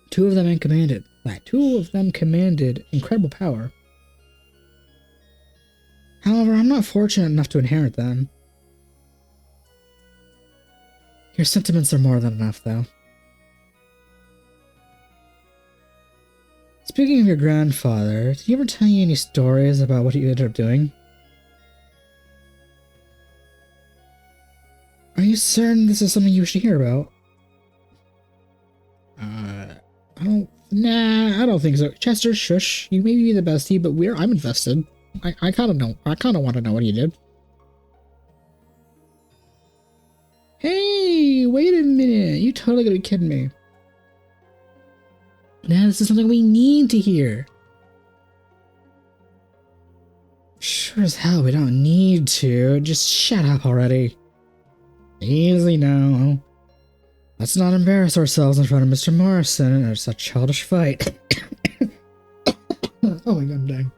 Two of them commanded incredible power. However, I'm not fortunate enough to inherit them. Your sentiments are more than enough, though. Speaking of your grandfather, did he ever tell you any stories about what he ended up doing? Are you certain this is something you wish to hear about? I don't think so. Chester, shush. You may be the bestie, but I'm invested. I kind of want to know what he did. Hey, wait a minute. You totally gotta be kidding me. Now, this is something we need to hear. Sure as hell we don't need to. Just shut up already. Easy now. Let's not embarrass ourselves in front of Mr. Morrison. It's a childish fight. Oh my god, dang.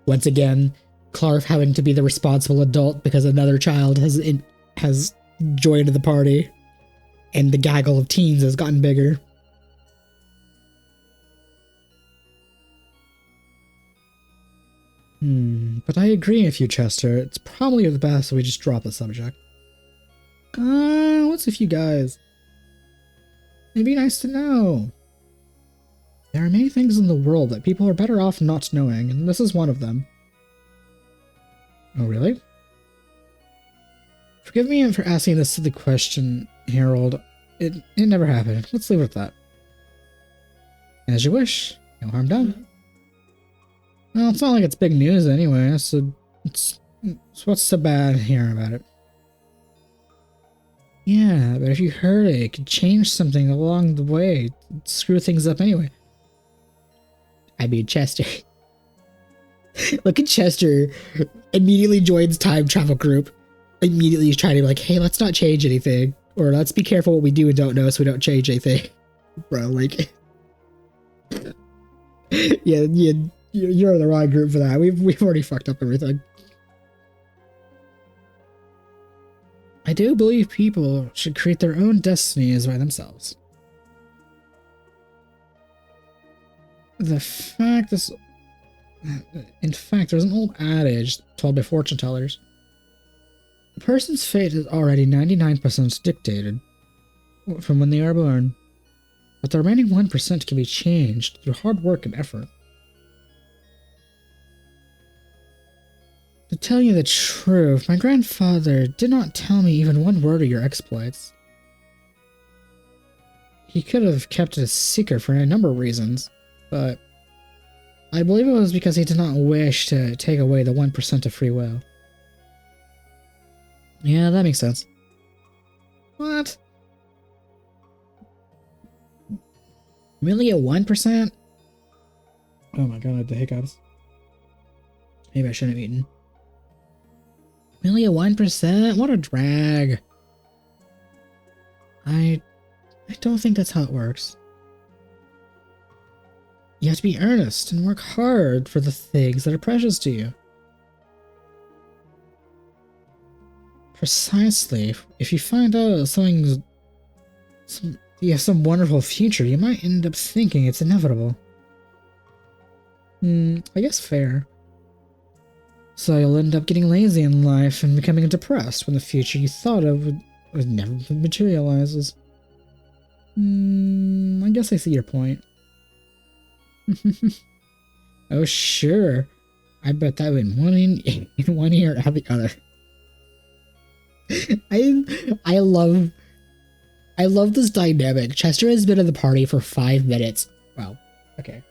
Once again, Clark having to be the responsible adult because another child has joined the party, and the gaggle of teens has gotten bigger. But I agree with you, Chester. It's probably the best we just drop the subject. What's with you guys? It'd be nice to know. There are many things in the world that people are better off not knowing, and this is one of them. Oh, really? Forgive me for asking this silly question, Harold. It never happened. Let's leave it at that. As you wish. No harm done. Well, it's not like it's big news anyway, so what's so bad here about it? Yeah, but if you heard it, it could change something along the way. Screw things up anyway. I mean, Chester. Look at Chester. Immediately joins time travel group. Immediately he's trying to be like, hey, let's not change anything. Or let's be careful what we do and don't know so we don't change anything. Bro, like... yeah, you're in the wrong group for that. We've already fucked up everything. I do believe people should create their own destinies by themselves. In fact, there's an old adage told by fortune tellers. A person's fate is already 99% dictated from when they are born, but the remaining 1% can be changed through hard work and effort. To tell you the truth, my grandfather did not tell me even one word of your exploits. He could have kept it a secret for a number of reasons, but I believe it was because he did not wish to take away the 1% of free will. Yeah, that makes sense. What? Really at 1%? Oh my god, I had the hiccups. Maybe I shouldn't have eaten. Really at 1%? What a drag. I don't think that's how it works. You have to be earnest and work hard for the things that are precious to you. Precisely. If you find out you have some wonderful future, you might end up thinking it's inevitable. I guess fair. So you'll end up getting lazy in life and becoming depressed when the future you thought of would never materializes. I guess I see your point. Oh sure. I bet that went in one ear out the other. I love this dynamic. Chester has been in the party for 5 minutes. Well, okay.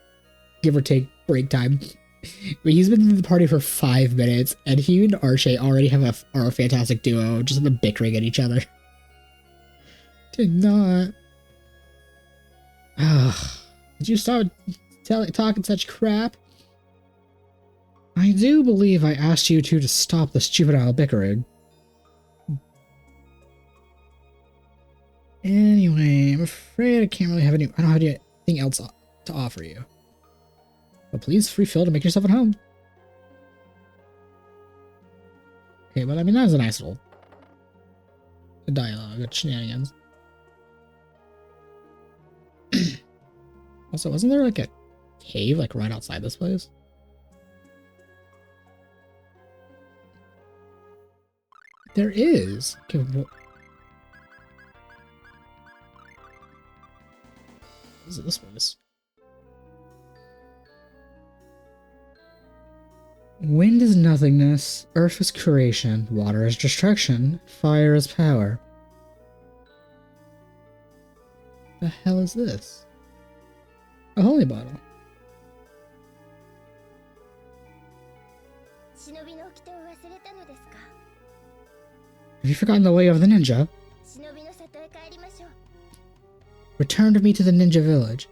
Give or take break time. But he's been in the party for 5 minutes, and he and Archie already have a fantastic duo, just bickering at each other. Did not. Did you start talking such crap? I do believe I asked you two to stop the stupid bickering. Anyway, I'm afraid I can't really have I don't have anything else to offer you. But please feel to make yourself at home. Okay, but I mean, that was a nice little dialogue, good shenanigans. Also, wasn't there like a cave like right outside this place? There is. Okay, what is it this place? Wind is nothingness, earth is creation, water is destruction, fire is power. The hell is this? A holy bottle. Have you forgotten the way of the ninja? Return to me to the ninja village.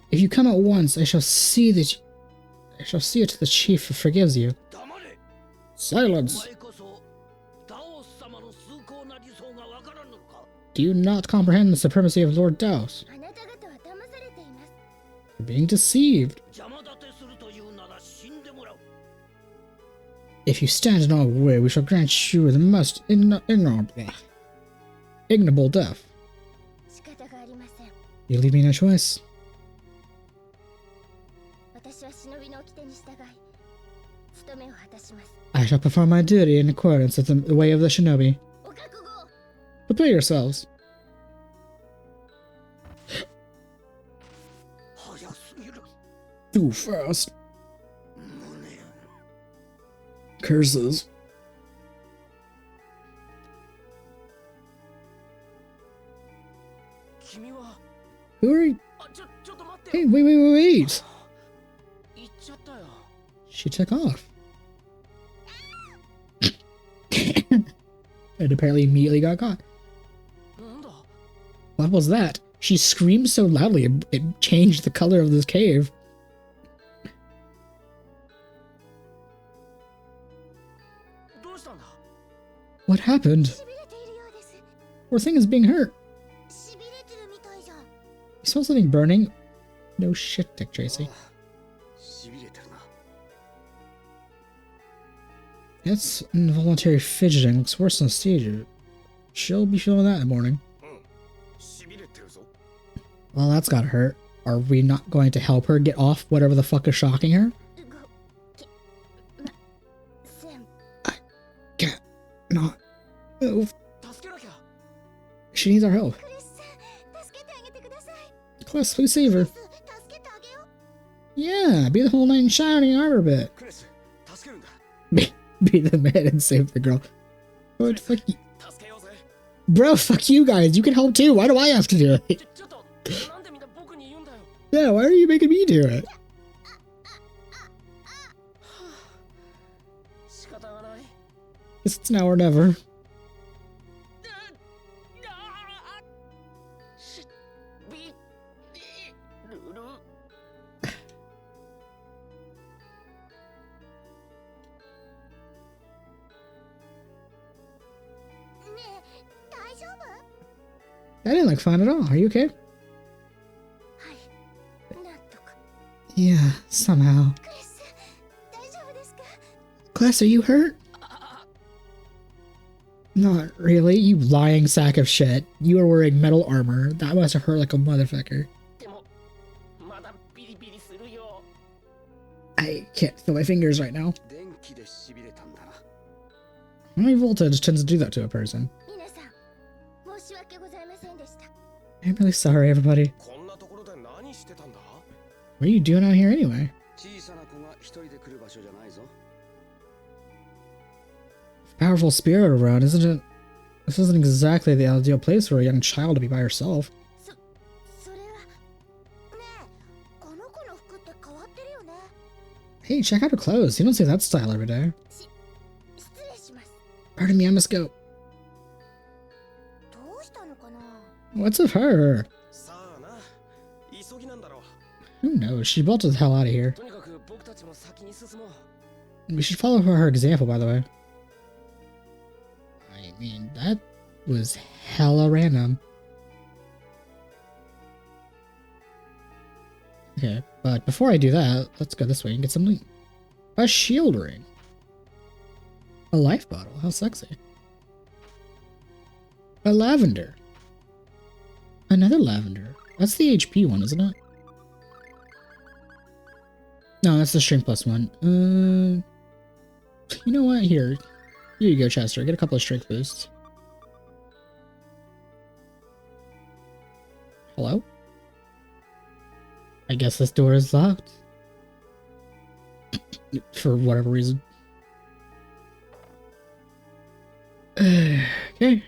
If you come at once, I shall see it to the chief who forgives you. Silence! Do you not comprehend the supremacy of Lord Daos? You're being deceived. If you stand in our way, we shall grant you the most ignoble death. You leave me no choice. I shall perform my duty in accordance with the way of the shinobi. Prepare yourselves. Too fast. Curses. Who are you? Hey, wait. She took off. And apparently immediately got caught. What was that? She screamed so loudly it changed the color of this cave. What happened? Poor thing is being hurt. You saw something burning? No shit, Dick Tracy. It's involuntary fidgeting. Looks worse than a seizure. She'll be feeling that in the morning. Well, that's gotta hurt. Are we not going to help her get off whatever the fuck is shocking her? I can't not move. She needs our help. Chris, please save her. Yeah, be the whole knight in shining armor bit. Be the man and save the girl. But fuck you. Bro, fuck you guys. You can help too. Why do I have to do it? Yeah, why are you making me do it? Guess it's now or never. I didn't look fine at all. Are you okay? Yeah, somehow. Class, are you hurt? Not really, you lying sack of shit. You are wearing metal armor. That must have hurt like a motherfucker. I can't feel my fingers right now. High voltage tends to do that to a person. I'm really sorry, everybody. What are you doing out here anyway? Powerful spirit around, isn't it? This isn't exactly the ideal place for a young child to be by herself. Hey, check out her clothes. You don't see that style every day. Pardon me, I must go. What's with her? Who knows? She bolted the hell out of here. We should follow her example, by the way. I mean, that was hella random. Okay, but before I do that, let's go this way and get something. A shield ring. A life bottle. How sexy. A lavender. Another lavender. That's the HP one, isn't it? No, that's the strength plus one. You know what? Here you go, Chester. Get a couple of strength boosts. Hello? I guess this door is locked. For whatever reason. Okay.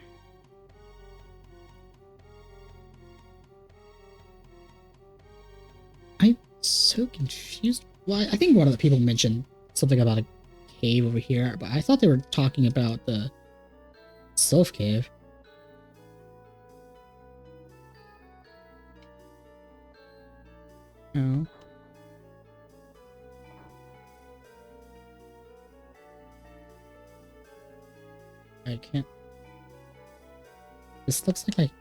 I'm so confused. Well, I think one of the people mentioned something about a cave over here, but I thought they were talking about the Sylph Cave. Oh. I can't. This looks like I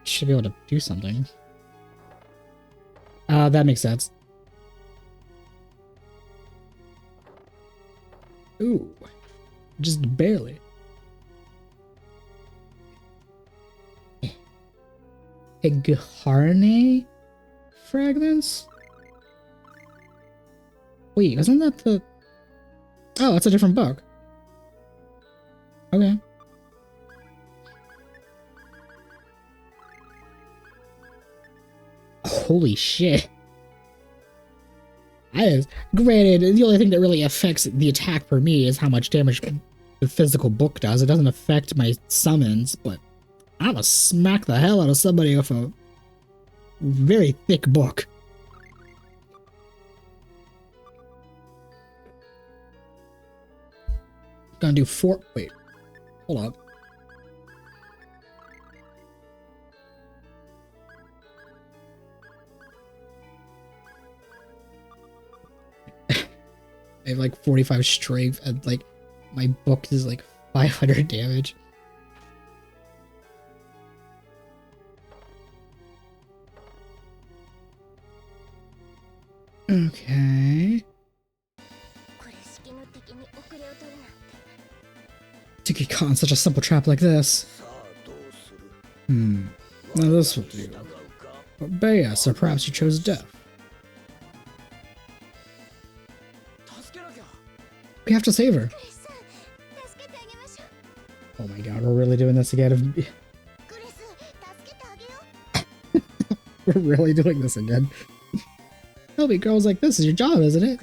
should be able to do something. That makes sense. Ooh. Just barely. Egarne fragments? Wait, isn't that the... Oh, that's a different book. Okay. Holy shit. Granted, the only thing that really affects the attack for me is how much damage the physical book does. It doesn't affect my summons, but I'm gonna smack the hell out of somebody with a very thick book. Gonna do 4. Wait. Hold up. I have like 45 strength and like my book is like 500 damage. Okay. To get caught in such a simple trap like this. Now this will do. Obey us, or perhaps you chose death. We have to save her. Oh my god, we're really doing this again. We're really doing this again. Help me, girls like this is your job, isn't it?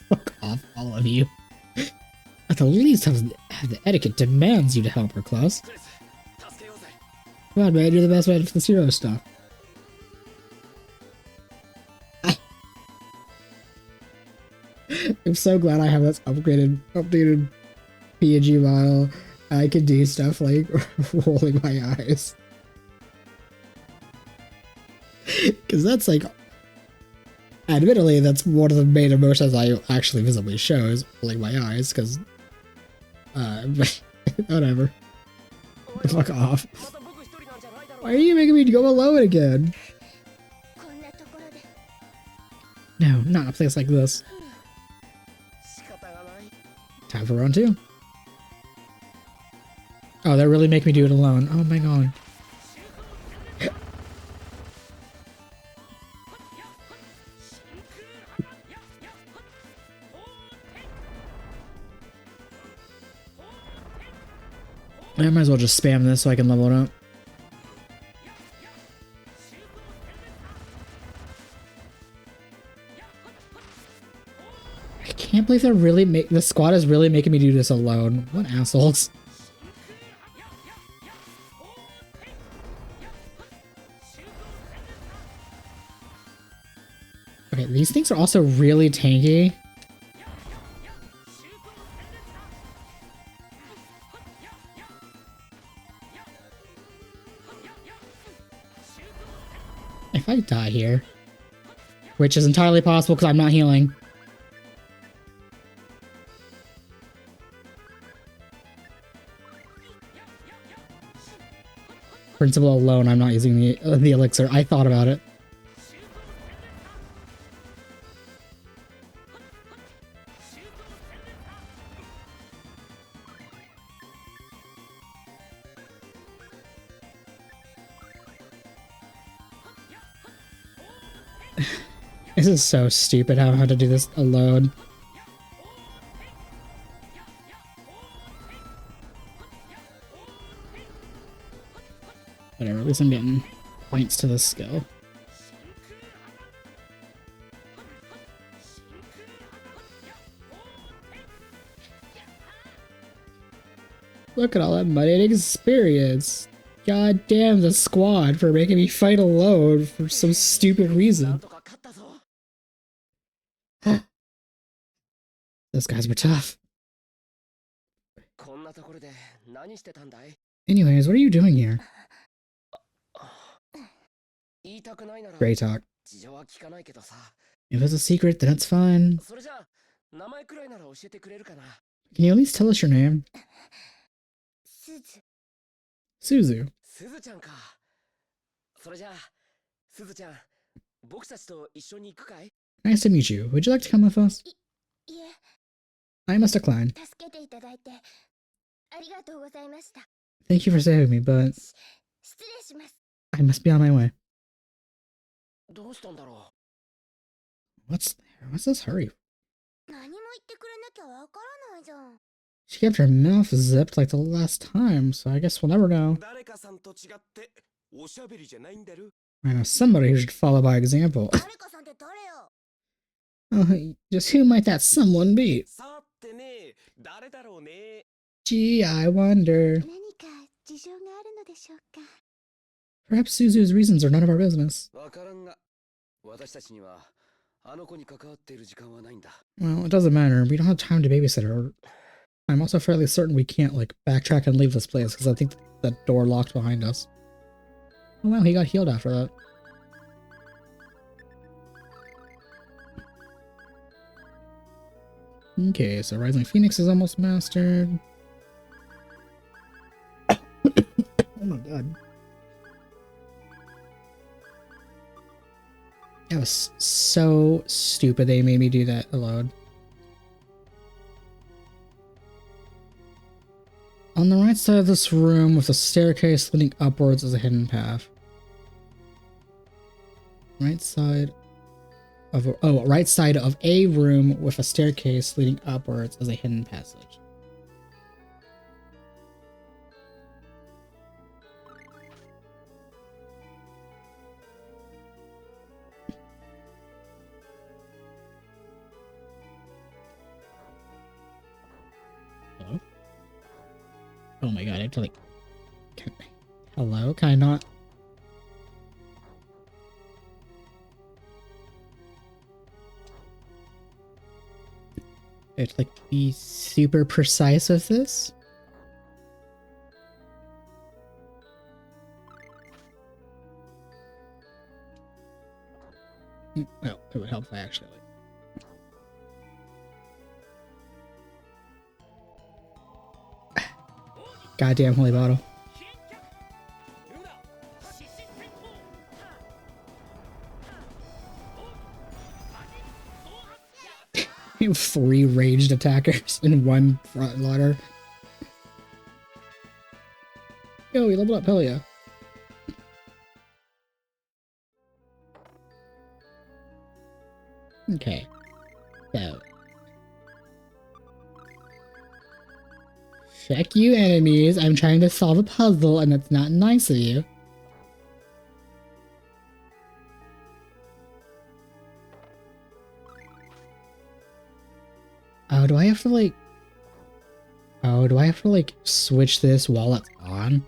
Fuck off, all of you. At the least have the etiquette demands you to help her, Klaus. Come on, man, you're the best man for this hero stuff. I'm so glad I have this updated PNG model. I can do stuff like rolling my eyes. Because that's like, admittedly, that's one of the main emotions I actually visibly show is rolling my eyes, because, whatever. Fuck off. Why are you making me go alone again? No, not in a place like this. Time for round 2. Oh, they're really making me do it alone. Oh my god. I might as well just spam this so I can level it up. I can't believe they're really the squad is really making me do this alone. What assholes. Okay, these things are also really tanky. If I die here, which is entirely possible because I'm not healing. Principle alone, I'm not using the elixir. I thought about it. This is so stupid how I had to do this alone. Whatever, at least I'm getting points to this skill. Look at all that money and experience. God damn the squad for making me fight alone for some stupid reason. Those guys were tough. Anyways, what are you doing here? Great talk. If it's a secret, then it's fine. Can you at least tell us your name? Suzu. Nice to meet you. Would you like to come with us? I must decline. Thank you for saving me, but I must be on my way. What's this hurry? She kept her mouth zipped like the last time, so I guess we'll never know. I know somebody who should follow by example. Oh, just who might that someone be? Gee, I wonder. Perhaps Suzu's reasons are none of our business. Well, it doesn't matter. We don't have time to babysit her. I'm also fairly certain we can't, like, backtrack and leave this place, because I think that door locked behind us. Oh well, he got healed after that. Okay, so Rising Phoenix is almost mastered. Oh my god. That was so stupid they made me do that alone. On the right side of this room with a staircase leading upwards is a hidden path. Right side of a room with a staircase leading upwards is a hidden passage. Hello? Oh my god, I have to like... Hello? Can I not... It's like be super precise with this. Well, it would help if I actually goddamn holy bottle. 3 raged attackers in 1 front ladder. Yo, we leveled up, hell yeah. Okay. So. Check you enemies, I'm trying to solve a puzzle and that's not nice of you. Oh, do I have to like... Oh, do I have to like switch this while it's on?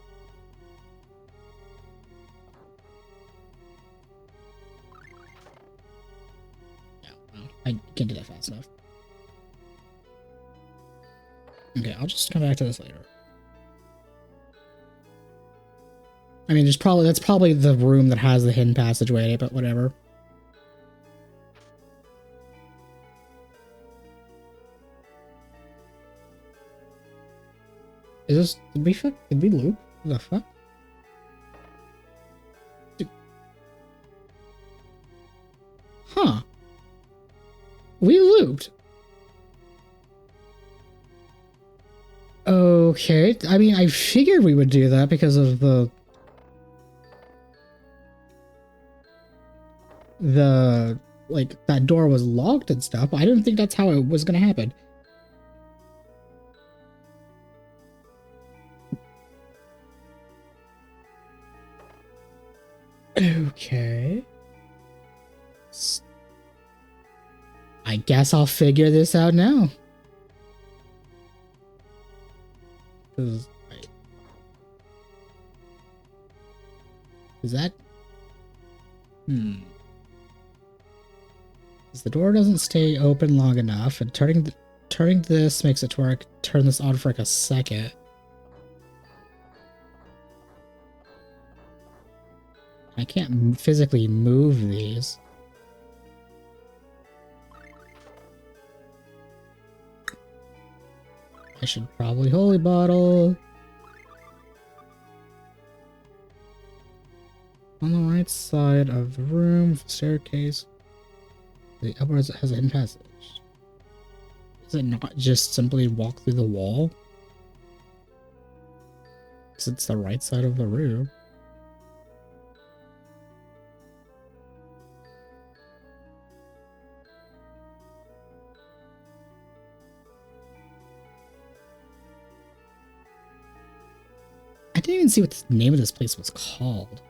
No, I can't do that fast enough. Okay, I'll just come back to this later. I mean, that's probably the room that has the hidden passageway in it, but whatever. Is this... Did we loop? What the fuck? Huh. We looped. Okay, I mean, I figured we would do that because of the like, that door was locked and stuff. I didn't think that's how it was gonna happen. Okay. I guess I'll figure this out now. Is that... Because the door doesn't stay open long enough, and turning this makes it to where I can turn this on for like a second. I can't physically move these. I should probably holy bottle. On the right side of the room, staircase. The upwards has a hidden passage. Is it not just simply walk through the wall? Because it's the right side of the room. I didn't even see what the name of this place was called.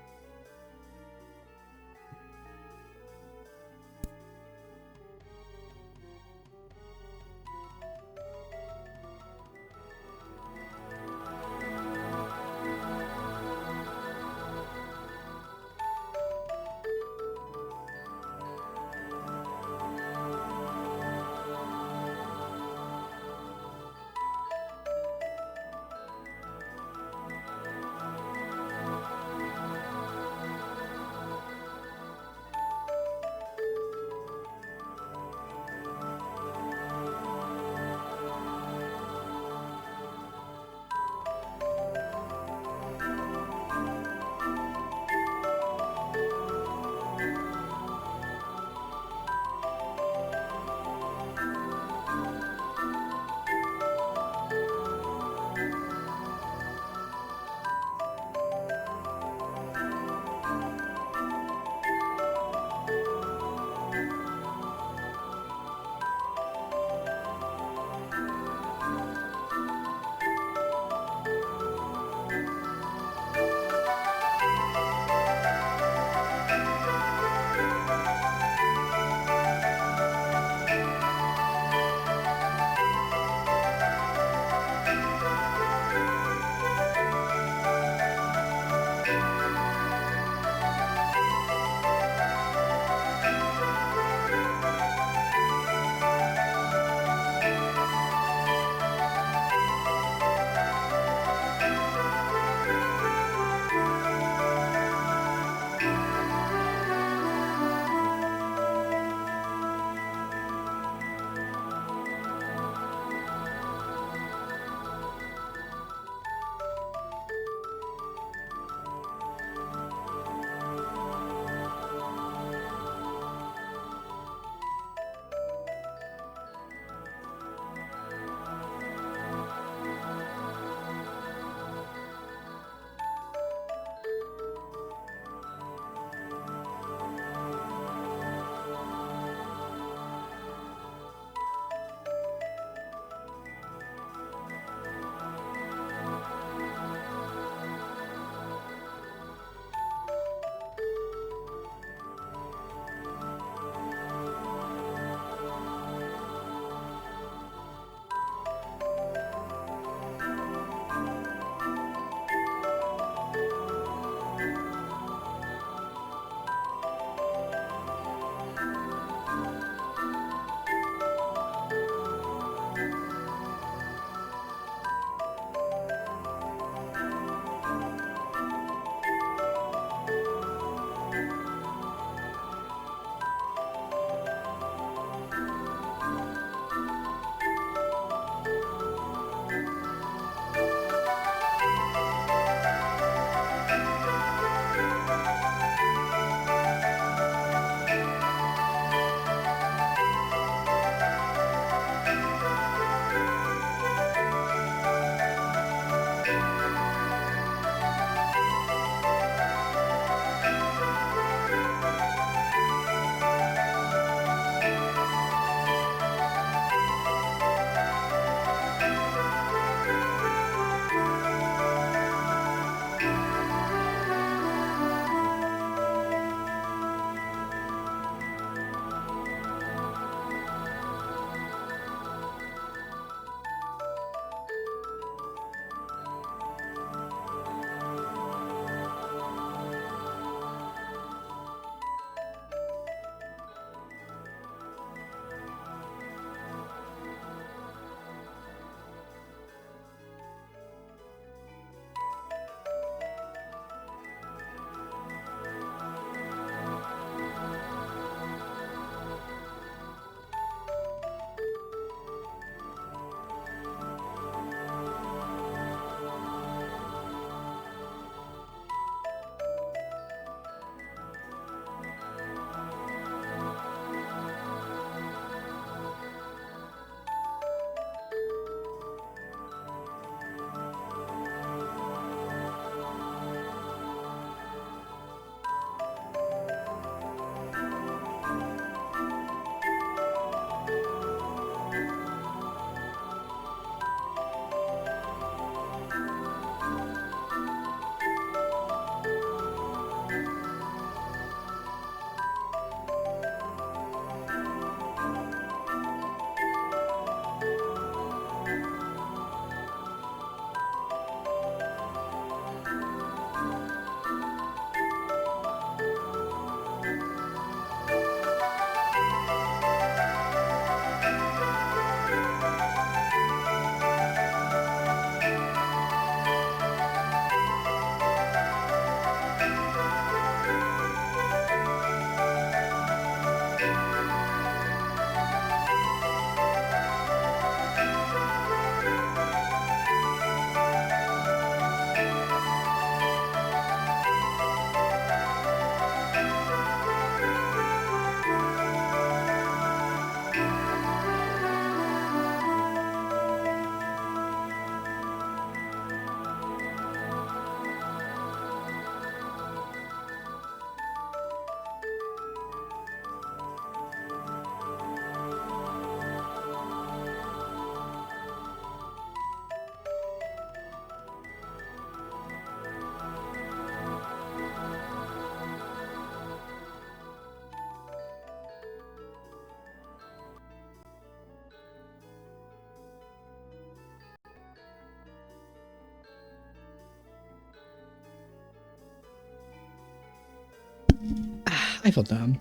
I felt dumb.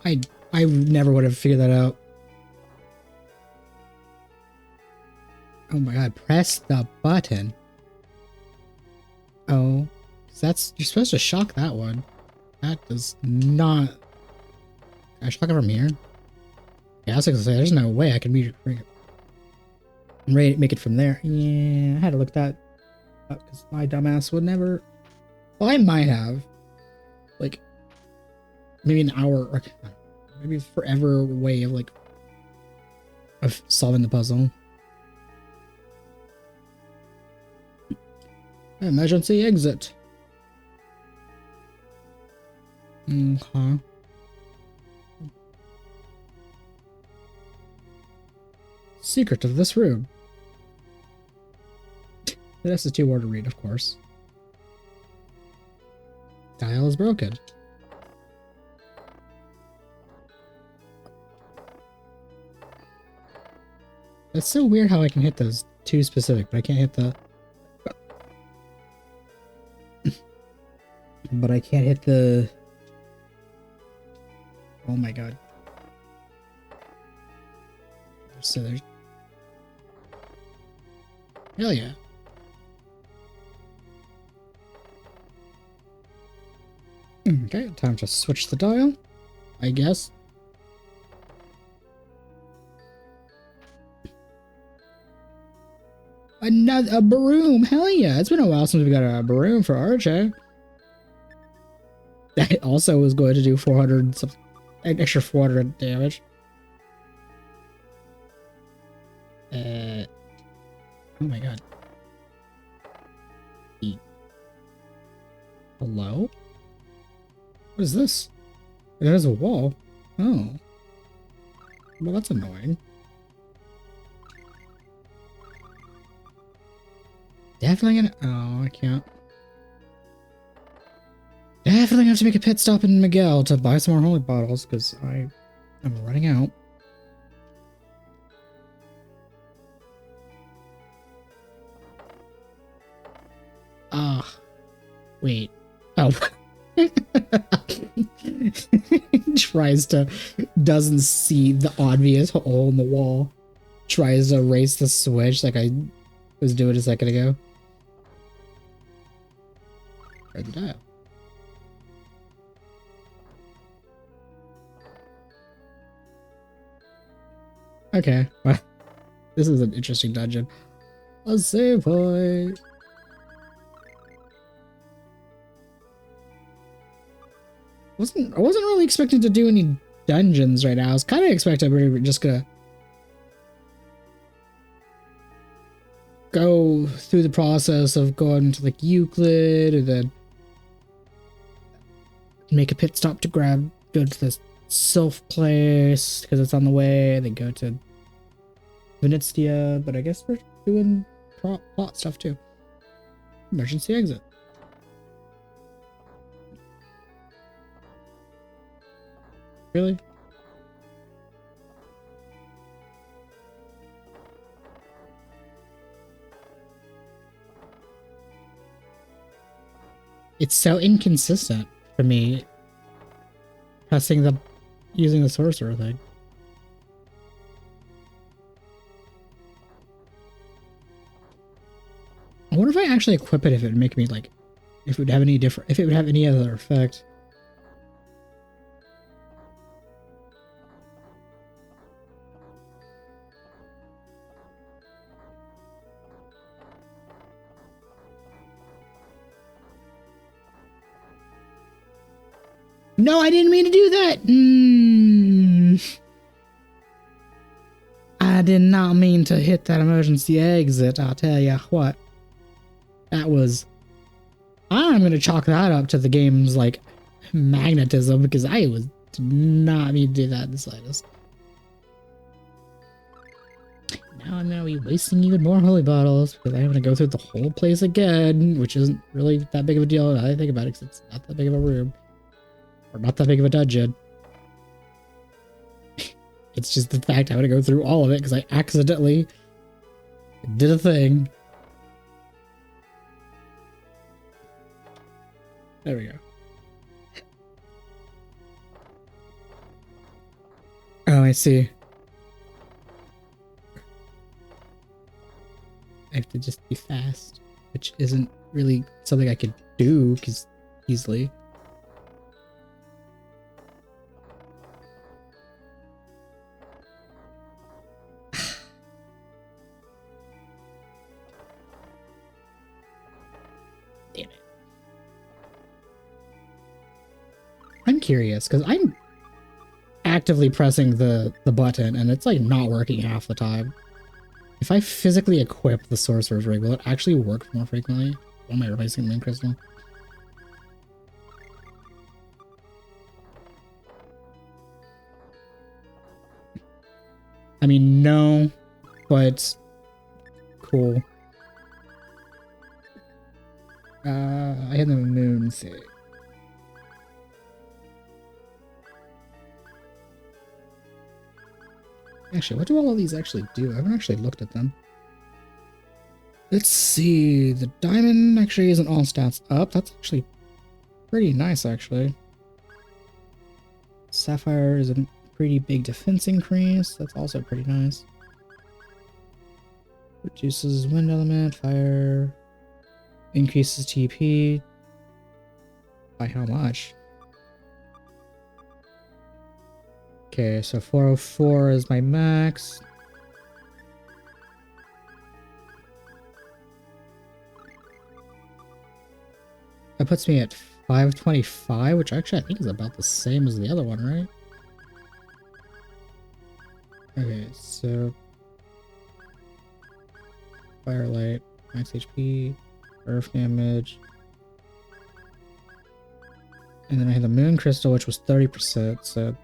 I never would have figured that out. Oh my god, press the button. Oh, that's, you're supposed to shock that one. That does not. Can I shock it from here? Yeah, I was gonna say, there's no way I can make it from there. Yeah, I had to look that up because my dumbass would never. Well, I might have. Like, maybe an hour, or maybe forever way of like of solving the puzzle. Emergency exit. Okay. Secret of this room. That's a 2 word to read, of course. Dial is broken. It's so weird how I can hit those 2 specific, but I can't hit the... but I can't hit the... Oh my god. So there's... Hell yeah. Okay, time to switch the dial, I guess. A broom! Hell yeah! It's been a while since we got a broom for RJ. That also was going to do 400 something, an extra 400 damage. Oh my god. Hello? What is this? It has a wall. Oh. Well, that's annoying. Definitely gonna... Oh, I can't. Definitely have to make a pit stop in Miguel to buy some more holy bottles, because I'm running out. Ah. Wait. Oh. Doesn't see the obvious hole in the wall. Tries to erase the switch like I was doing a second ago. Try the dial. Okay, well, this is an interesting dungeon. A save point. I wasn't really expecting to do any dungeons right now. I was kind of expecting we were just gonna go through the process of going to like Euclid and then make a pit stop to go to this Sylph place because it's on the way, and then go to Venezia. But I guess we're doing plot stuff too. Emergency exit. Really? It's so inconsistent for me using the sorcerer thing. I wonder if I actually equip it, if it would make me like, if it would have any other effect. No, I didn't mean to do that. I did not mean to hit that emergency exit. I'll tell you what. That was... I'm going to chalk that up to the game's, like, magnetism, because did not mean to do that in the slightest. Now I'm going to be wasting even more holy bottles, because I'm going to go through the whole place again, which isn't really that big of a deal now that I think about it, because it's not that big of a room. Or not that big of a dungeon. It's just the fact I'm going to go through all of it, because I accidentally did a thing. There we go. I see. I have to just be fast, which isn't really something I could do because easily. Damn it. I'm curious because I'm actively pressing the button and it's like not working half the time. If I physically equip the Sorcerer's Ring, will it actually work more frequently? Or am I replacing the Moon Crystal? I mean, no, but cool. I had the moon thing. Actually, what do all of these actually do? I haven't actually looked at them. Let's see. The diamond actually isn't all stats up. That's actually pretty nice, actually. Sapphire is a pretty big defense increase. That's also pretty nice. Reduces wind element, fire. Increases TP. By how much? Okay, so 404 is my max. That puts me at 525, which actually I think is about the same as the other one, right? Okay, so Firelight, max HP, earth damage. And then I had the Moon Crystal, which was 30%, so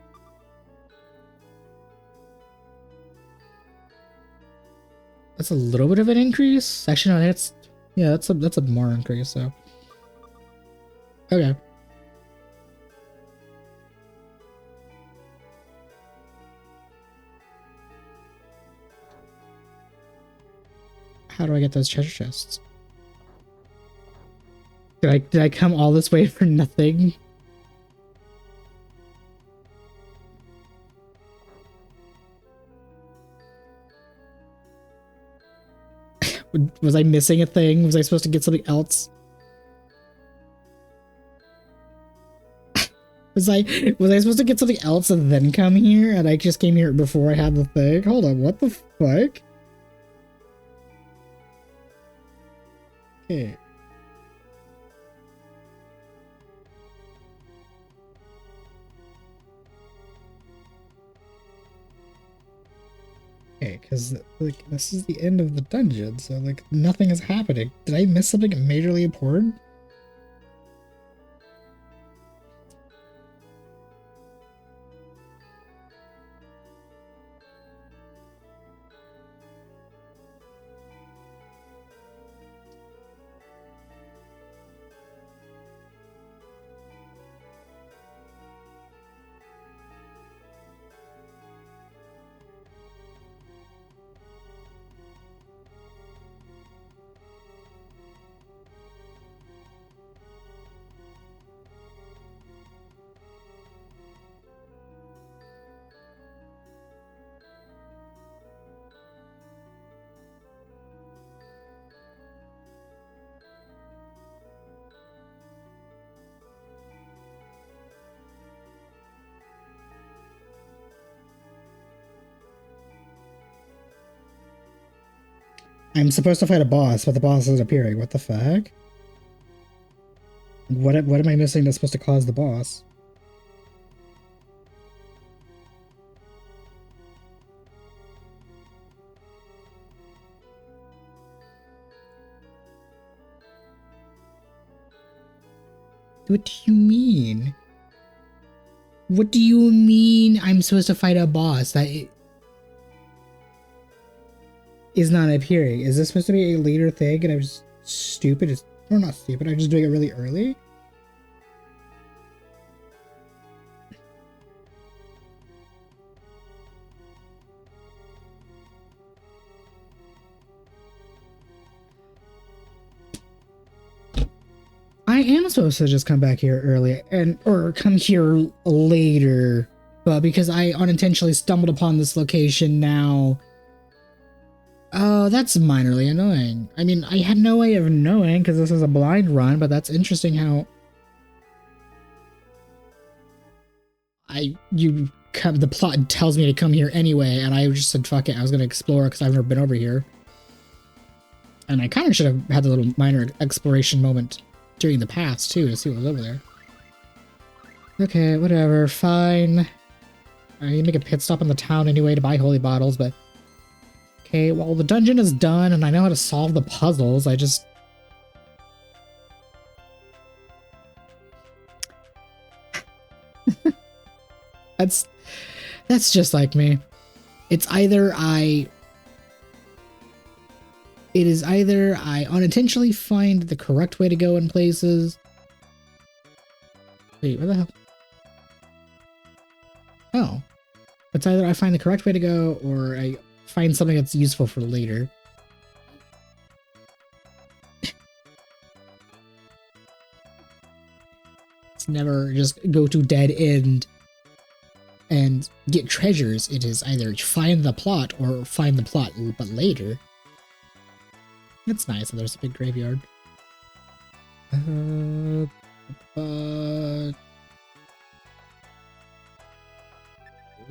that's a little bit of an increase. Actually, no, that's yeah, that's a more increase. So okay. How do I get those treasure chests? Did I come all this way for nothing? Was I missing a thing? Was I supposed to get something else? Was I supposed to get something else and then come here? And I just came here before I had the thing? Hold on, what the fuck? Okay. Okay, because like this is the end of the dungeon, so like nothing is happening. Did I miss something majorly important? I'm supposed to fight a boss, but the boss isn't appearing. What the fuck? What am I missing that's supposed to cause the boss? What do you mean? What do you mean I'm supposed to fight a boss that is not appearing? Is this supposed to be a later thing and I'm just stupid? Or not stupid, I'm just doing it really early? I am supposed to just come back here early or come here later But because I unintentionally stumbled upon this location now... Oh, that's minorly annoying. I mean, I had no way of knowing because this is a blind run, but that's interesting how... the plot tells me to come here anyway, and I just said, fuck it, I was going to explore because I've never been over here. And I kind of should have had a little minor exploration moment during the past, too, to see what was over there. Okay, whatever, fine. I need to make a pit stop in the town anyway to buy holy bottles, but... Okay, well, the dungeon is done, and I know how to solve the puzzles, I just... That's just like me. It is either I unintentionally find the correct way to go in places. Wait, where the hell? Oh. It's either I find the correct way to go, or I find something that's useful for later. It's never just go to dead end and get treasures. It is either find the plot or find the plot but later. That's nice. So there's a big graveyard. But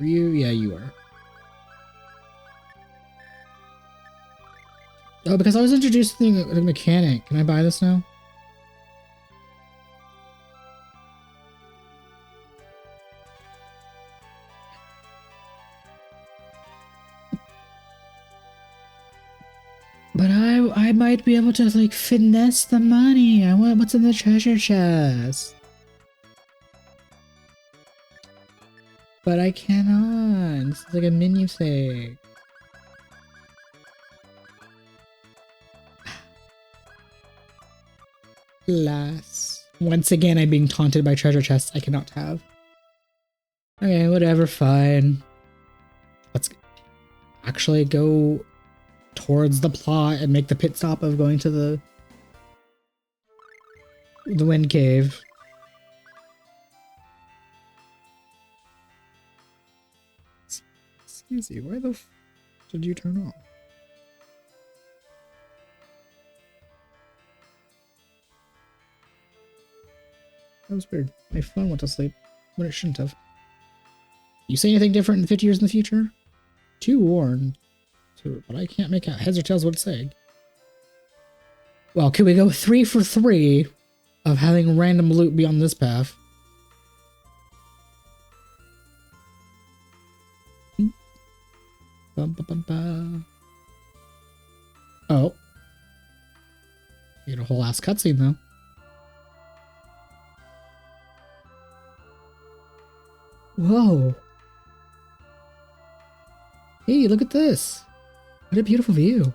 yeah, you are. Oh, because I was introduced to the mechanic. Can I buy this now? But I might be able to, like, finesse the money. I want what's in the treasure chest. But I cannot. This is like a menu thing. Alas. Once again, I'm being taunted by treasure chests I cannot have. Okay, whatever, fine. Let's actually go towards the plot and make the pit stop of going to the wind cave. Excuse me, why the f did you turn off? That was weird. My phone went to sleep when it shouldn't have. You say anything different in 50 years in the future? Too worn. But I can't make out heads or tails what it's saying. Well, can we go 3 for 3 of having random loot be on this path? Bum, ba, bum, ba. Oh. You get a whole ass cutscene though. Whoa. Hey, look at this. What a beautiful view.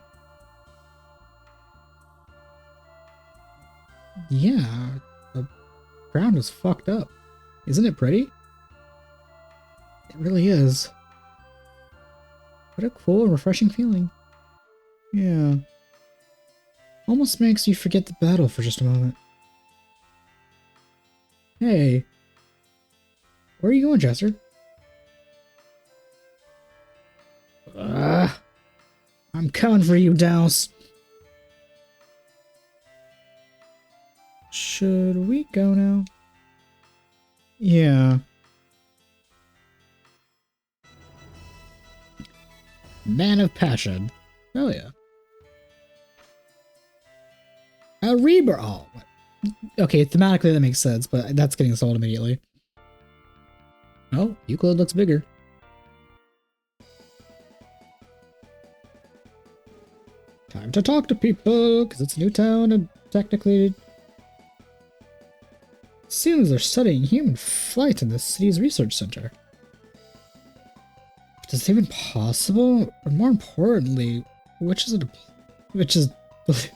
Yeah, the ground is fucked up. Isn't it pretty? It really is. What a cool, refreshing feeling. Yeah. Almost makes you forget the battle for just a moment. Hey. Where are you going, Jester? I'm coming for you, Douse. Should we go now? Yeah. Man of Passion. Oh yeah. A rebirth. Oh, okay, thematically that makes sense, but that's getting sold immediately. Oh, Euclid looks bigger. Time to talk to people, because it's a new town and technically... Seems they're studying human flight in the city's research center. Is it even possible? Or more importantly, which is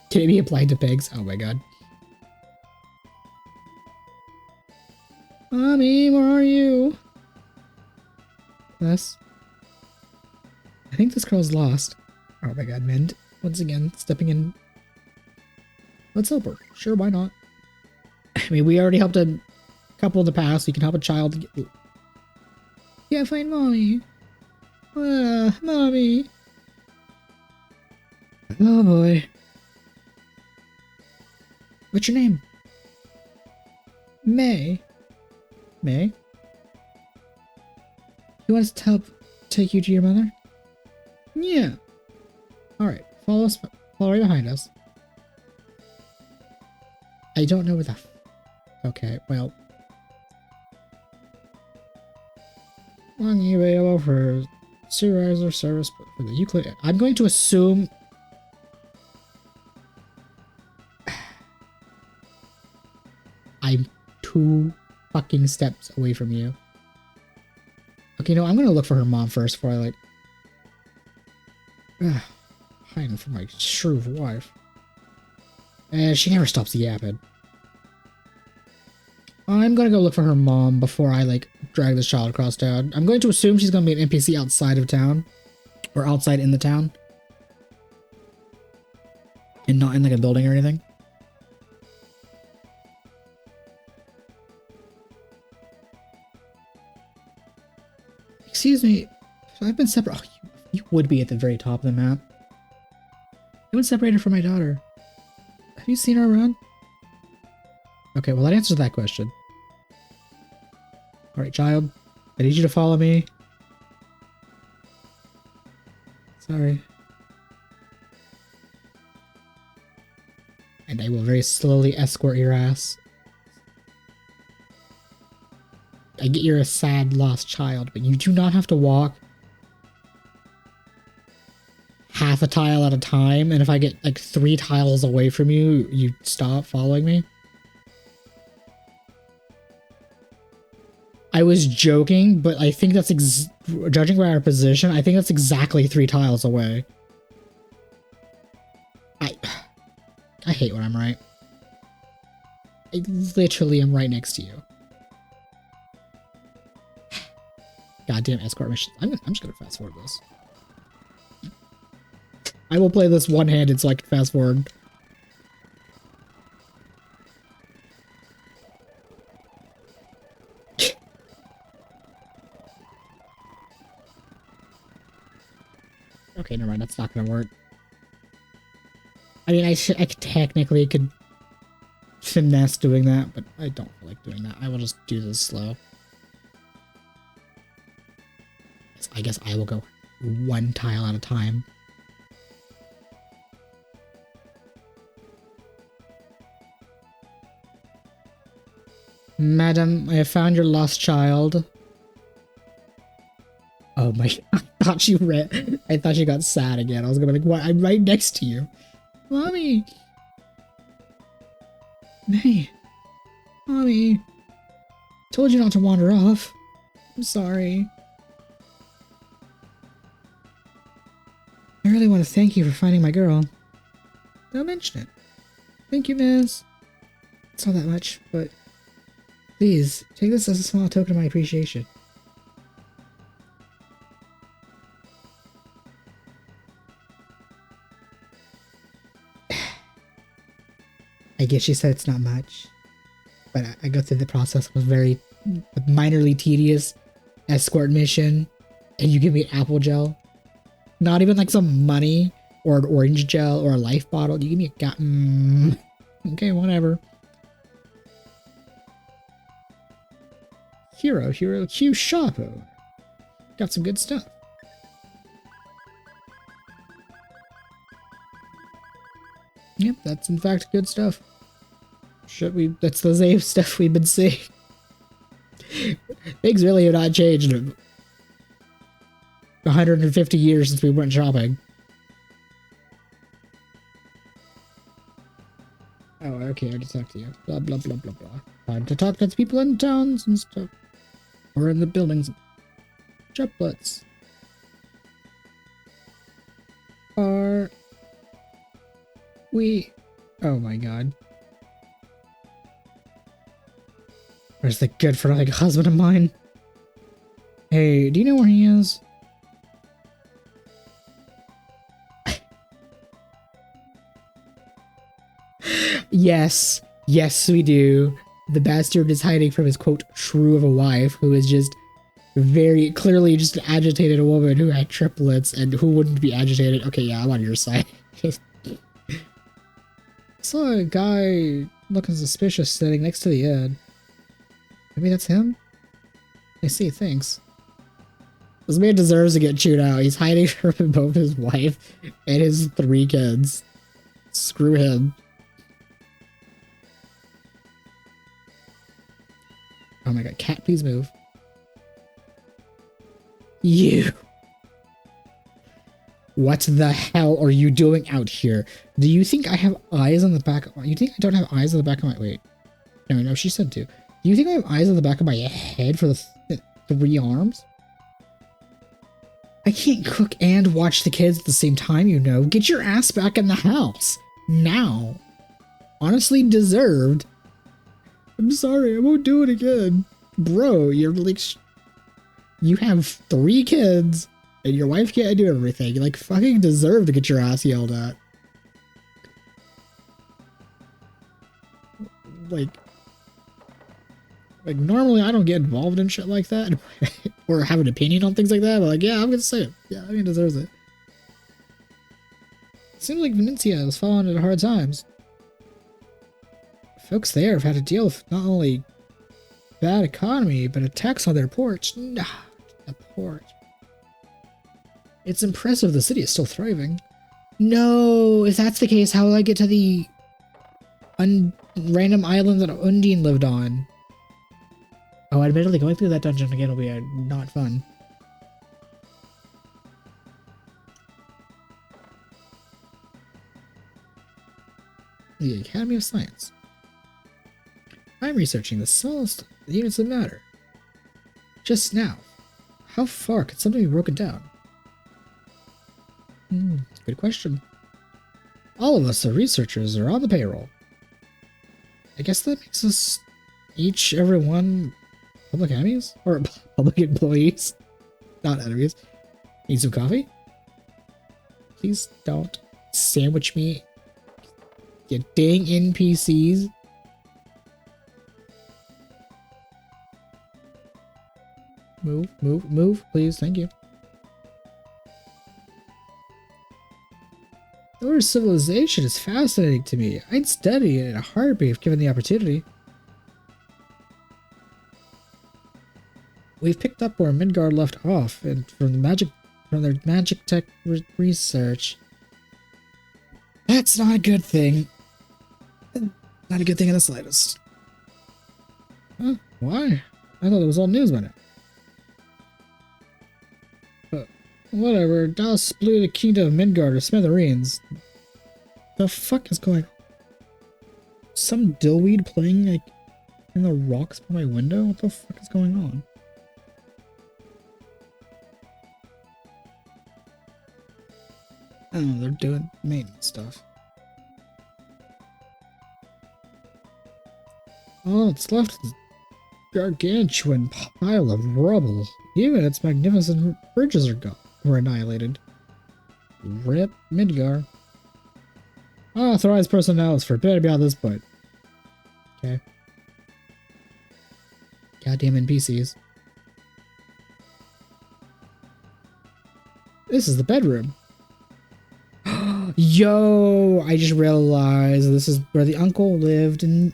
can it be applied to pigs? Oh my god. Mommy, where are you? Yes. I think this girl's lost. Oh my god, Mend. Once again, stepping in. Let's help her. Sure, why not? I mean, we already helped a couple in the past. We can help a child. Can't find mommy. Mommy. Oh boy. What's your name? May. May? You want us to help take you to your mother? Yeah. Alright, follow right behind us. I don't know where the... Okay, well... Money available for supervisor service for the Euclid... I'm going to assume... I'm 2 fucking steps away from you. Okay, no, I'm gonna look for her mom first before I, like... hiding from my shrewd wife. And she never stops yapping. I'm gonna go look for her mom before I, like, drag this child across town. I'm going to assume she's gonna be an NPC outside of town. Or outside in the town. And not in, like, a building or anything. Excuse me, I've been separated. Oh, you would be at the very top of the map. I've been separated from my daughter. Have you seen her around? Okay, well that answers that question. Alright, child. I need you to follow me. Sorry. And I will very slowly escort your ass. I get you're a sad, lost child, but you do not have to walk half a tile at a time, and if I get, like, 3 tiles away from you, you stop following me. I was joking, but I think that's, judging by our position, I think that's exactly 3 tiles away. I hate when I'm right. I literally am right next to you. Goddamn escort missions. I'm just gonna fast forward this. I will play this one-handed so I can fast forward. Okay, never mind. That's not gonna work. I mean, I technically could finesse doing that, but I don't feel like doing that. I will just do this slow. I guess I will go 1 tile at a time. Madam, I have found your lost child. Oh my god, I thought she got sad again. I was gonna be like, what? I'm right next to you. Mommy! May. Mommy. Told you not to wander off. I'm sorry. I really want to thank you for finding my girl. Don't mention it. Thank you, miss. It's not that much, but please, take this as a small token of my appreciation. I guess she said it's not much, but I go through the process of a very minorly tedious escort mission, and you give me apple gel. Not even like some money or an orange gel or a life bottle. You give me a okay, whatever. Hero, Q Shoppo. Got some good stuff. Yep, that's in fact good stuff. That's the same stuff we've been seeing. Things really have not changed in 150 years since we went shopping. Oh, okay, I already talked to you. Blah, blah, blah, blah, blah. Time to talk to the people in towns and stuff. Or in the buildings. Triplets. Are we... Oh my god. Where's the good for like husband of mine? Hey, do you know where he is? Yes, yes we do. The bastard is hiding from his quote shrew of a wife who is just very clearly just an agitated woman who had triplets and who wouldn't be agitated. Okay, yeah, I'm on your side. Saw a guy looking suspicious sitting next to the ed. Maybe that's him? I see, thanks. This man deserves to get chewed out. He's hiding from both his wife and his 3 kids. Screw him. Oh my god, cat, please move. You! What the hell are you doing out here? Do you think I have eyes on the back of my... You think I don't have eyes on the back of my... Wait. No, she said to. Do you think I have eyes on the back of my head for the 3 arms? I can't cook and watch the kids at the same time, you know. Get your ass back in the house. Now. Honestly deserved. I'm sorry, I won't do it again. Bro, you're like... You have 3 kids, and your wife can't do everything. You like fucking deserve to get your ass yelled at. Like normally I don't get involved in shit like that or have an opinion on things like that, but like, yeah, I'm gonna say it. Yeah, I mean, it deserves it. Seems like Venetia is falling into hard times. Folks there have had to deal with not only bad economy, but attacks on their ports. Nah, the port. It's impressive the city is still thriving. No, if that's the case, how will I get to the random island that Undine lived on? Oh, admittedly, going through that dungeon again will be not fun. The Academy of Science. I'm researching the smallest units of matter. Just now. How far could something be broken down? Good question. All of us, the researchers, are on the payroll. I guess that makes us each, every one, public enemies? Or public employees? Not enemies. Need some coffee? Please don't sandwich me. You dang NPCs. Move, please. Thank you. The word civilization is fascinating to me. I'd study it in a heartbeat if given the opportunity. We've picked up where Midgard left off, and from their magic tech research. That's not a good thing. Not a good thing in the slightest. Huh? Why? I thought it was all news by now. Whatever, Dallas blew the kingdom of Midgard to smithereens. The fuck is going on? Some dillweed playing like in the rocks by my window? What the fuck is going on? I don't know, they're doing maintenance stuff. All that's left is a gargantuan pile of rubble. Even its magnificent bridges are gone. Were annihilated. Rip Midgar. Unauthorized personnel is forbidden beyond this point. Okay. Goddamn NPCs. This is the bedroom. Yo! I just realized this is where the uncle lived in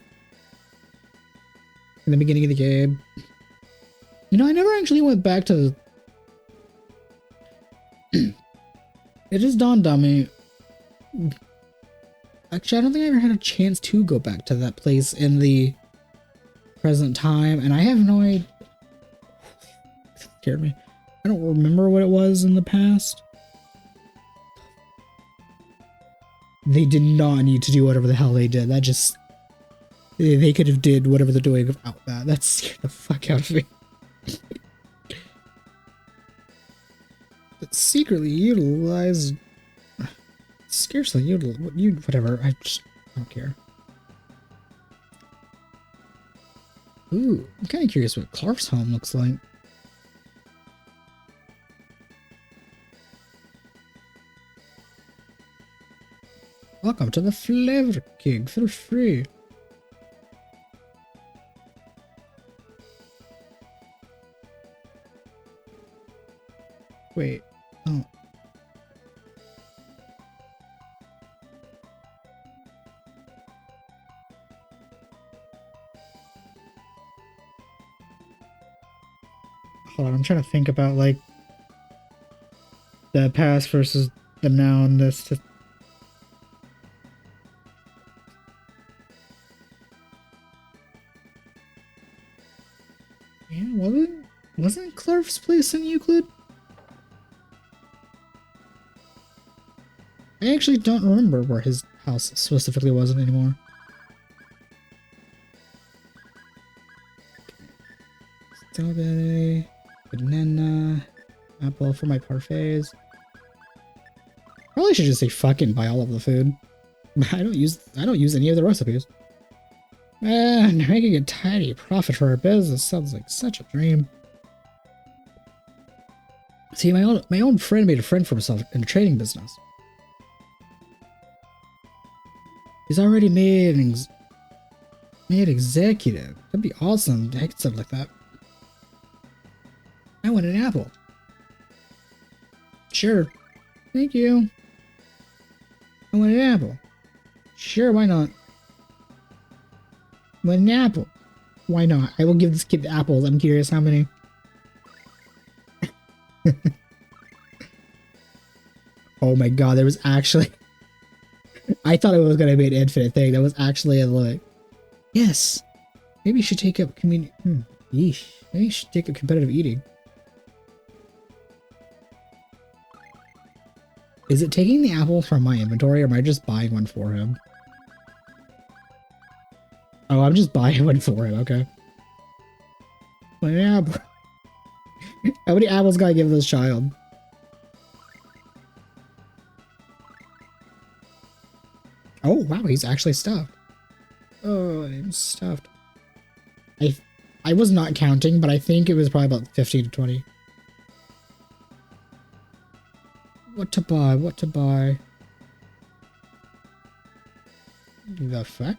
the beginning of the game. You know, I never actually went back to the... It just dawned on me. Actually, I don't think I ever had a chance to go back to that place in the present time, and I have no idea. That scared me. I don't remember what it was in the past. They did not need to do whatever the hell they did. That just... They could have did whatever they're doing without that. That scared the fuck out of me. But secretly utilized... Scarcely utilized... Whatever, I don't care. Ooh, I'm kind of curious what Clark's home looks like. Welcome to the Flavor King. Feel free. Wait. Oh. Hold on, I'm trying to think about like the past versus the now in this. Yeah, wasn't Clark's place in Euclid? I actually don't remember where his house specifically wasn't anymore. Strawberry, banana, apple for my parfaits. Probably should just say fucking buy all of the food. I don't use any of the recipes. And making a tiny profit for our business sounds like such a dream. See, my own friend made a friend for himself in the trading business. He's already made executive. That'd be awesome to heck something like that. I want an apple. Sure. Thank you. I want an apple. Sure, why not? I want an apple. Why not? I will give this kid apples. I'm curious how many. Oh my god, there was actually... I thought it was going to be an infinite thing. That was actually a limit. Yes. Maybe you should take up community... Yeesh. Maybe you should take up competitive eating. Is it taking the apple from my inventory, or am I just buying one for him? Oh, I'm just buying one for him, okay. One apple. How many apples gotta give this child? Oh, wow, he's actually stuffed. Oh, I'm stuffed. I was not counting, but I think it was probably about 15 to 20. What to buy? What to buy? The fuck?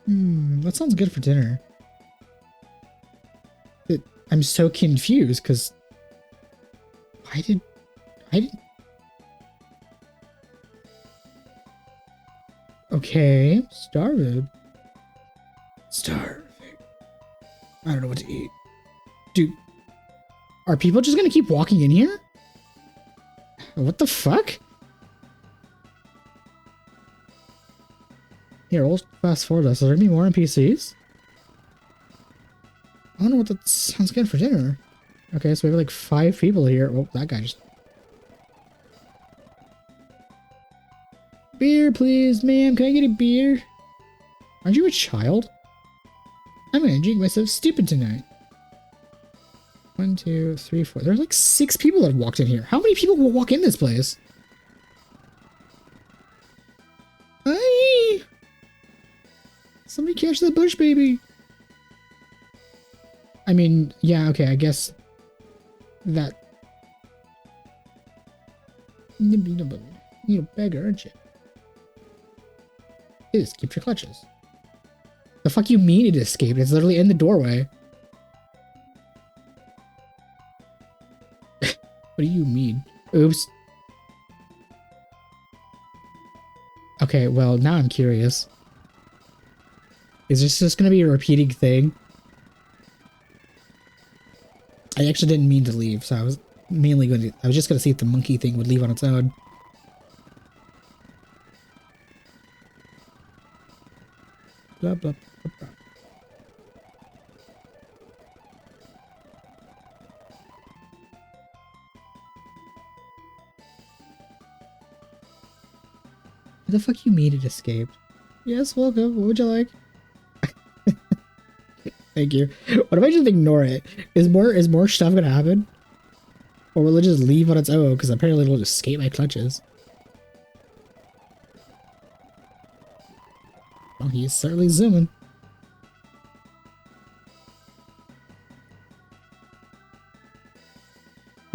That sounds good for dinner. I'm so confused because I didn't. Okay, starving. I don't know what to eat. Dude, are people just gonna keep walking in here? What the fuck? Here, we'll fast forward this. Are there gonna be more NPCs? I don't know what that sounds good for dinner. Okay, so we have like 5 people here. Oh, that guy just... Beer, please, ma'am. Can I get a beer? Aren't you a child? I'm gonna drink myself stupid tonight. 1, 2, 3, 4. There's like 6 people that have walked in here. How many people will walk in this place? Hi! Somebody catch the bush baby. I mean, yeah, okay, I guess that... You're a beggar, aren't you? It escaped your clutches. The fuck you mean it escaped? It's literally in the doorway. What do you mean? Oops. Okay, well, now I'm curious. Is this just gonna be a repeating thing? I actually didn't mean to leave, so I was mainly going to... I was just gonna see if the monkey thing would leave on its own. Blah, blah, blah, blah. What the fuck you mean it escaped? Yes, welcome. What would you like? Thank you. What if I just ignore it? Is more stuff gonna happen? Or will it just leave on its own? Because apparently it'll just escape my clutches. Well, he's certainly zooming.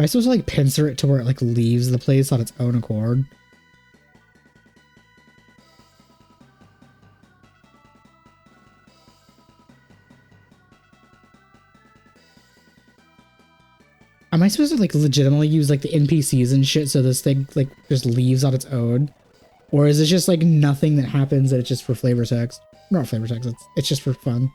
Am I supposed to like pincer it to where it like leaves the place on its own accord? I supposed to like legitimately use like the NPCs and shit so this thing like just leaves on its own? Or is it just like nothing that happens and it's just for flavor text? Not flavor text, it's just for fun.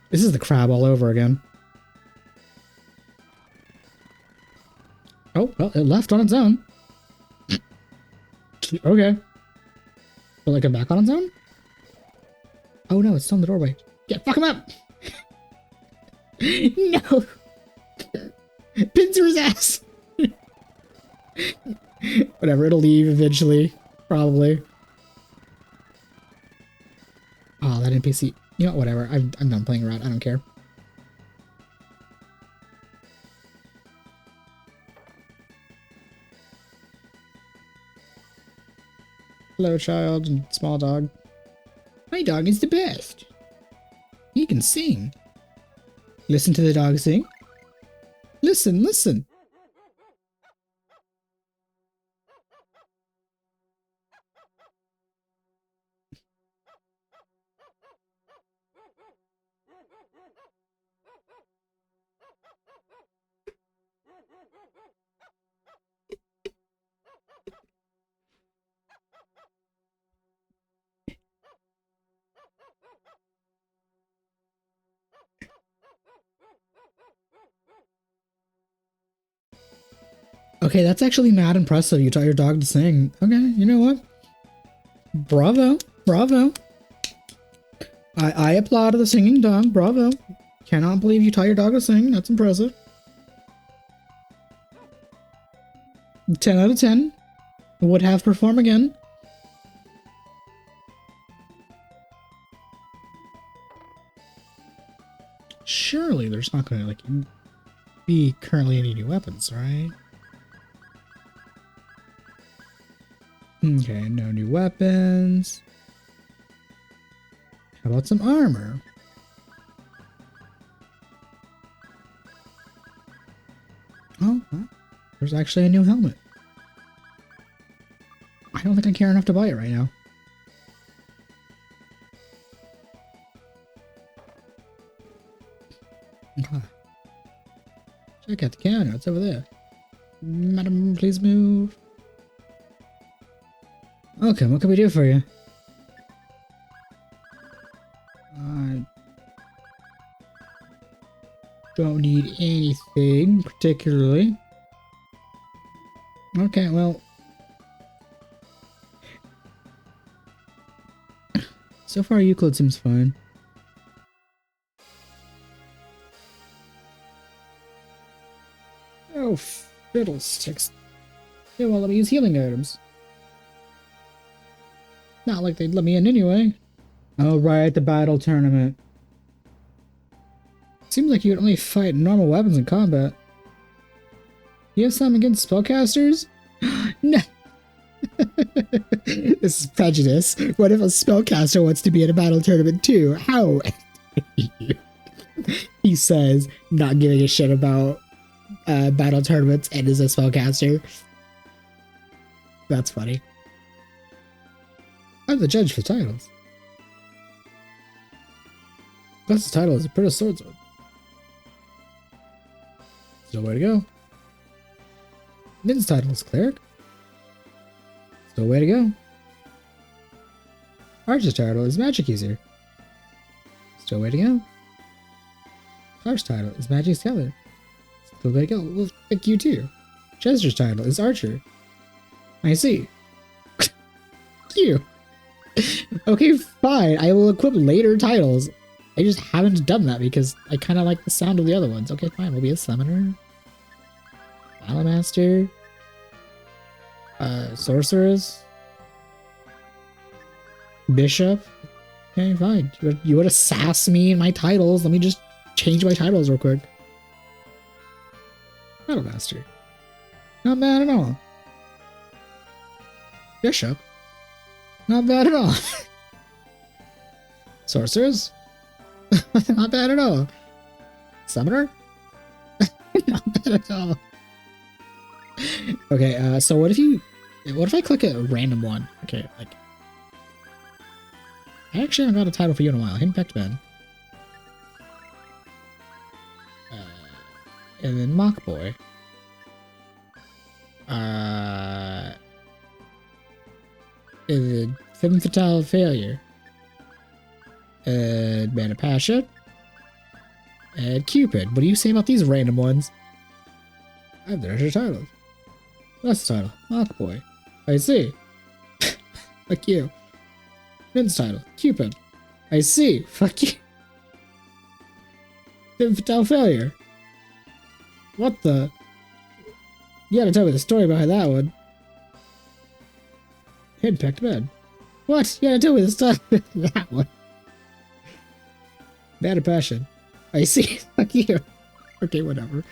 This is the crab all over again. Oh, well, it left on its own. Okay. Will it come back on its own? Oh no, it's still in the doorway. Yeah, fuck him up! No! Pin through his ass! Whatever, it'll leave eventually. Probably. Oh, that NPC. You know, whatever. I'm done playing around. I don't care. Hello, child and small dog. My dog is the best. He can sing. Listen to the dog sing. Listen, listen. Okay, that's actually mad impressive. You taught your dog to sing. Okay, you know what? Bravo. Bravo. I applaud the singing dog. Bravo. Cannot believe you taught your dog to sing. That's impressive. 10 out of 10. Would have perform again. Surely there's not gonna, like, be currently any new weapons, right? Okay, no new weapons. How about some armor? Oh, well, there's actually a new helmet. I don't think I care enough to buy it right now. Okay. Check out the counter. It's over there. Madam, please move. Okay, what can we do for you? I don't need anything particularly. Okay, well. So far, Euclid seems fine. Oh, fiddlesticks. They won't let me use healing items. Not like they'd let me in anyway. Oh, right, the battle tournament. Seems like you would only fight normal weapons in combat. You have something against spellcasters? No. This is prejudice. What if a spellcaster wants to be in a battle tournament too? How? He says, not giving a shit about battle tournaments and is a spellcaster. That's funny. I'm the judge for titles. That's the title is a British swordsman. Still way to go. Nin's title is cleric. Still way to go. Archer's title is magic user. Still way to go. Clark's title is magic scholar. Still way to go. Well, thank you too. Chester's title is archer. I see. You. Okay, fine. I will equip later titles. I just haven't done that because I kind of like the sound of the other ones. Okay, fine. We'll be a summoner. Battlemaster. Sorceress. Bishop. Okay, fine. You would sass me in my titles. Let me just change my titles real quick. Battlemaster. Not bad at all. Bishop. Not bad at all. Sorcerers? Not bad at all. Summoner? Not bad at all. Okay, so what if I click a random one? Okay, like I actually haven't got a title for you in a while. Impact Ben. And then Mock Boy. And then Femme Fatale Failure. And Man of Passion. And Cupid. What do you say about these random ones? There's your title. That's the title. Mock Boy. I see. Fuck you. Ben's title. Cupid. I see. Fuck you. Femme Fatale Failure. What the? You gotta tell me the story behind that one. Impact Ben. What? You gotta tell me the story behind that one. Man of Passion. I see. Fuck you. Okay, whatever.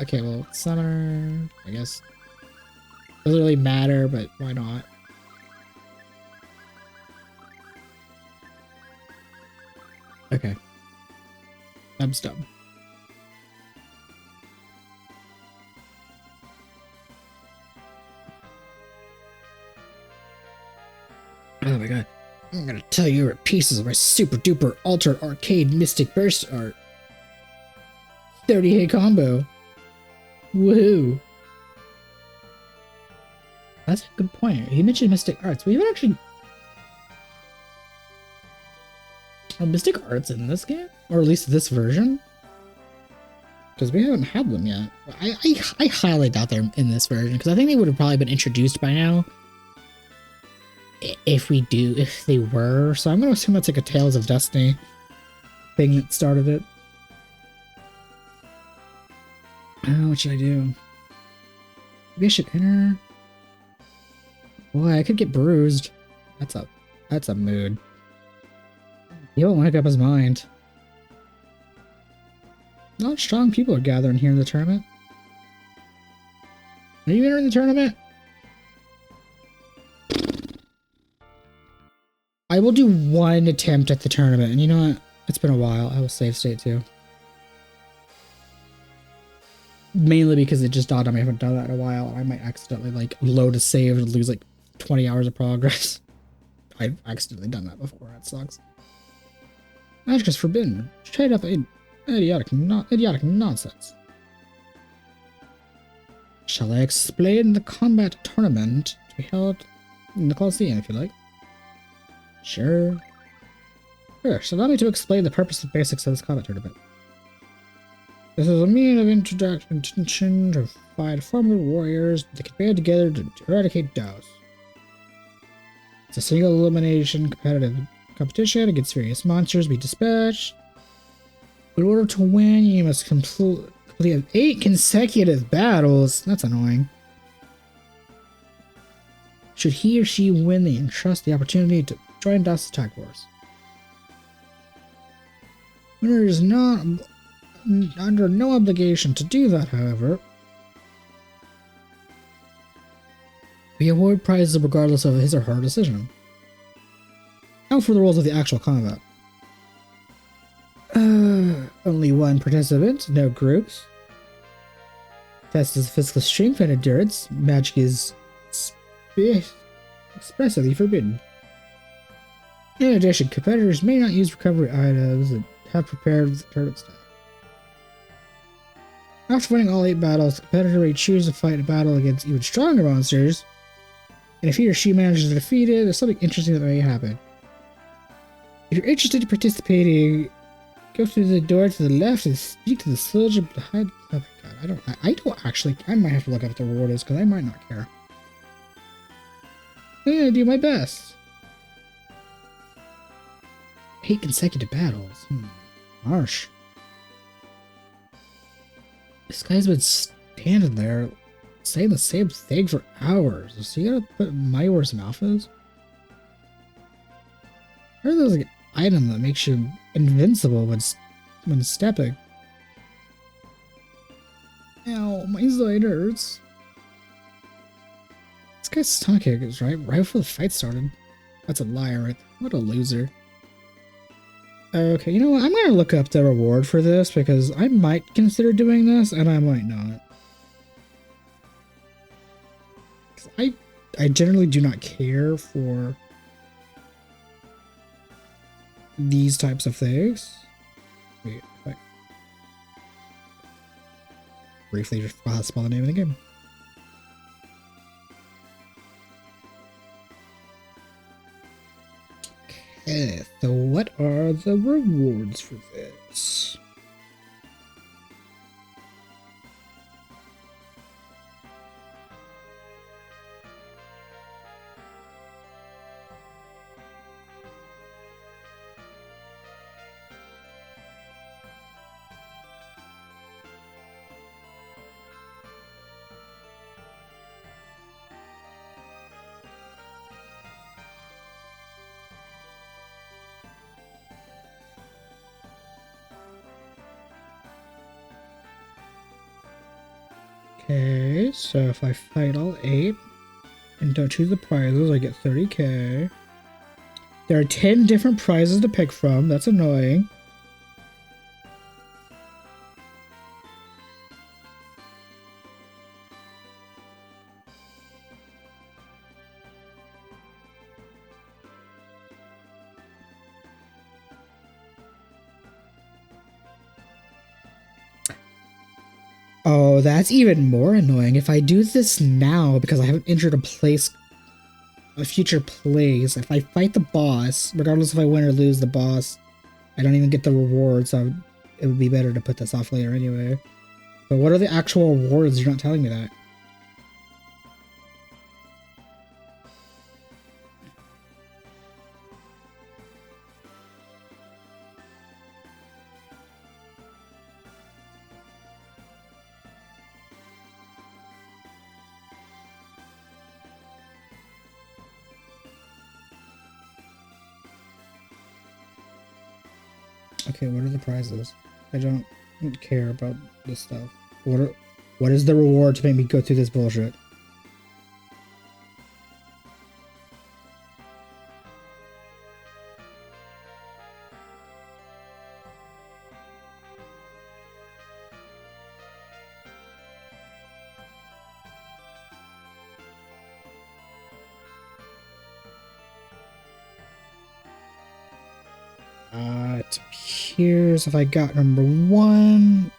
Okay, well, Summoner, I guess. Doesn't really matter, but why not? Okay. I'm dumb. Oh my god. I'm gonna tell you your pieces of my super duper ultra arcade mystic burst art. 30 hit combo. Woohoo. That's a good point. He mentioned Mystic Arts. We haven't actually... Are Mystic Arts in this game? Or at least this version? Because we haven't had them yet. I highly doubt they're in this version, because I think they would have probably been introduced by now. If they were. So I'm going to assume that's like a Tales of Destiny thing that started it. Oh, what should I do? Maybe I should enter... Boy, I could get bruised. That's a mood. He won't make up his mind. A lot of strong people are gathering here in the tournament. Are you entering the tournament? I will do one attempt at the tournament, and you know what? It's been a while. I will save state too. Mainly because it just dawned on me I haven't done that in a while, and I might accidentally like load a save and lose like 20 hours of progress. I've accidentally done that before. That sucks. Magic is forbidden. Straight up idiotic nonsense. Shall I explain the combat tournament to be held in the Colosseum if you like? Sure. First, allow me to explain the purpose and basics of this combat tournament. This is a means of introduction to find formidable warriors that can band together to eradicate Daos. It's a single elimination competitive competition against various monsters be dispatched. In order to win, you must complete 8 consecutive battles. That's annoying. Should he or she win, they entrust the opportunity to join Daos' attack force. Winner is not under no obligation to do that, however. We award prizes regardless of his or her decision. Now for the rules of the actual combat. Only one participant, no groups. Test is physical strength and endurance. Magic is expressly forbidden. In addition, competitors may not use recovery items and have prepared the tournament style. After winning all 8 battles, the competitor may choose to fight a battle against even stronger monsters, and if he or she manages to defeat it, there's something interesting that may happen. If you're interested in participating, go through the door to the left and speak to the soldier behind. Oh my god, I don't actually. I might have to look up what the reward is because I might not care. I'm gonna do my best. 8 consecutive battles. Harsh. This guy's been standing there saying the same thing for hours. So you gotta put money where his mouth is? I heard there's like an item that makes you invincible when stepping. Ow, my side hurts. This guy's stomach ache is right before the fight started. That's a liar, right there. What a loser. Okay, you know what? I'm gonna look up the reward for this because I might consider doing this and I might not. I generally do not care for these types of things. Wait, I briefly just spell the name of the game. Okay, so what are the rewards for this? Okay, so if I fight all 8 and don't choose the prizes, I get 30k. There are 10 different prizes to pick from. That's annoying. Oh, that's even more annoying. If I do this now, because I haven't entered a future place, if I fight the boss, regardless if I win or lose the boss, I don't even get the reward, so it would be better to put this off later anyway. But what are the actual rewards? You're not telling me that. Okay, what are the prizes? I don't care about this stuff. What is the reward to make me go through this bullshit? It appears if I got number 1,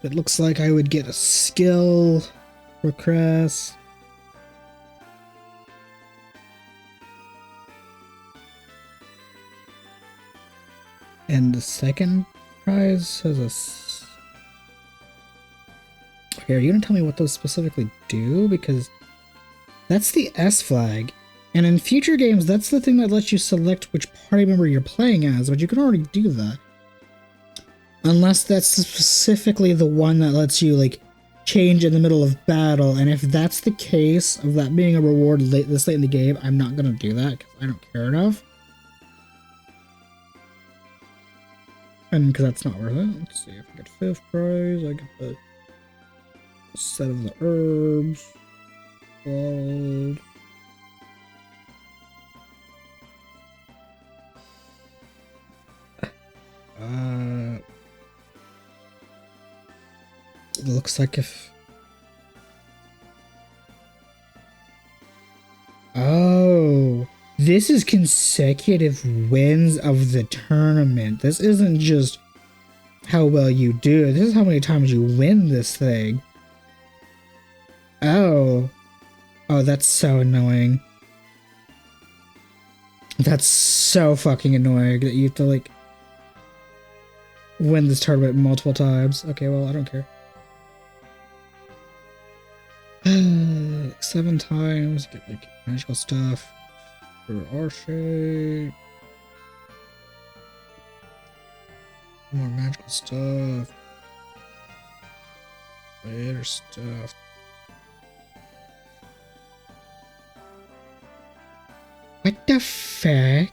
it looks like I would get a skill for Crest. And the second prize has a... Okay, are you gonna tell me what those specifically do? Because that's the S flag. And in future games, that's the thing that lets you select which party member you're playing as, but you can already do that. Unless that's specifically the one that lets you, like, change in the middle of battle, and if that's the case of that being a reward this late in the game, I'm not gonna do that, because I don't care enough. And because that's not worth it. Let's see, if I get 5th prize, I get the set of the herbs. Gold. Looks like if... Oh, this is consecutive wins of the tournament. This isn't just how well you do. This is how many times you win this thing. Oh. Oh, that's so annoying. That's so fucking annoying that you have to, like, win this tournament multiple times. Okay, well, I don't care. 7 times, get, like, magical stuff for our shape. More magical stuff. Better stuff. What the fuck?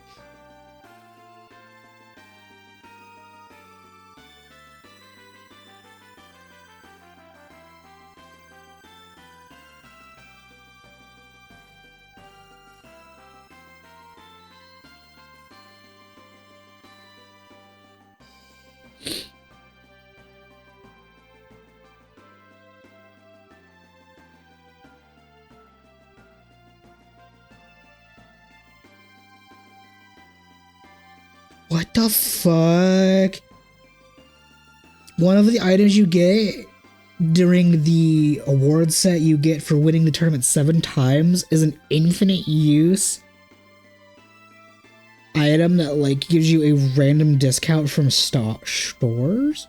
What the fuck? One of the items you get during the award set you get for winning the tournament 7 times is an infinite use item that like gives you a random discount from stores.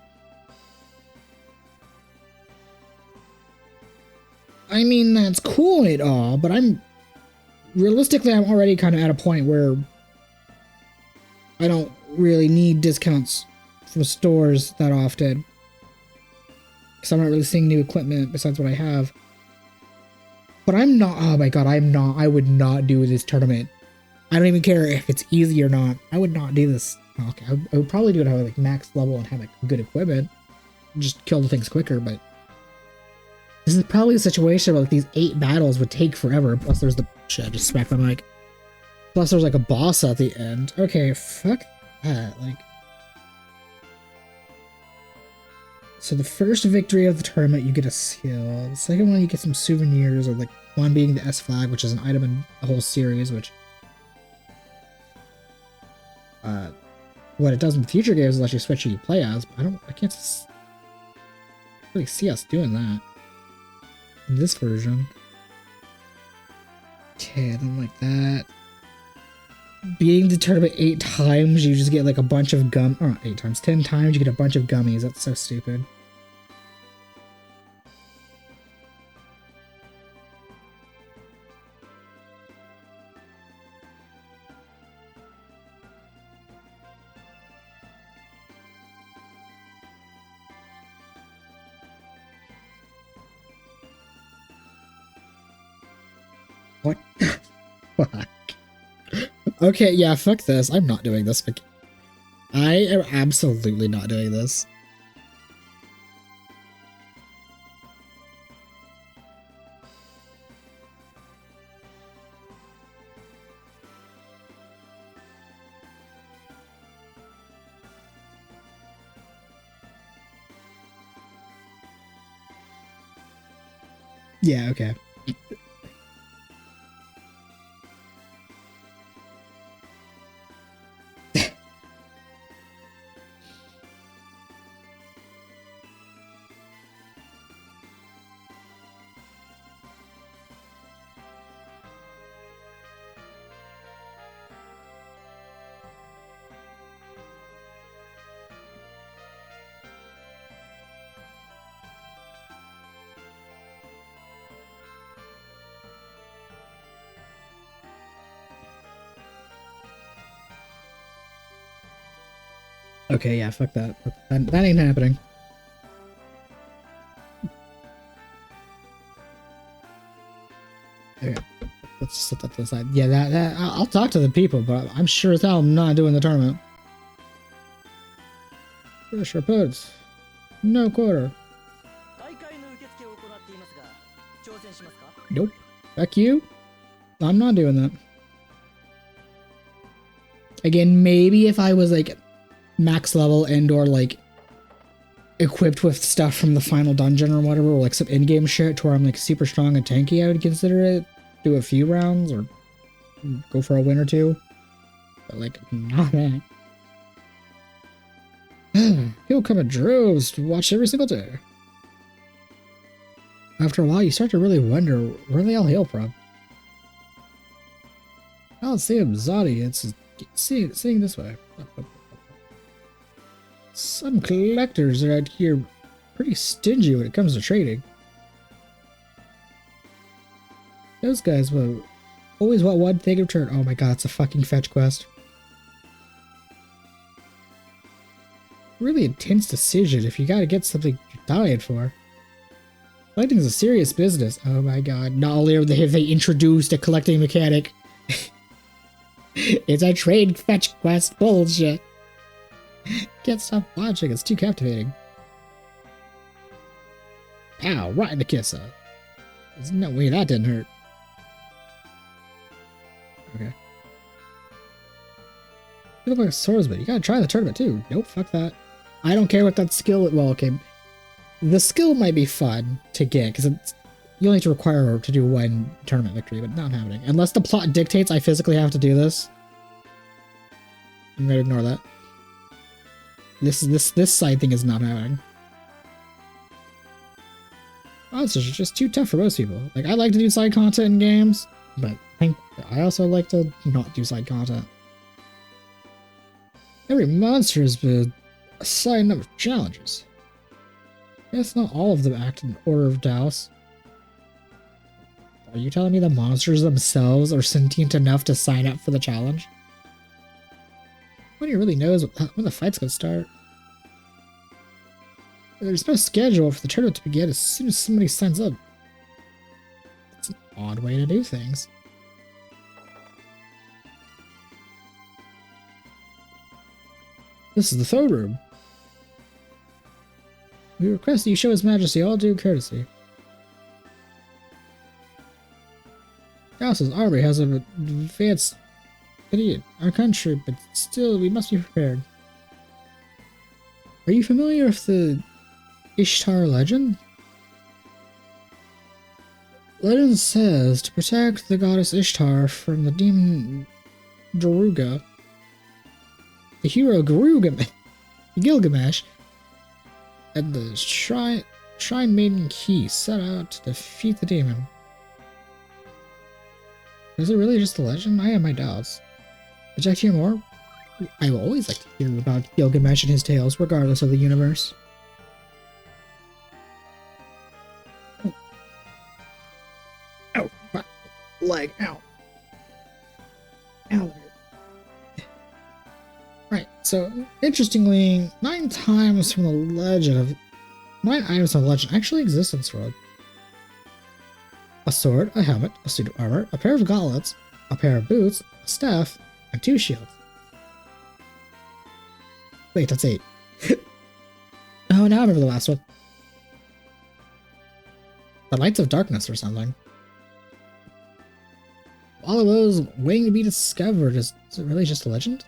I mean, that's cool and all, but I'm already kind of at a point where I don't really need discounts from stores that often, because I'm not really seeing new equipment besides what I have. But I'm not, oh my god, I would not do this tournament. I don't even care if it's easy or not. I would not do this. Okay, I would probably do it at like max level and have like good equipment. Just kill the things quicker, but this is probably a situation where like these 8 battles would take forever. Plus there's the, shit, I just smacked my mic. Plus there's like a boss at the end. Okay, fuck that, like. So the first victory of the tournament, you get a skill. The second one, you get some souvenirs, or like one being the S flag, which is an item in the whole series, which what it does in future games is let you switch who you play as, but I can't really see us doing that in this version. Okay, then like that. Beating the tournament 8 times, you just get like a bunch of or not 8 times, 10 times, you get a bunch of gummies. That's so stupid. What? Fuck. Okay, yeah, fuck this. I'm not doing this. I am absolutely not doing this. Yeah, okay. Okay, yeah, fuck that. That ain't happening. Okay, let's set that to the side. Yeah, that I'll talk to the people, but I'm sure as hell I'm not doing the tournament. Pressure puts. No quarter. Nope. Fuck you. I'm not doing that. Again, maybe if I was like max level and or like equipped with stuff from the final dungeon or whatever, or like some in-game shit to where I'm like super strong and tanky, I would consider it. Do a few rounds or go for a win or two. But like, not that. People come in droves to watch every single day. After a while, you start to really wonder where they all hail from. I don't see him, Zodi. It's seeing this way. Some collectors are out here pretty stingy when it comes to trading. Those guys will always want one thing in return. Oh my god, it's a fucking fetch quest. Really intense decision if you gotta get something you're dying for. Collecting is a serious business. Oh my god, not only have they introduced a collecting mechanic, it's a trade fetch quest bullshit. Can't stop watching, it's too captivating. Pow, right in the kisser. There's no way that didn't hurt. Okay. You look like a swordsman. You gotta try the tournament too. Nope, fuck that. I don't care what that skill. Well, okay. The skill might be fun to get because you only have to require to do one tournament victory, but not happening. Unless the plot dictates I physically have to do this. I'm gonna ignore that. This side thing is not happening. Monsters are just too tough for most people. Like, I like to do side content in games, but I also like to not do side content. Every monster has been assigned a number of challenges. Yes, not all of them act in order of Daos. Are you telling me the monsters themselves are sentient enough to sign up for the challenge? Nobody really knows when the fight's gonna start. There's no schedule for the tournament to begin as soon as somebody signs up. It's an odd way to do things. This is the throne room. We request that you show His Majesty all due courtesy. Daos's army has advanced in our country, but still we must be prepared. Are you familiar with the Ishtar legend? Legend says to protect the goddess Ishtar from the demon Daruga, the hero Gilgamesh, and the Shrine Maiden Key set out to defeat the demon. Is it really just a legend? I have my doubts. Would you like to hear more? I will always like to hear about Gilgamesh and his tales, regardless of the universe. Oh. Ow! My leg! Ow! Ow! Right, so, interestingly, 9 items from the legend actually exist in this world. A sword, a helmet, a suit of armor, a pair of gauntlets, a pair of boots, a staff, and 2 shields. Wait, that's 8. Oh, now I remember the last one. The Lights of Darkness or something. All of those waiting to be discovered. Is it really just a legend?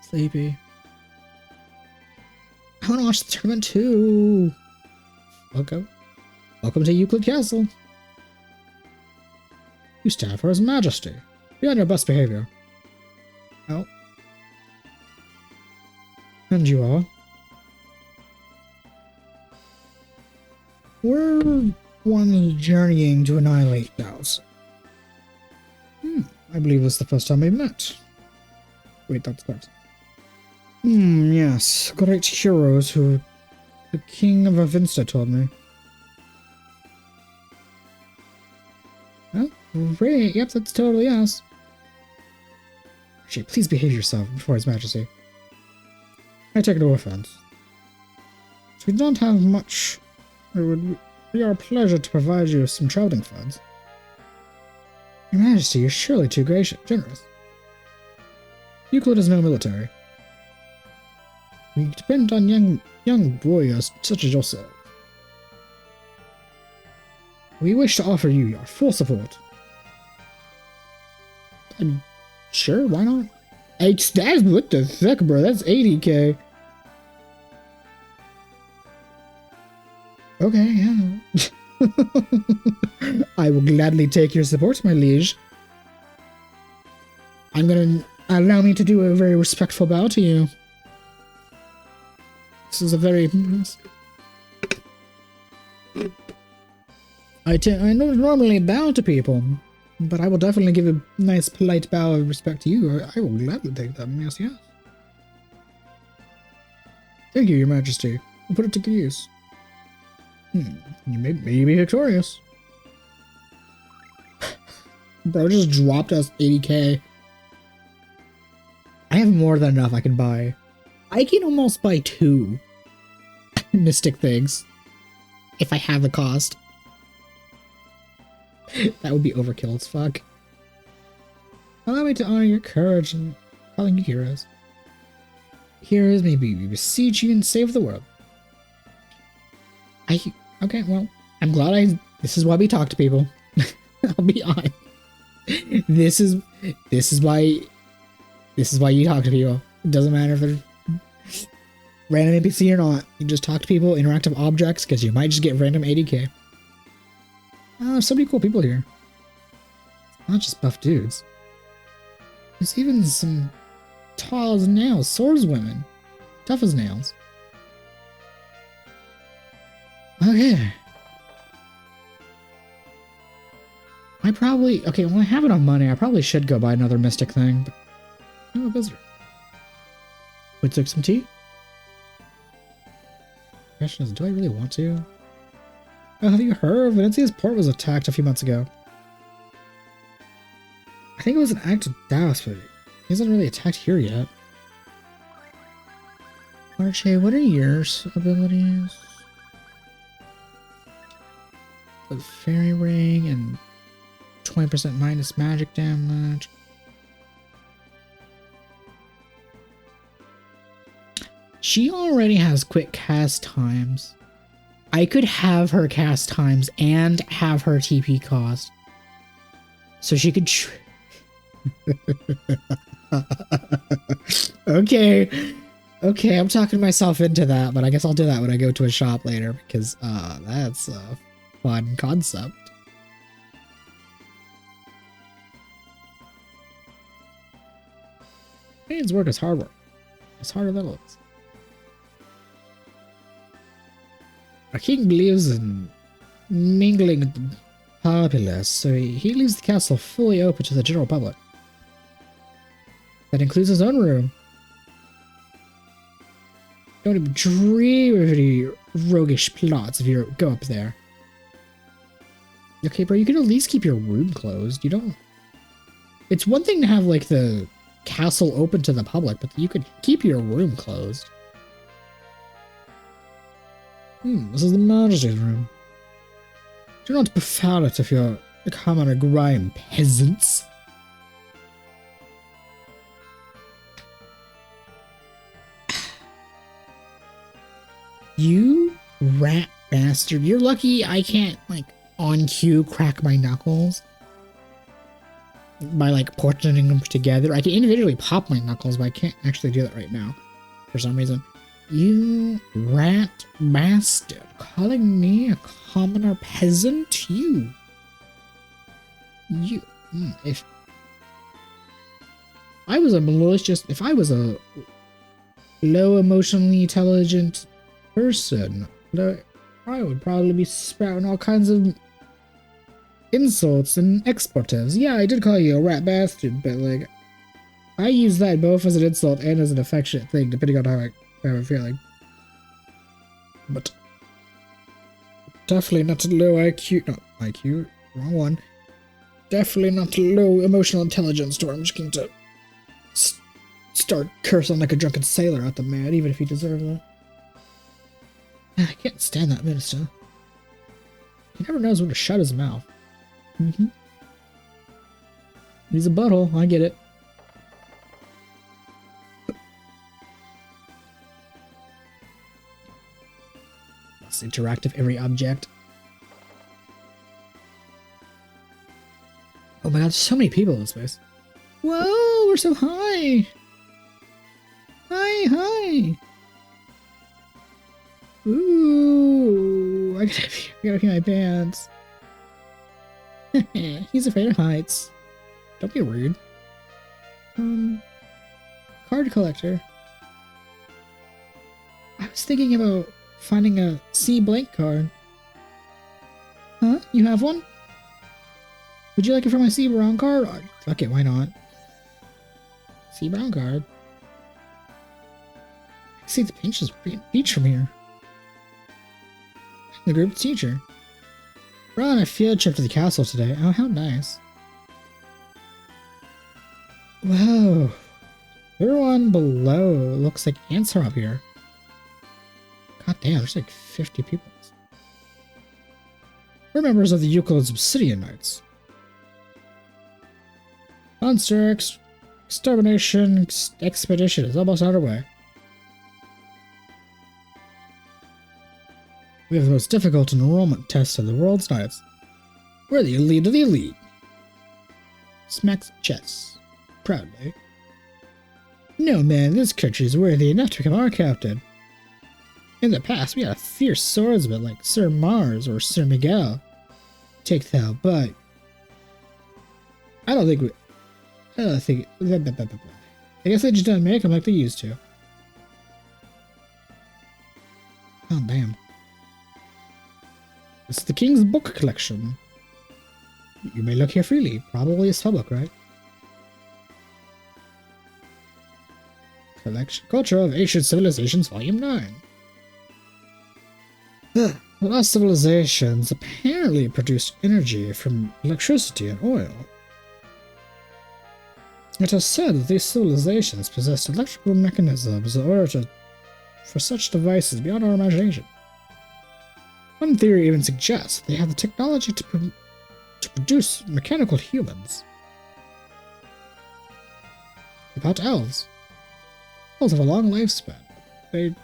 Sleepy. I want to watch the tournament too. Welcome to Euclid Castle. You stand for His Majesty. Be on your best behavior. Oh. And you are? We're one journeying to annihilate Daos. I believe this is the first time we've met. Wait, that's correct. Yes. Great heroes who the King of Avinsta told me. Oh, great. Yep, that's totally us. Actually, please behave yourself before His Majesty. I take no offense. So we don't have much. It would be our pleasure to provide you with some traveling funds. Your Majesty, you're surely too generous. Euclid is no military. We depend on young boys such as yourself. We wish to offer you your full support. I mean, sure, why not? That's what the fuck, bro? That's 80k. Okay, yeah. I will gladly take your support, my liege. I'm gonna allow me to do a very respectful bow to you. This is a very... I don't normally bow to people, but I will definitely give a nice polite bow of respect to you. I will gladly take that, yes, yes. Thank you, Your Majesty. We'll put it to good use. You may be victorious. Bro just dropped us 80k. I have more than enough I can buy. I can almost buy 2 mystic things if I have the cost. That would be overkill as fuck. Allow me to honor your courage and calling you heroes. Heroes, maybe we beseech you and save the world. Okay, well, I'm glad this is why we talk to people. I'll be honest. This is why you talk to people. It doesn't matter if they're random NPC or not. You just talk to people, interactive objects, because you might just get random 80k. So many cool people here. Not just buff dudes. There's even some tall as nails, swordswomen. Tough as nails. Okay. Okay, when I have enough money, I probably should go buy another mystic thing, but no visitor. Would like some tea? Question is, do I really want to? Oh, have you heard? Venezia's port was attacked a few months ago. I think it was an act of Dallas, but he hasn't really attacked here yet. Archie, what are your abilities? The fairy ring and 20% minus magic damage. She already has quick cast times. I could have her cast times and have her TP cost. So she could... Okay. Okay, I'm talking myself into that, but I guess I'll do that when I go to a shop later, because that's a fun concept. Man's work is hard work. It's harder than it looks. Our king believes in mingling with the populace, so he leaves the castle fully open to the general public. That includes his own room. Don't even dream of any roguish plots if you go up there. Okay, bro, you can at least keep your room closed. You don't... It's one thing to have, like, the castle open to the public, but you could keep your room closed. This is the Majesty's room. Do not prefer it if you're a common or grime peasants. You rat bastard. You're lucky I can't, like, on cue crack my knuckles by, like, portioning them together. I can individually pop my knuckles, but I can't actually do that right now for some reason. You rat bastard. Calling me a commoner peasant? If I was a malicious, if I was a low emotionally intelligent person, I would probably be spouting all kinds of insults and expletives. Yeah, I did call you a rat bastard, but, like, I use that both as an insult and as an affectionate thing, depending on how I'm feeling. But definitely not low IQ. No, IQ. Wrong one. Definitely not low emotional intelligence to where I'm just going to start cursing like a drunken sailor at the man, even if he deserves it. I can't stand that minister. He never knows when to shut his mouth. He's a butthole, I get it. It's interactive, every object. Oh my god, so many people in this place. Whoa, we're so high! Hi! Ooh, I gotta pee my pants. He's afraid of heights. Don't be rude. Card collector. I was thinking about finding a C blank card. Huh? You have one? Would you like it for my C brown card? Okay, why not? C brown card. I see the pinch is beach from here. The group's teacher. We're on a field trip to the castle today. Oh, how nice. Whoa. Everyone below looks like ants are up here. God damn, there's like 50 people. We're members of the Euclid's Obsidian Knights. Monster extermination expedition is almost underway. We have the most difficult enrollment test of the world's knights. We're the elite of the elite. Smacks chest. Proudly. No man in this country is worthy enough to become our captain. In the past, we had a fierce swordsman like Sir Mars or Sir Miguel take the helm, but I don't think I think. I guess they just don't make them like they used to. Oh, damn. This is the King's book collection. You may look here freely. Probably it's public, right? Collection. Culture of Ancient Civilizations, Volume 9. The last civilizations apparently produced energy from electricity and oil. It is said that these civilizations possessed electrical mechanisms in order for such devices beyond our imagination. One theory even suggests they have the technology to produce mechanical humans. About elves. Elves have a long lifespan. They,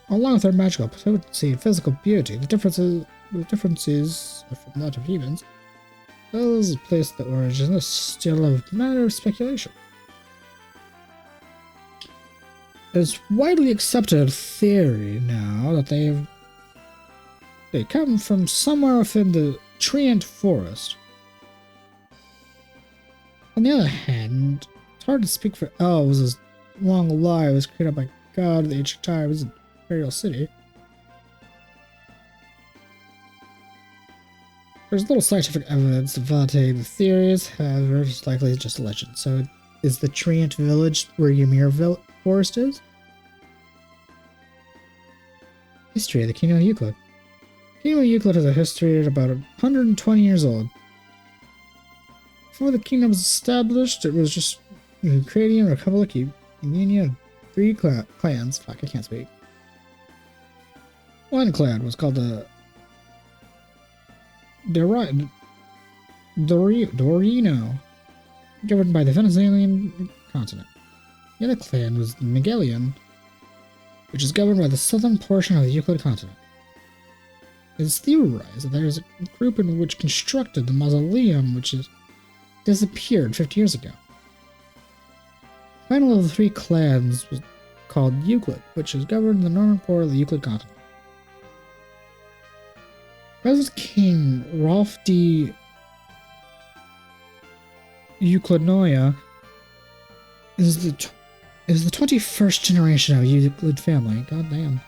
along with their magical potency and physical beauty, the differences from that of humans, those place the origin is still a matter of speculation. It's widely accepted theory now that they come from somewhere within the Treant Forest. On the other hand, it's hard to speak for elves as long lie was created by God of the ancient times in Imperial City. There's little scientific evidence to validate the theories, however, it's likely just a legend. So, is the Treant village where Ymir Forest is? History of the Kingdom of Euclid. The Kingdom of Euclid has a history at about 120 years old. Before the kingdom was established, it was just a Ukrainian Republic, Union of 3 clans. Fuck, I can't speak. One clan was called the Dorino, governed by the Venezuelan continent. The other clan was the Megalian, which is governed by the southern portion of the Euclid continent. It is theorized that there is a group in which constructed the mausoleum which has disappeared 50 years ago. The final of the 3 clans was called Euclid, which is governed the northern part of the Euclid continent. Present King Rolf D. Euclidnoia is the 21st generation of Euclid family. God damn.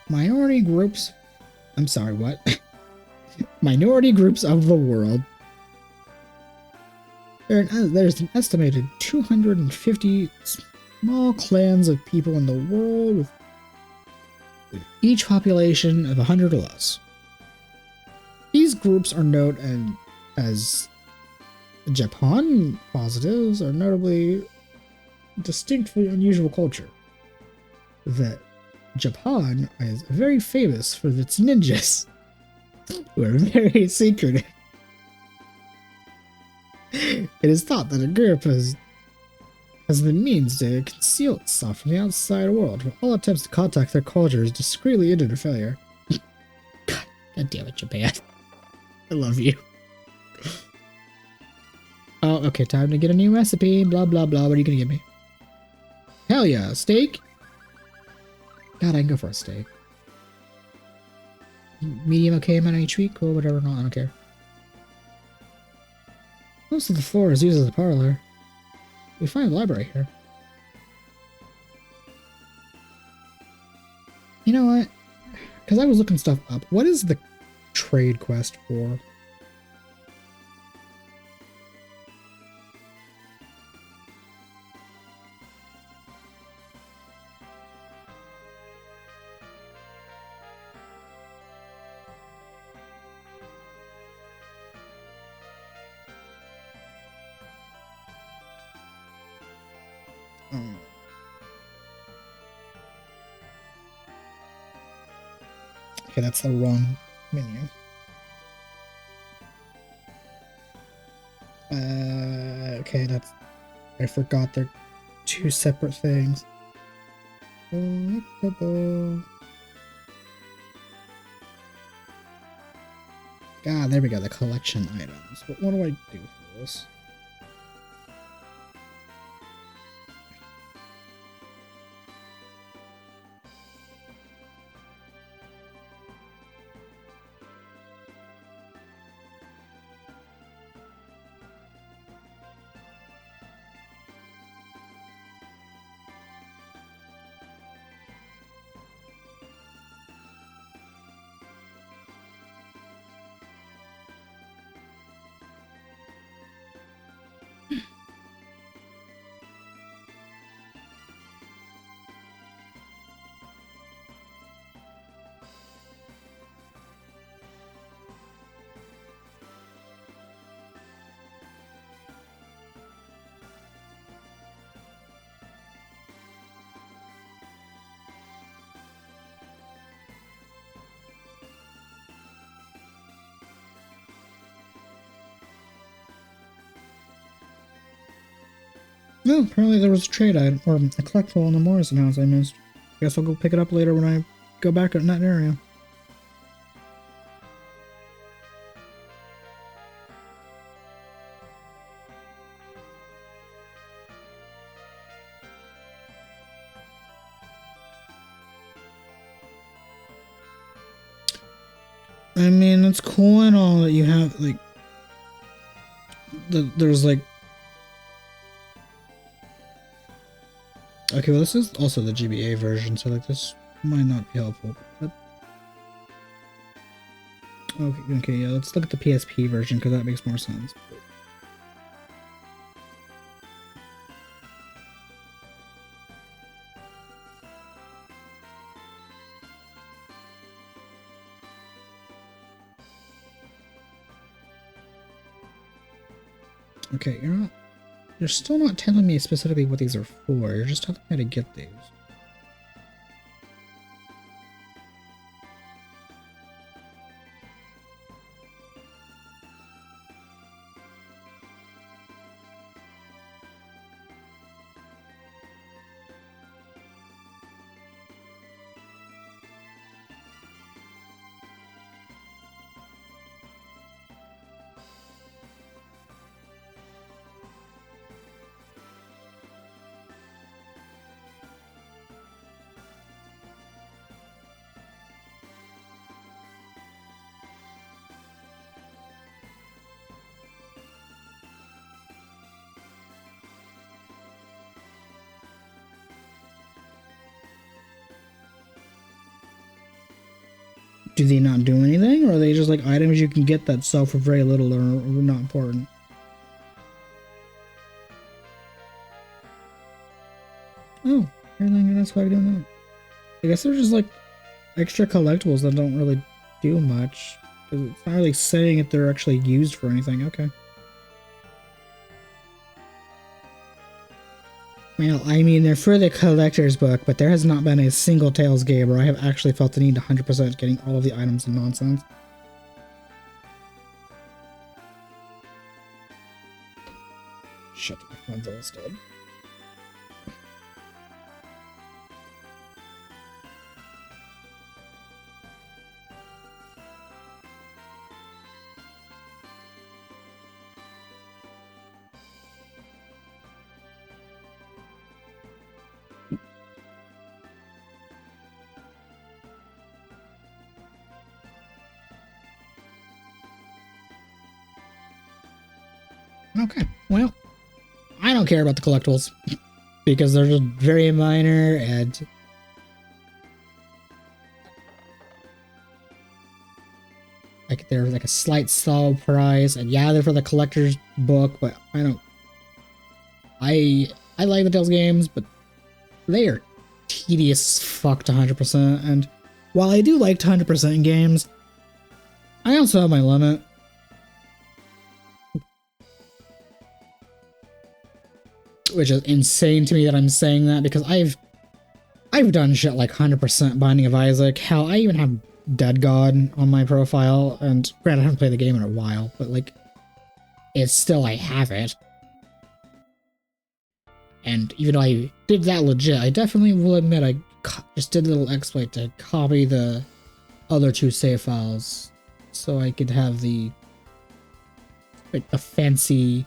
Minority groups. I'm sorry, what? Minority groups of the world. There's an estimated 250 small clans of people in the world with each population of 100 or less. These groups are known as Japan positives are notably distinctly unusual culture. That Japan is very famous for its ninjas, who are very secretive. It is thought that a group has the means to conceal itself from the outside world, where all attempts to contact their culture is discreetly ended in failure. God damn it, Japan. I love you. Oh, okay, time to get a new recipe. Blah, blah, blah. What are you gonna give me? Hell yeah, steak? God, I can go for a steak. Medium okay, amount of HP? Cool, whatever, no, I don't care. Most of the floor is used as a parlor. We find a library here. You know what? Because I was looking stuff up. What is the trade quest for? Okay, that's the wrong menu. Okay, that's... I forgot they're 2 separate things. God, there we go, the collection items. What do I do for this? No, apparently there was a trade item, or a collectible in the Morrison house I missed. Guess I'll go pick it up later when I go back in that area. I mean, it's cool and all that you have, like, there's, like... Okay, well, this is also the GBA version, so, like, this might not be helpful. But... Okay, yeah, let's look at the PSP version, because that makes more sense. Okay, you're still not telling me specifically what these are for, you're just telling me how to get these. Do they not do anything, or are they just like items you can get that sell for very little or not important? Oh, apparently that's why I don't know. I guess they're just like extra collectibles that don't really do much. It's not really saying if they're actually used for anything. Okay. Well, I mean, they're for the collector's book, but there has not been a single Tales game where I have actually felt the need to 100% getting all of the items and nonsense. Shut the phone's almost dead. Okay, well, I don't care about the collectibles because they're just very minor and like they're like a slight small price, and yeah, they're for the collector's book, but I don't. I like the Tales games, but they are tedious as fuck to 100%. And while I do like 100% games, I also have my limit. Which is insane to me that I'm saying that, because I've done shit like 100% Binding of Isaac. Hell, I even have Dead God on my profile, and granted I haven't played the game in a while, but like, it's still, I have it. And even though I did that legit, I definitely will admit I just did a little exploit to copy the other two save files so I could have the like the fancy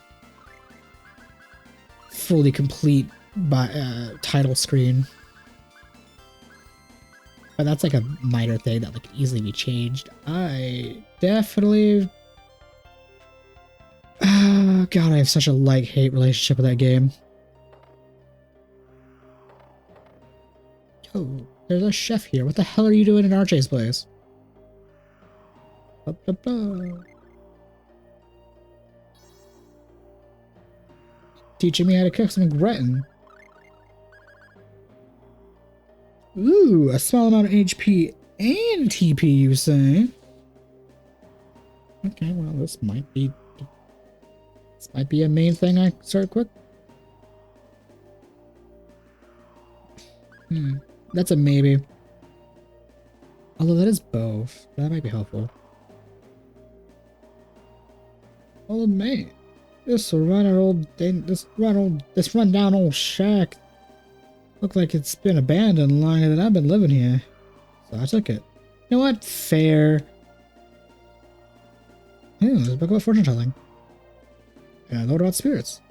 fully complete title screen. But that's like a minor thing that like could easily be changed. I definitely God, I have such a like-hate relationship with that game. Yo, there's a chef here. What the hell are you doing in RJ's place? Teaching me how to cook some gratin. Ooh, a small amount of HP and TP, you say? Okay, well, this might be a main thing I start quick. That's a maybe. Although that is both. That might be helpful. Oh, man. This rundown old shack looked like it's been abandoned longer than I've been living here. So I took it. You know what? Fair. Ooh, there's a book about fortune telling. And a note about spirits.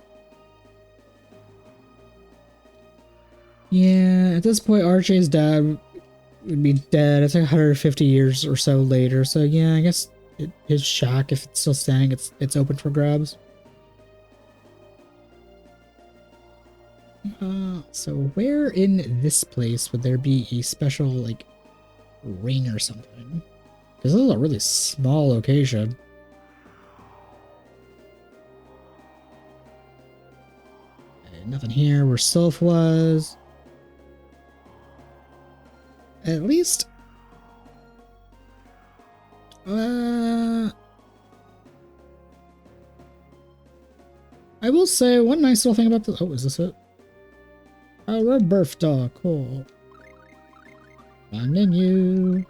Yeah, at this point, Archie's dad would be dead. It's like 150 years or so later. So yeah, I guess his shack, if it's still standing, it's open for grabs. So where in this place would there be a special, like, ring or something? Because this is a really small location. And nothing here where Sylph was. At least... I will say one nice little thing about this... Oh, is this it? Oh, we're a birth dog. Cool. Finding you.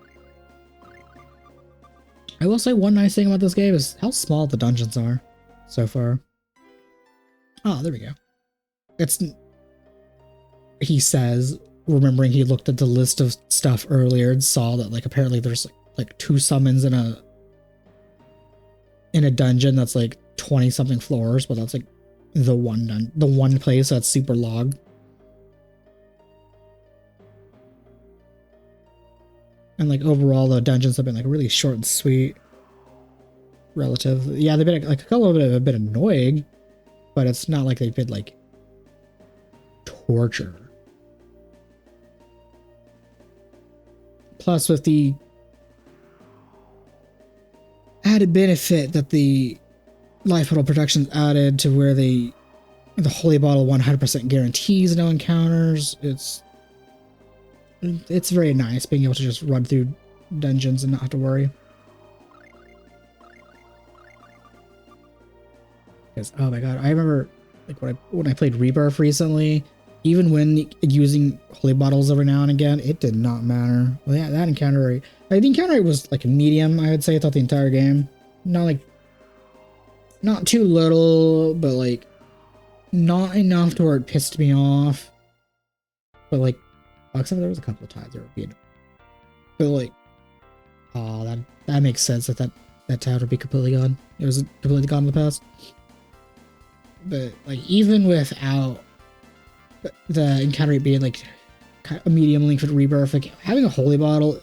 I will say one nice thing about this game is how small the dungeons are so far. Oh, there we go. It's... He says, remembering he looked at the list of stuff earlier and saw that, like, apparently there's, like 2 summons in a dungeon that's, like, 20-something floors, but that's, like, the one place that's super logged. And, like, overall, the dungeons have been, like, really short and sweet. Relative. Yeah, they've been, like, a couple of them have been annoying, but it's not like they've been, like, torture. Plus, with the added benefit that the Life Bottle Productions added to where the Holy Bottle 100% guarantees no encounters, it's very nice being able to just run through dungeons and not have to worry. Because, oh my god, I remember, like, when I played Rebirth recently, even when using holy bottles every now and again, it did not matter. Well, yeah, that encounter rate, like, the encounter rate was like a medium, I would say, throughout the entire game. Not too little, but like not enough to where it pissed me off. But like, except there was a couple of times where it would be, but like, oh, that makes sense that town would be completely gone. It was completely gone in the past. But like, even without the encounter rate being like kind of a medium length with Rebirth, like having a holy bottle,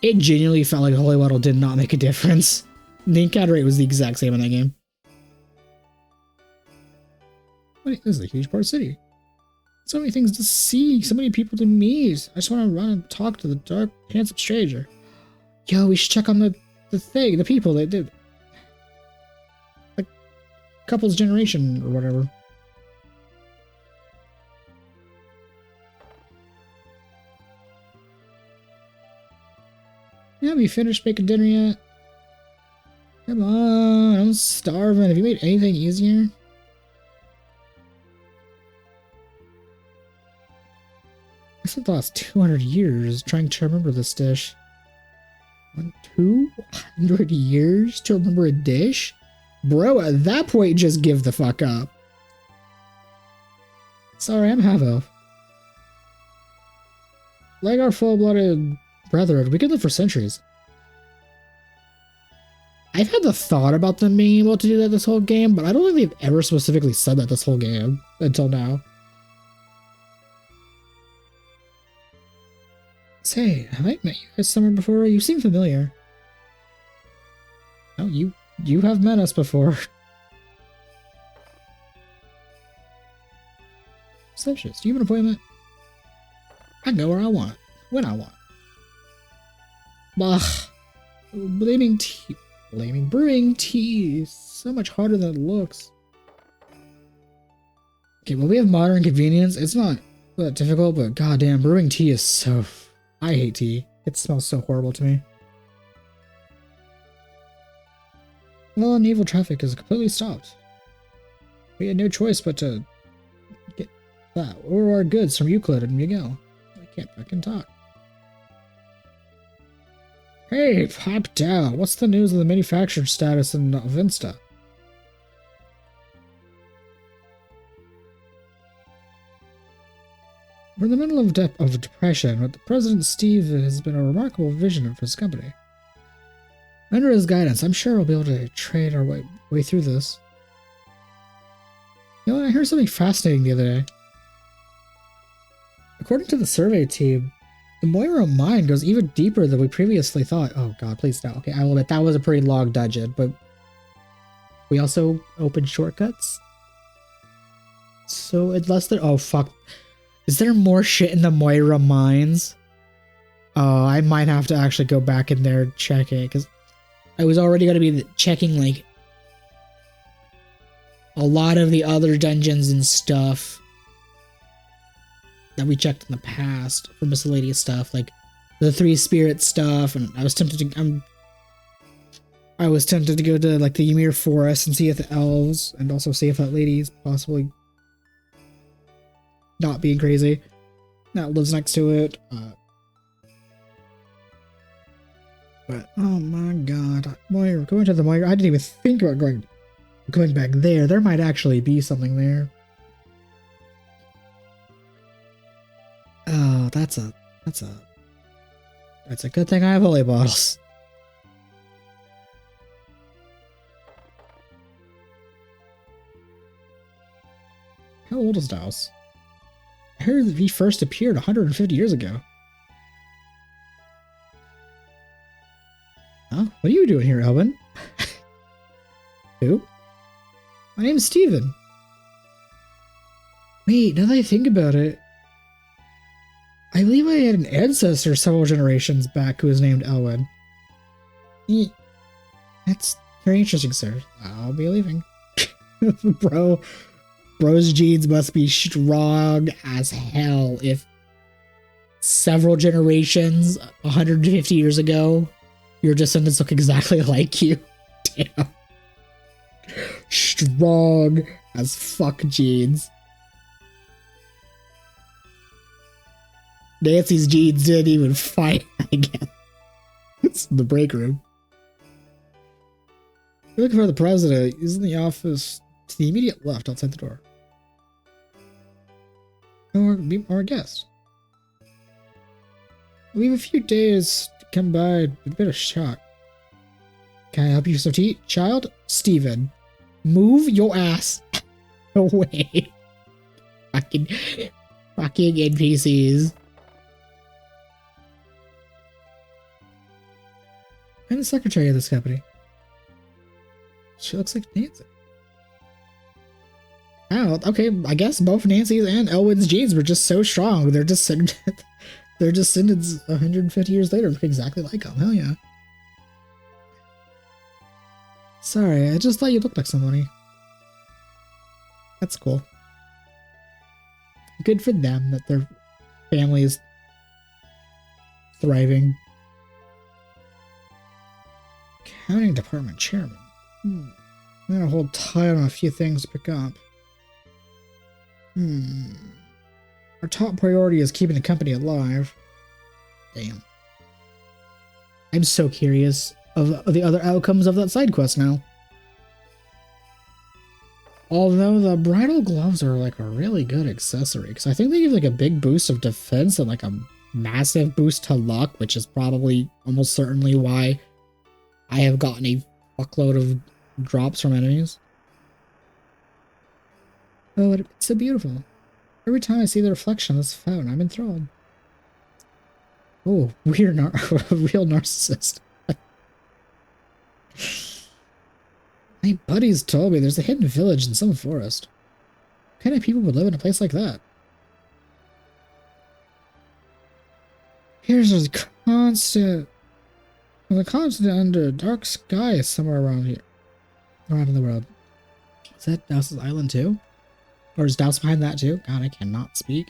it genuinely felt like a holy bottle did not make a difference. The encounter rate was the exact same in that game. Wait, this is a huge part of the city. So many things to see, so many people to meet. I just want to run and talk to the dark, handsome stranger. Yo, we should check on the people that did. Like, couple's generation or whatever. Yeah, we finished making dinner yet? Come on, I'm starving. Have you made anything easier? I spent the last 200 years trying to remember this dish. 200 years to remember a dish? Bro, at that point, just give the fuck up. Sorry, I'm half-elf. Like our full-blooded brethren, we could live for centuries. I've had the thought about them being able to do that this whole game, but I don't think they've ever specifically said that this whole game until now. Say, have I met you guys somewhere before? You seem familiar. Oh, you have met us before. Suspicious. Do you have an appointment? I can go where I want, when I want. Bah. Blaming brewing tea is so much harder than it looks. Okay, well, we have modern convenience. It's not that difficult, but goddamn, brewing tea is so... I hate tea. It smells so horrible to me. Well, naval traffic is completely stopped. We had no choice but to get that or our goods from Euclid and Miguel. I can't fucking talk. Hey, pop down. What's the news of the manufacturing status in Vinsta? We're in the middle of depression, but the President Steve has been a remarkable vision for his company. Under his guidance, I'm sure we'll be able to trade our way through this. You know, I heard something fascinating the other day. According to the survey team, the Moira mine goes even deeper than we previously thought. Oh god, please no. Okay, I will admit that was a pretty long dungeon, but we also opened shortcuts. So unless there— oh fuck. Is there more shit in the Moira mines? Oh, I might have to actually go back in there and check it, because I was already going to be checking like a lot of the other dungeons and stuff that we checked in the past for miscellaneous stuff, like the 3 spirit stuff, and I was tempted to go to like the Ymir Forest and see if the elves, and also see if that lady's possibly not being crazy that lives next to it. But oh my god, Moira, going to the Moira, I didn't even think about going back there. There might actually be something there. Oh, that's a good thing I have holy bottles. How old is Daus? I heard that he first appeared 150 years ago. Huh? What are you doing here, Elwin? Who? My name's Steven. Wait, now that I think about it, I believe I had an ancestor several generations back who was named Elwin. That's very interesting, sir. I'll be leaving. Bro's genes must be strong as hell if several generations, 150 years ago, your descendants look exactly like you. Damn. Strong as fuck genes. Nancy's genes didn't even fight, I guess. It's in the break room. You're looking for the president. He's in the office to the immediate left outside the door. Or a guest. We have a few days to come by with a bit of shock. Can I help you with some tea? Child? Steven. Move your ass away. Fucking NPCs. I'm the secretary of this company. She looks like Nancy. Oh, okay, I guess both Nancy's and Elwin's genes were just so strong. Their descendants 150 years later look exactly like them. Hell yeah. Sorry, I just thought you looked like somebody. That's cool. Good for them that their family is thriving. Accounting department chairman. I'm gonna hold tight on a few things to pick up. Our top priority is keeping the company alive. Damn. I'm so curious of the other outcomes of that side quest now. Although the bridal gloves are like a really good accessory, because I think they give like a big boost of defense and like a massive boost to luck, which is probably almost certainly why I have gotten a fuckload of drops from enemies. Oh, it's so beautiful. Every time I see the reflection of this fountain, I'm enthralled. Oh, weird, a real narcissist. My buddies told me there's a hidden village in some forest. What kind of people would live in a place like that? Here's a constant under a dark sky somewhere around here. Around in the world. Is that Daus's island too? Or is Daus behind that too? God, I cannot speak.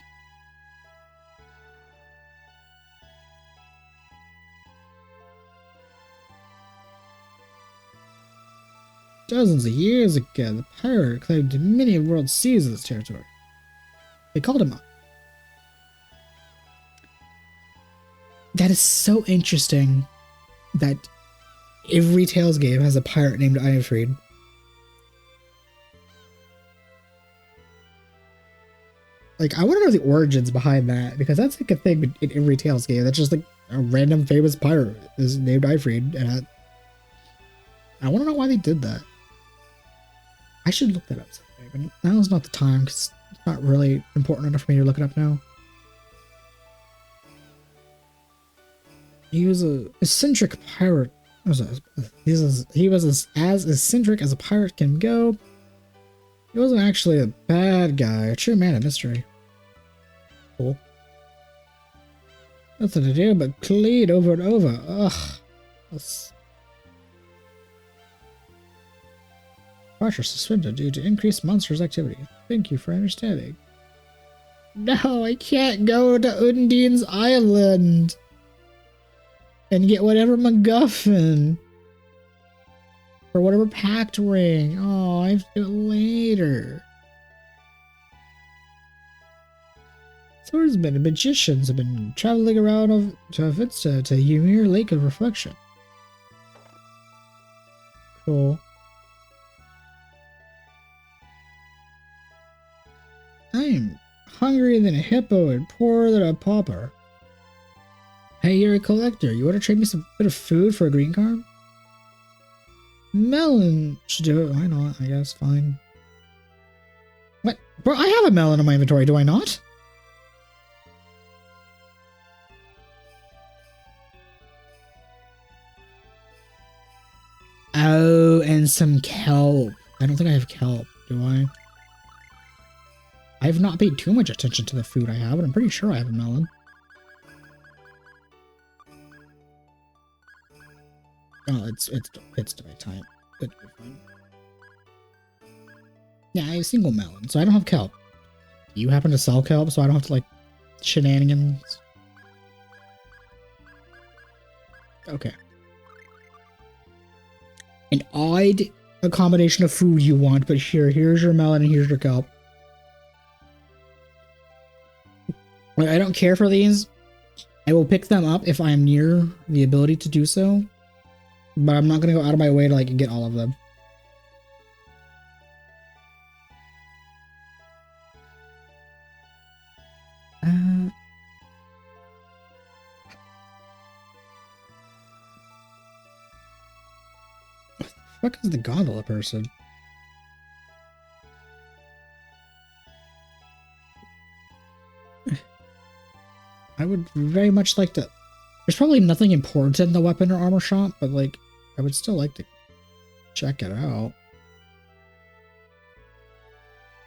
Dozens of years ago, the pirate claimed many world seas of this territory. They called him up. That is so interesting that every Tales game has a pirate named Ironfried. Like, I want to know the origins behind that, because that's like a thing in every Tales game. That's just like a random famous pirate is named Ifrid, and I want to know why they did that. I should look that up someday, but now's not the time, because it's not really important enough for me to look it up now. He was a eccentric pirate. He was as eccentric as a pirate can go. He wasn't actually a bad guy, a true man of mystery. Cool. Nothing to do but clean over and over. Ugh. Departure suspended due to increased monsters activity. Thank you for understanding. No, I can't go to Undine's island and get whatever MacGuffin or whatever pact ring. Oh, I have to do it later. Swordsmen and magicians have been traveling around to Vista to Ymir Lake of Reflection. Cool. I'm hungrier than a hippo and poorer than a pauper. Hey, you're a collector. You want to trade me some bit of food for a green card? Melon should do it. Why not? I guess. Fine. What? Bro, I have a melon in my inventory, do I not? Oh, and some kelp. I don't think I have kelp, do I? I've not paid too much attention to the food I have, but I'm pretty sure I have a melon. Oh, it's the right time. Good, fine. Yeah, I have a single melon, so I don't have kelp. You happen to sell kelp, so I don't have to, like, shenanigans? Okay. An odd combination of food you want, but here's your melon and here's your kelp. I don't care for these. I will pick them up if I am near the ability to do so. But I'm not going to go out of my way to, like, get all of them. What the fuck is the gondola person? I would very much like to... There's probably nothing important in the weapon or armor shop, but, like, I would still like to check it out.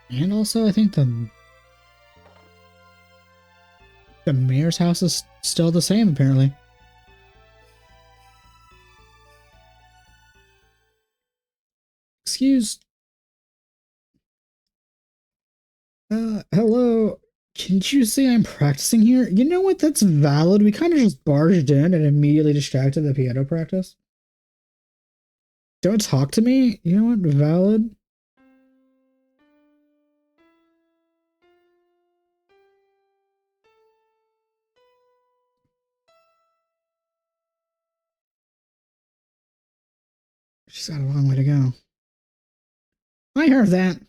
And also, I think the mayor's house is still the same, apparently. Excuse... hello? Can't you see I'm practicing here? You know what? That's valid. We kind of just barged in and immediately distracted the piano practice. Don't talk to me? You know what? Valid. She's got a long way to go. I heard that.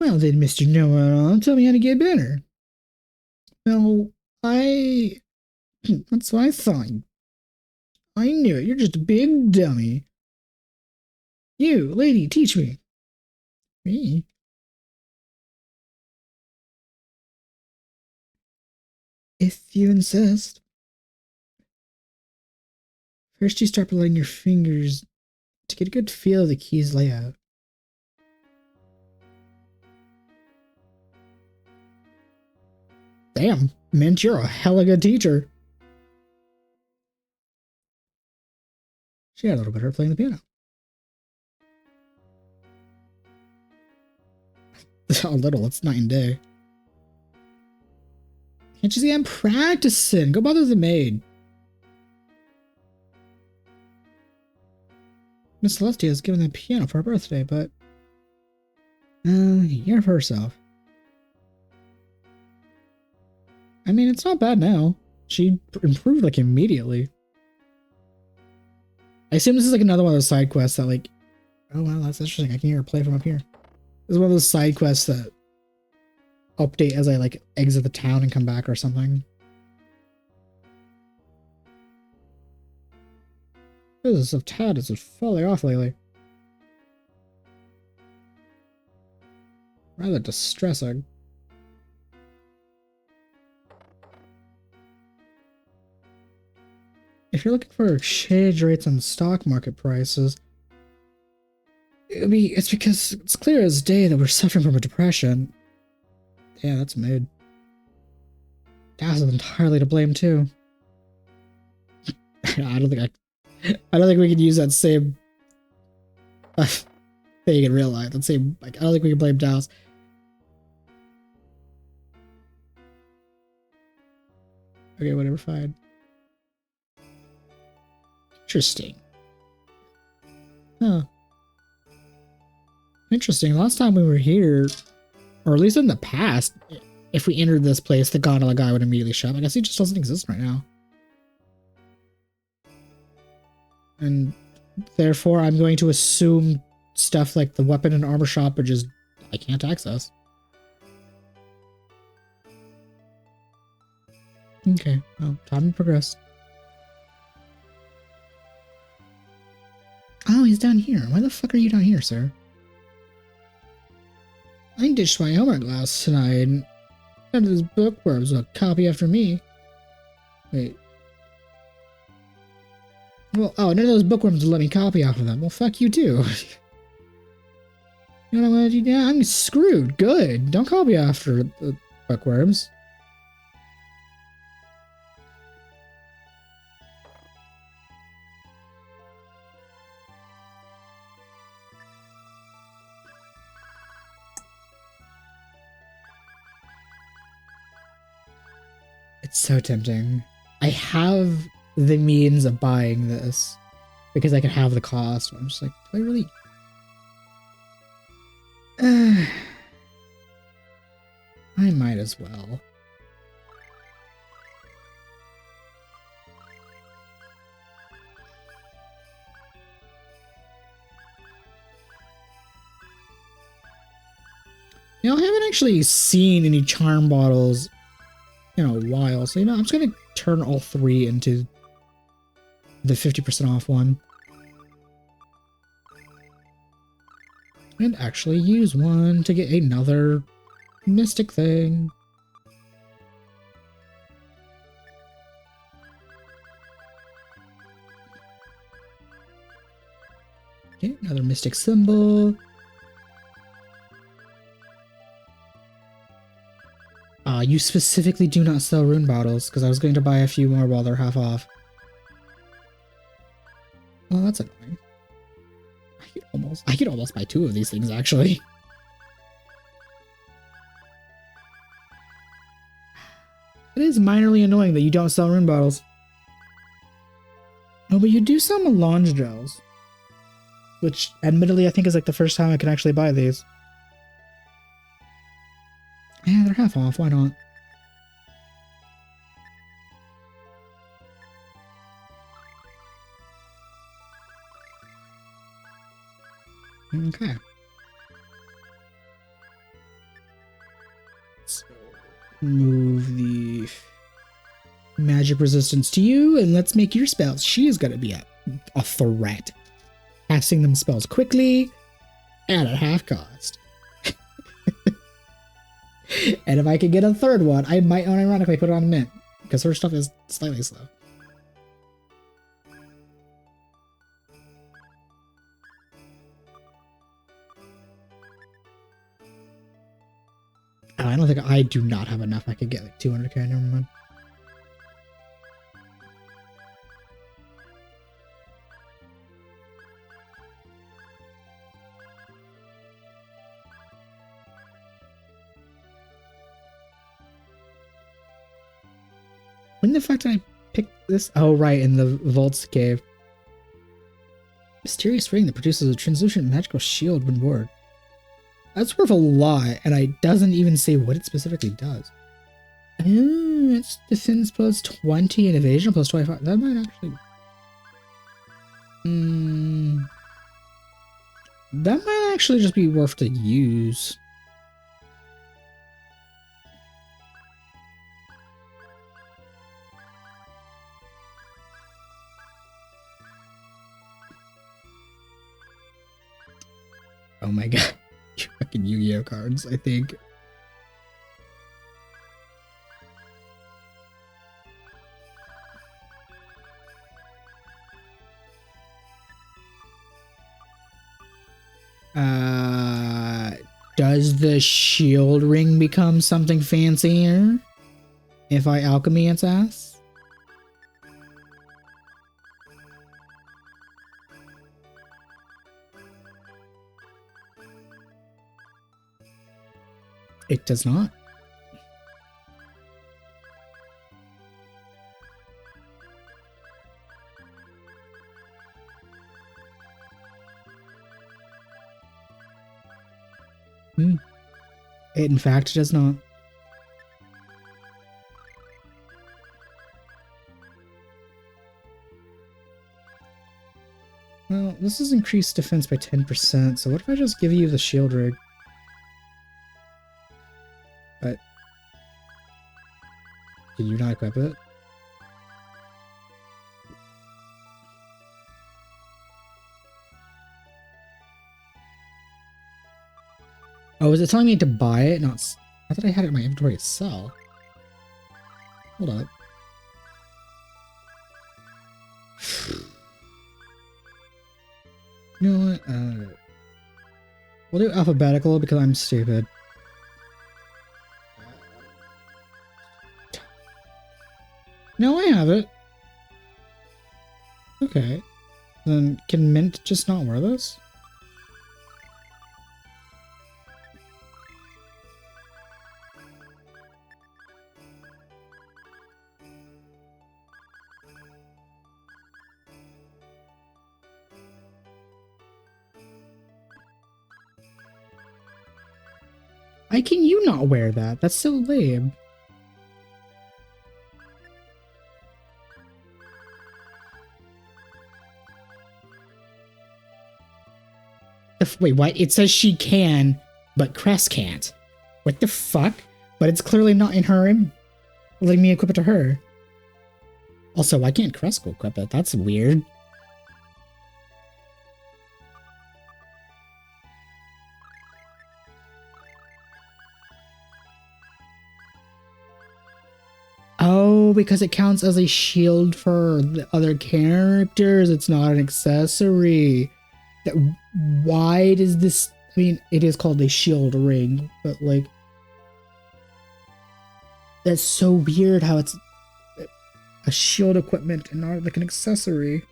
Well then, Mr. Know-It-All, tell me how to get better. Well, that's what I thought. I knew it. You're just a big dummy. You, lady, teach me. Me? If you insist. First you start by letting your fingers to get a good feel of the key's layout. Damn, Mint, you're a hella good teacher. She got a little better at playing the piano. A little, it's night and day. Can't you see I'm practicing? Go bother the maid. Miss Celestia is given the piano for her birthday, but... Hear for herself. I mean, it's not bad now. She improved, like, immediately. I assume this is, like, another one of those side quests that, like... Oh, wow, that's interesting. I can hear her play from up here. This is one of those side quests that update as I like exit the town and come back or something. Business of Tad is falling off lately. Rather distressing. If you're looking for exchange rates and stock market prices, it's because it's clear as day that we're suffering from a depression. Yeah, that's mid. Daz is entirely to blame too. I don't think we can use that same thing in real life. That same, like, I don't think we can blame Daz. Okay, whatever, fine. Interesting. Huh. Interesting. Last time we were here, or at least in the past, if we entered this place, the gondola guy would immediately show up. I guess he just doesn't exist right now. And therefore, I'm going to assume stuff like the weapon and armor shop are just, I can't access. Okay, well, time to progress. Oh, he's down here. Why the fuck are you down here, sir? I ditched my armor glass tonight. None of this bookworms will copy after me. Wait. Well, oh, none of those bookworms will let me copy after them. Well, fuck you too. You know what I'm gonna do now? I'm screwed. Good. Don't copy after the bookworms. It's so tempting. I have the means of buying this because I can have the cost. I'm just like, do I really? I might as well. You know, I haven't actually seen any charm bottles in a while, so you know, I'm just gonna turn all three into the 50% off one. And actually use one to get another mystic thing. Okay, another mystic symbol. You specifically do not sell rune bottles, because I was going to buy a few more while they're half off. Well, that's annoying. I could almost buy two of these things, actually. It is minorly annoying that you don't sell rune bottles. Oh, but you do sell melange gels. Which, admittedly, I think is like the first time I can actually buy these. Yeah, they're half off. Why not? Okay. So, move the magic resistance to you, and let's make your spells. She is going to be a threat. Casting them spells quickly and at half cost. And if I could get a third one, I might unironically put it on mint, because her stuff is slightly slow. Oh, I don't think I do not have enough. I could get like 200k, never mind. When the fuck did I pick this? Oh, right, in the Vault's cave. Mysterious ring that produces a translucent magical shield when bored. That's worth a lot, and it doesn't even say what it specifically does. Oh, it's defense plus 20 and evasion plus 25. That might actually... that might actually just be worth to use. Oh my god. Fucking Yu-Gi-Oh cards, I think. Does the shield ring become something fancier if I alchemy its ass? It does not. It in fact does not. Well, this is increased defense by 10%, so what if I just give you the shield rig? But can you not equip it? Oh, is it telling me to buy it? Not. I thought I had it in my inventory to sell. Hold up. You know what? We'll do alphabetical because I'm stupid. No, I have it. Okay. Then can Mint just not wear this? Why can you not wear that? That's so lame. Wait, what? It says she can, but Cress can't. What the fuck? But it's clearly not in her. Letting me equip it to her. Also, why can't Cress go equip it? That's weird. Oh, because it counts as a shield for the other characters. It's not an accessory. Why does this... I mean, it is called a shield ring, but like... That's so weird how it's a shield equipment and not like an accessory.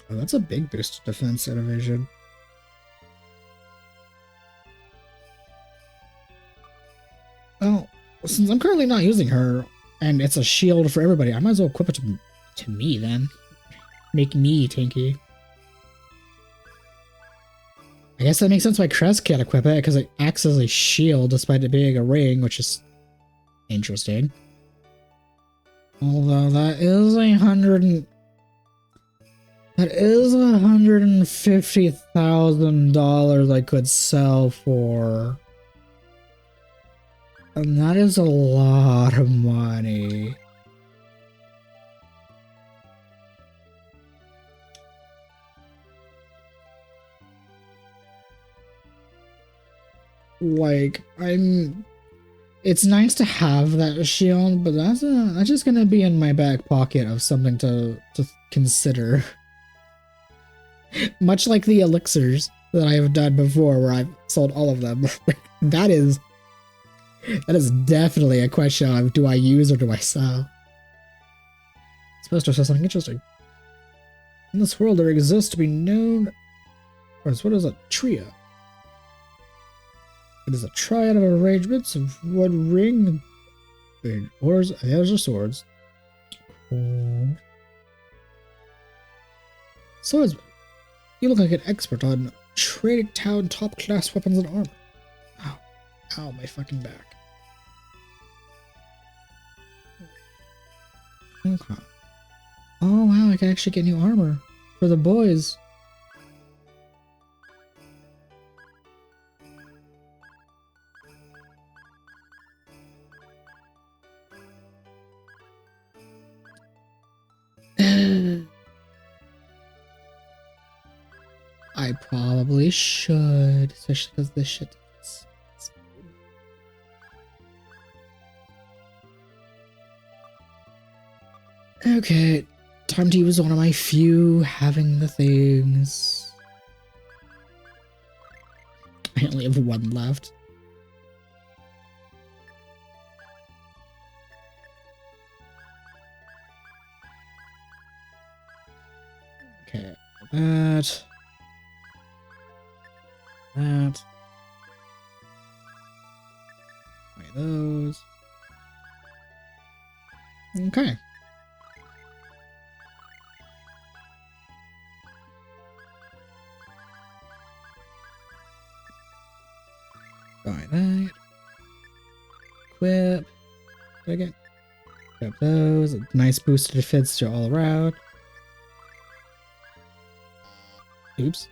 Oh, that's a big boost to defense and evasion. Well, since I'm currently not using her, and it's a shield for everybody, I might as well equip it to me then. Make me tanky. I guess that makes sense why Crest can't equip it, because it acts as a shield despite it being a ring, which is interesting. Although that is $150,000 I could sell for. And that is a lot of money. Like, it's nice to have that shield, but that's just gonna be in my back pocket of something to consider. Much like the elixirs that I have done before, where I've sold all of them. That is definitely a question of do I use or do I sell? It's supposed to say something interesting. In this world, there exists to be known. What is a trio? It is a triad of arrangements of one ring, oars, hands, or swords. Swordsman, you look like an expert on trading town top-class weapons and armor. Ow. Ow, my fucking back. Okay. Oh wow, I can actually get new armor for the boys. I probably should, especially because this shit. Okay, time to use one of my few having the things. I only have one left. Okay, that. That. Buy those. Okay. Buy that. Equip. Again. Equip those. A nice boost to defense to all around. Oops.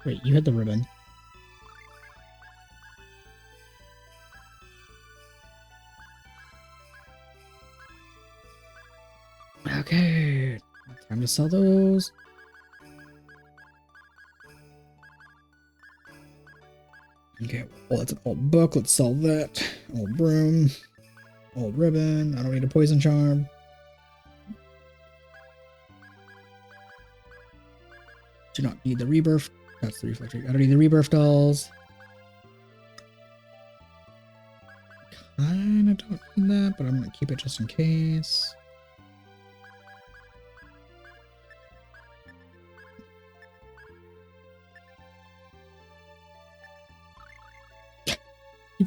Wait, you had the ribbon. Okay. Time to sell those. Okay, well, that's an old book. Let's sell that. Old broom. Old ribbon. I don't need a poison charm. Do not need the rebirth. That's the reflector. I don't need the rebirth dolls. Kinda don't need that, but I'm gonna keep it just in case. I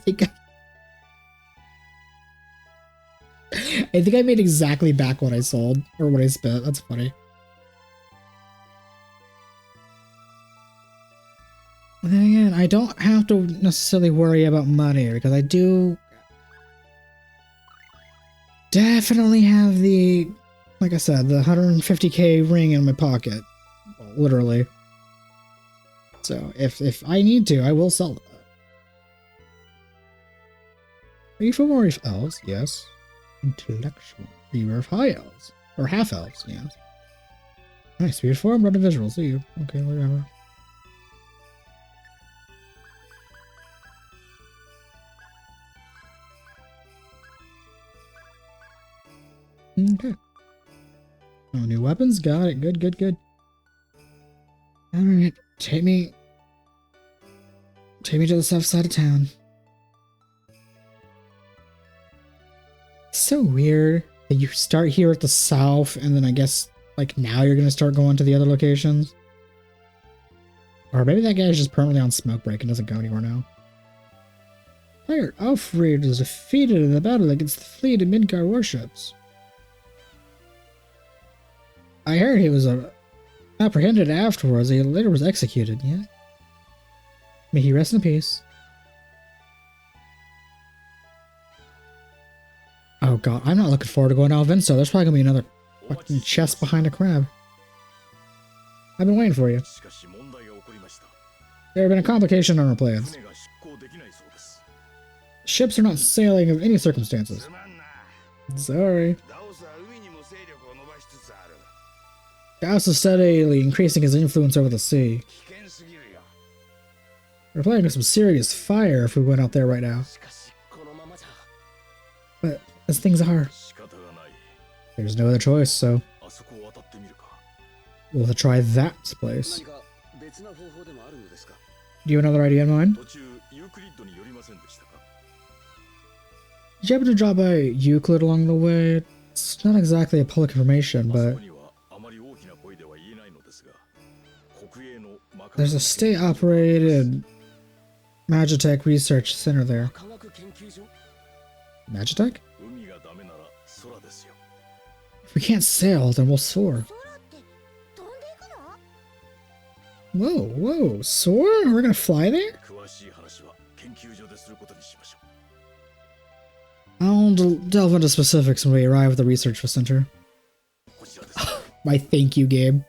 think I made exactly back what I sold, or what I spent. That's funny. And then again, I don't have to necessarily worry about money, because I do definitely have the, like I said, the 150k ring in my pocket. Literally. So, if I need to, I will sell that. Are you for more elves? Yes. Intellectual. Rebirth high elves. Or half elves, yes. Nice. Speed form, run to visual. See you. Okay, whatever. Okay. Oh, new weapons? Got it. Good, good, good. Alright. Take me to the south side of town. So weird that you start here at the south and then I guess like now you're gonna start going to the other locations. Or maybe that guy's just permanently on smoke break and doesn't go anywhere now. Player Alfred was defeated in the battle against the fleet of Midgard warships. I heard he was apprehended afterwards. He later was executed, yeah? May he rest in peace. Oh god, I'm not looking forward to going to Alvinso. There's probably gonna be another fucking chest behind a crab. I've been waiting for you. There have been a complication on our plans. Ships are not sailing of any circumstances. Sorry. Gauss is steadily increasing his influence over the sea. We're playing with some serious fire if we went out there right now. But as things are, there's no other choice, so we'll have to try that place. Do you have another idea in mind? Did you happen to drop by Euclid along the way? It's not exactly a public information, but there's a state-operated Magitech research center there. Magitech? If we can't sail, then we'll soar. Whoa, whoa, soar? We're gonna fly there? I'll delve into specifics when we arrive at the research center. My thank you, Gabe.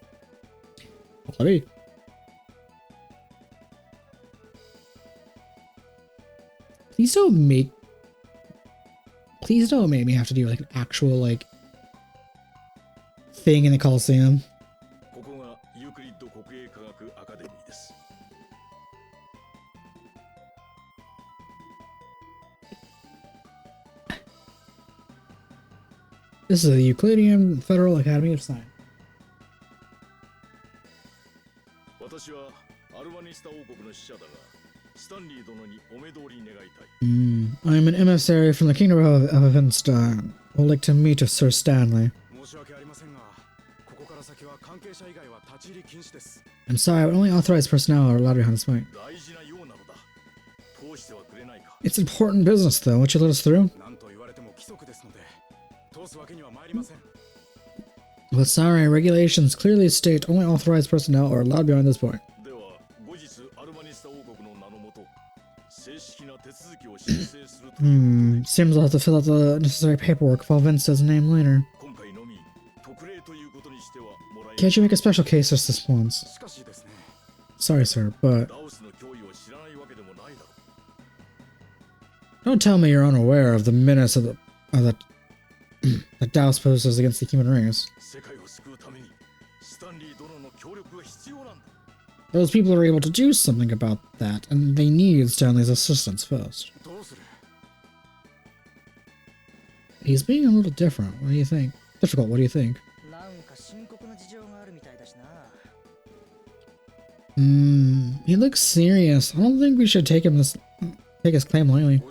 Let me. Please don't make me have to do like an actual like thing in the Coliseum. This is the Euclidean Federal Academy of Science. I'm an emissary from the Kingdom of Evanstein. I would like to meet Sir Stanley. I'm sorry, but only authorized personnel are allowed behind this point. It's important business, though. Won't you let us through? Well, sorry, regulations clearly state only authorized personnel are allowed beyond this point. Seems I'll have to fill out the necessary paperwork for Vince's name later. Can't you make a special case just this once? Sorry, sir, but... Don't tell me you're unaware of the menace of that Taos poses against the human race. Those people are able to do something about that, and they need Stanley's assistance first. He's being a little different. What do you think? Difficult, what do you think? He looks serious. I don't think we should take his claim lightly.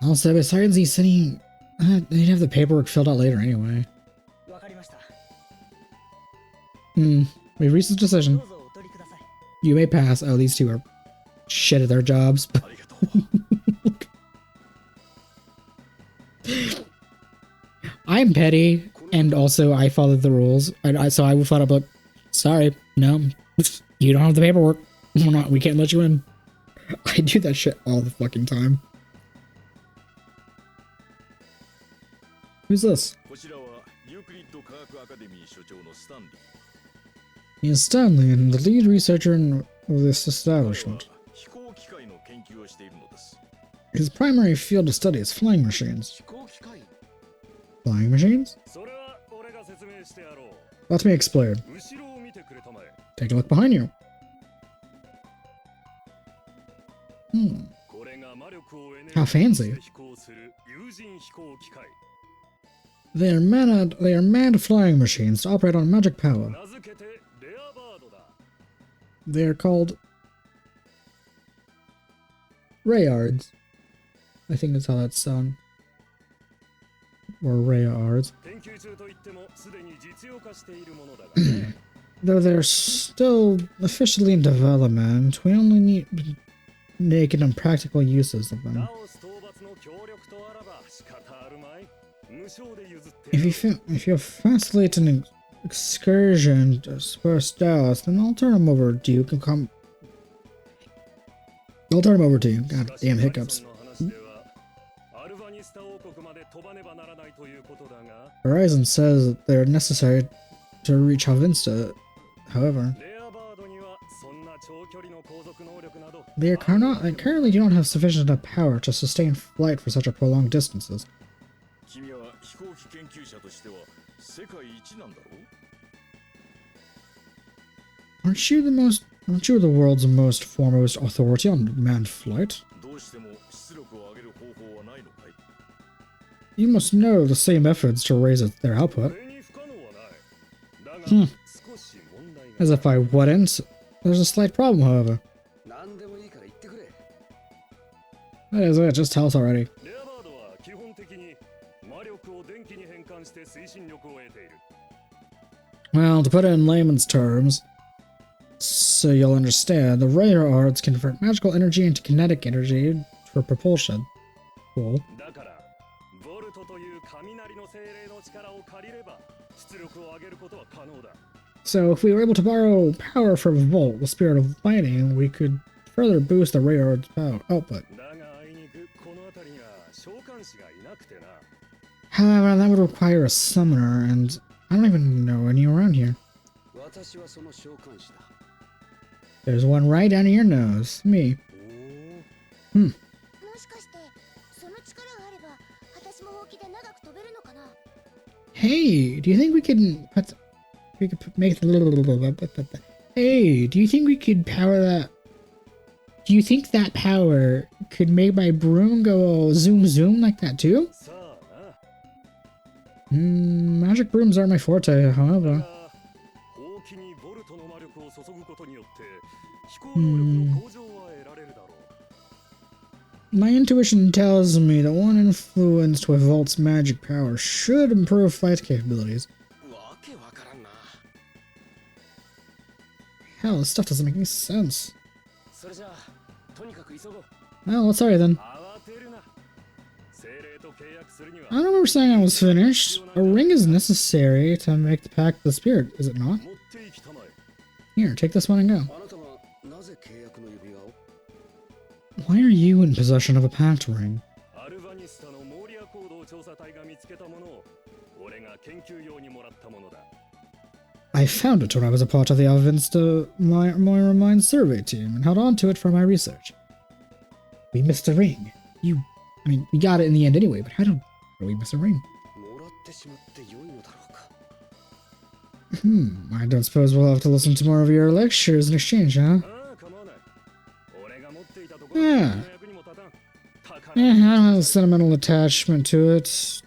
Also, besides, he said he'd have the paperwork filled out later anyway. We've reached a decision. You may pass. Oh, these two are shit at their jobs. I'm petty, and also I followed the rules. So I will follow up, but sorry, no, you don't have the paperwork. We can't let you in. I do that shit all the fucking time. Who's this? He is Stanley, and the lead researcher in this establishment. His primary field of study is flying machines. Flying machines? Let me explain. Take a look behind you. How fancy. They are manned flying machines to operate on magic power. They are called Rayards. I think that's how that's sound. Or Rayards. Though they're still officially in development, we only need naked and practical uses of them. If you facilitate an excursion to Spurs Dallas, then I'll turn them over to you. I'll turn them over to you. God damn hiccups. Horizon says that they're necessary to reach Havinsta. However, they currently do not have sufficient enough power to sustain flight for such a prolonged distances. Aren't you the world's most foremost authority on manned flight? You must know the same efforts to raise their output. As if I wouldn't. There's a slight problem, however. That is it, just tell us already. Well, to put it in layman's terms, so you'll understand, the Rayards convert magical energy into kinetic energy for propulsion. Cool. So if we were able to borrow power from Volt, the spirit of lightning, we could further boost the Rayard's power output. However, that would require a summoner, and I don't even know any around here. There's one right down your nose. Me. Hey, do you think we can put... make the... Hey, do you think we could power that... Do you think that power could make my broom go all zoom zoom like that too? Magic brooms aren't my forte, however. My intuition tells me that one influence with Volt's magic power should improve flight capabilities. Hell, this stuff doesn't make any sense. Well, let's hurry then. I don't remember saying I was finished. A ring is necessary to make the pact of the spirit, is it not? Here, take this one and go. Why are you in possession of a pact ring? I found it when I was a part of the Alvinsta Moira Mine survey team and held on to it for my research. We missed a ring. I mean, we got it in the end anyway, but how did we miss a ring? I don't suppose we'll have to listen to more of your lectures in exchange, huh? Yeah. I don't have a sentimental attachment to it.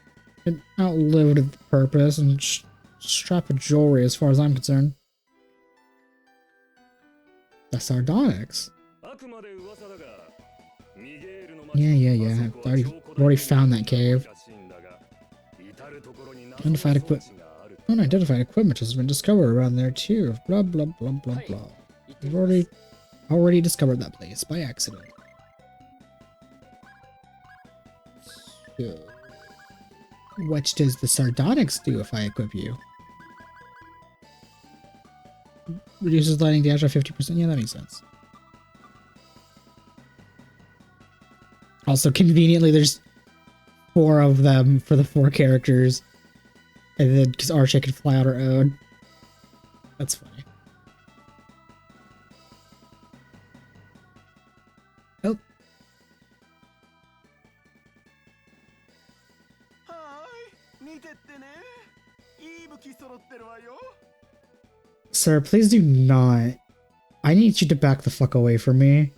It outlived its purpose and strap of jewelry as far as I'm concerned. The sardonyx. Yeah. I already found that cave. Unidentified equipment has been discovered around there too. Blah blah blah blah blah. We've already discovered that place by accident. So, what does the sardonyx do if I equip you? Reduces lightning damage by 50%. Yeah, that makes sense. Also, conveniently, there's 4 of them for the 4 characters. And then, because Archie can fly out her own. That's funny. Oh. Sir, please do not. I need you to back the fuck away from me.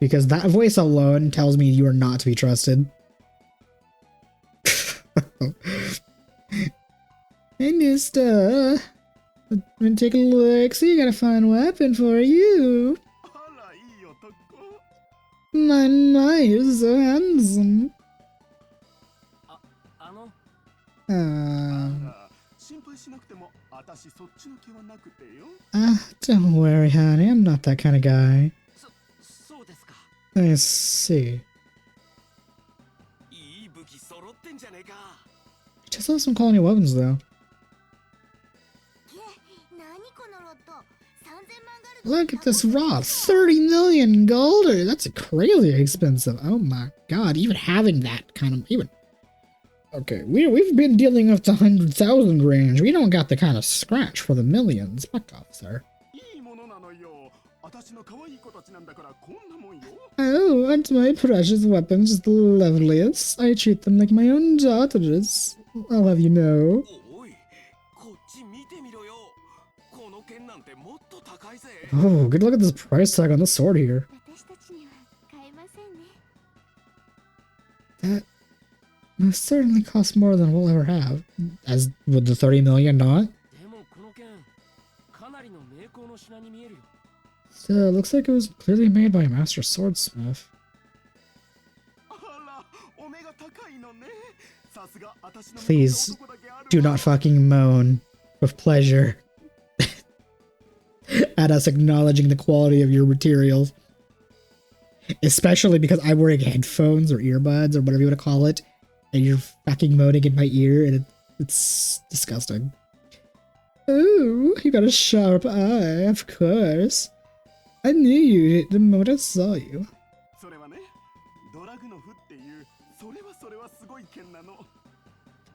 Because that voice alone tells me you are not to be trusted. Hey, mister. I'm gonna take a look. So you gotta find a weapon for you. My, you're so handsome. Don't worry, honey. I'm not that kind of guy. I see. Just have some quality weapons, though. Look at this rod. 30 million gold. That's crazy expensive. Oh my god. Even having that kind of... Okay, we've been dealing up to 100,000 range. We don't got the kind of scratch for the millions. Fuck off, sir. Oh, aren't my precious weapons the loveliest? I treat them like my own daughters. I'll have you know. Oh, good look at this price tag on the sword here. That must certainly cost more than we'll ever have. As would the 30 million not? So, it looks like it was clearly made by a master swordsmith. Please, do not fucking moan with pleasure at us acknowledging the quality of your materials. Especially because I'm wearing headphones or earbuds or whatever you want to call it, and you're fucking moaning in my ear, and it's disgusting. Oh, you got a sharp eye, of course. I knew you the moment I saw you.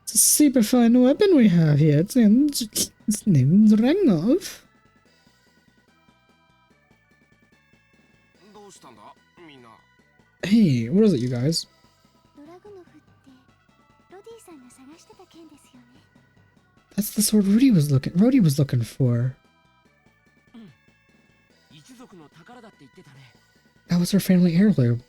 It's a super fine weapon we have here. Its name's Ragnov. Hey, what is it, you guys? That's the sword Rhodey was looking for. That was her family heirloom.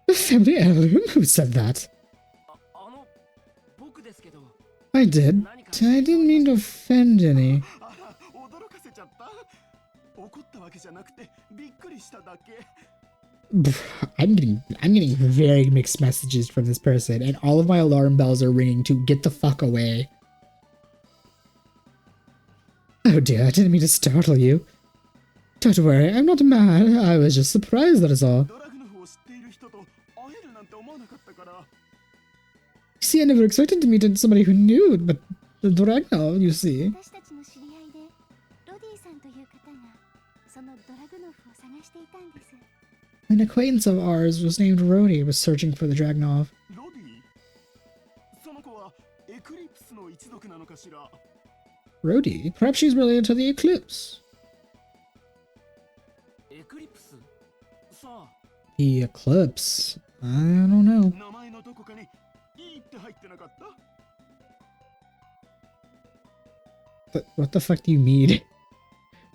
The family heirloom? Who said that? I did. I didn't mean to offend any. I'm getting very mixed messages from this person, and all of my alarm bells are ringing to get the fuck away. Oh dear, I didn't mean to startle you. Don't worry, I'm not mad. I was just surprised, that is all. See, I never expected to meet somebody who knew, but the Dragna, you see. An acquaintance of ours was named Rhodey was searching for the Dragnov. Rhodey? Perhaps she's related to the Eclipse. The Eclipse? I don't know. But what the fuck do you mean?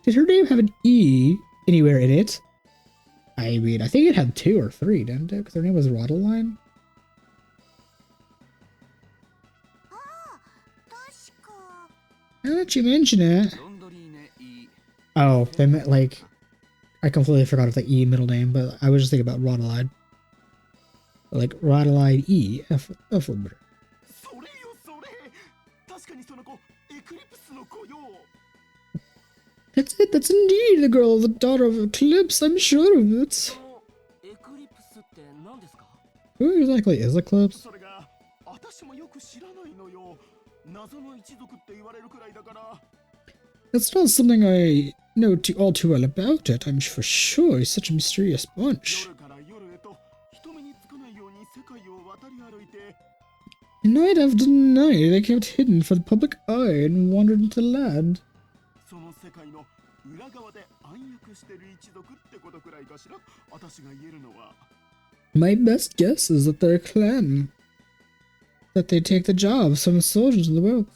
Did her name have an E anywhere in it? I mean, I think it had 2 or 3, didn't it? Because her name was Rodeline? Now that you mention it. Oh, they meant like... I completely forgot the E middle name, but I was just thinking about Rodeline. Like, Rodeline E. F-word. That's it, that's indeed the girl, the daughter of Eclipse, I'm sure of it. Who exactly is Eclipse? That's not something I know all too well about it, I'm for sure. He's such a mysterious bunch. Night after night, they kept hidden for the public eye and wandered into the land. My best guess is that they're a clan. That they take the job of some soldiers in the world.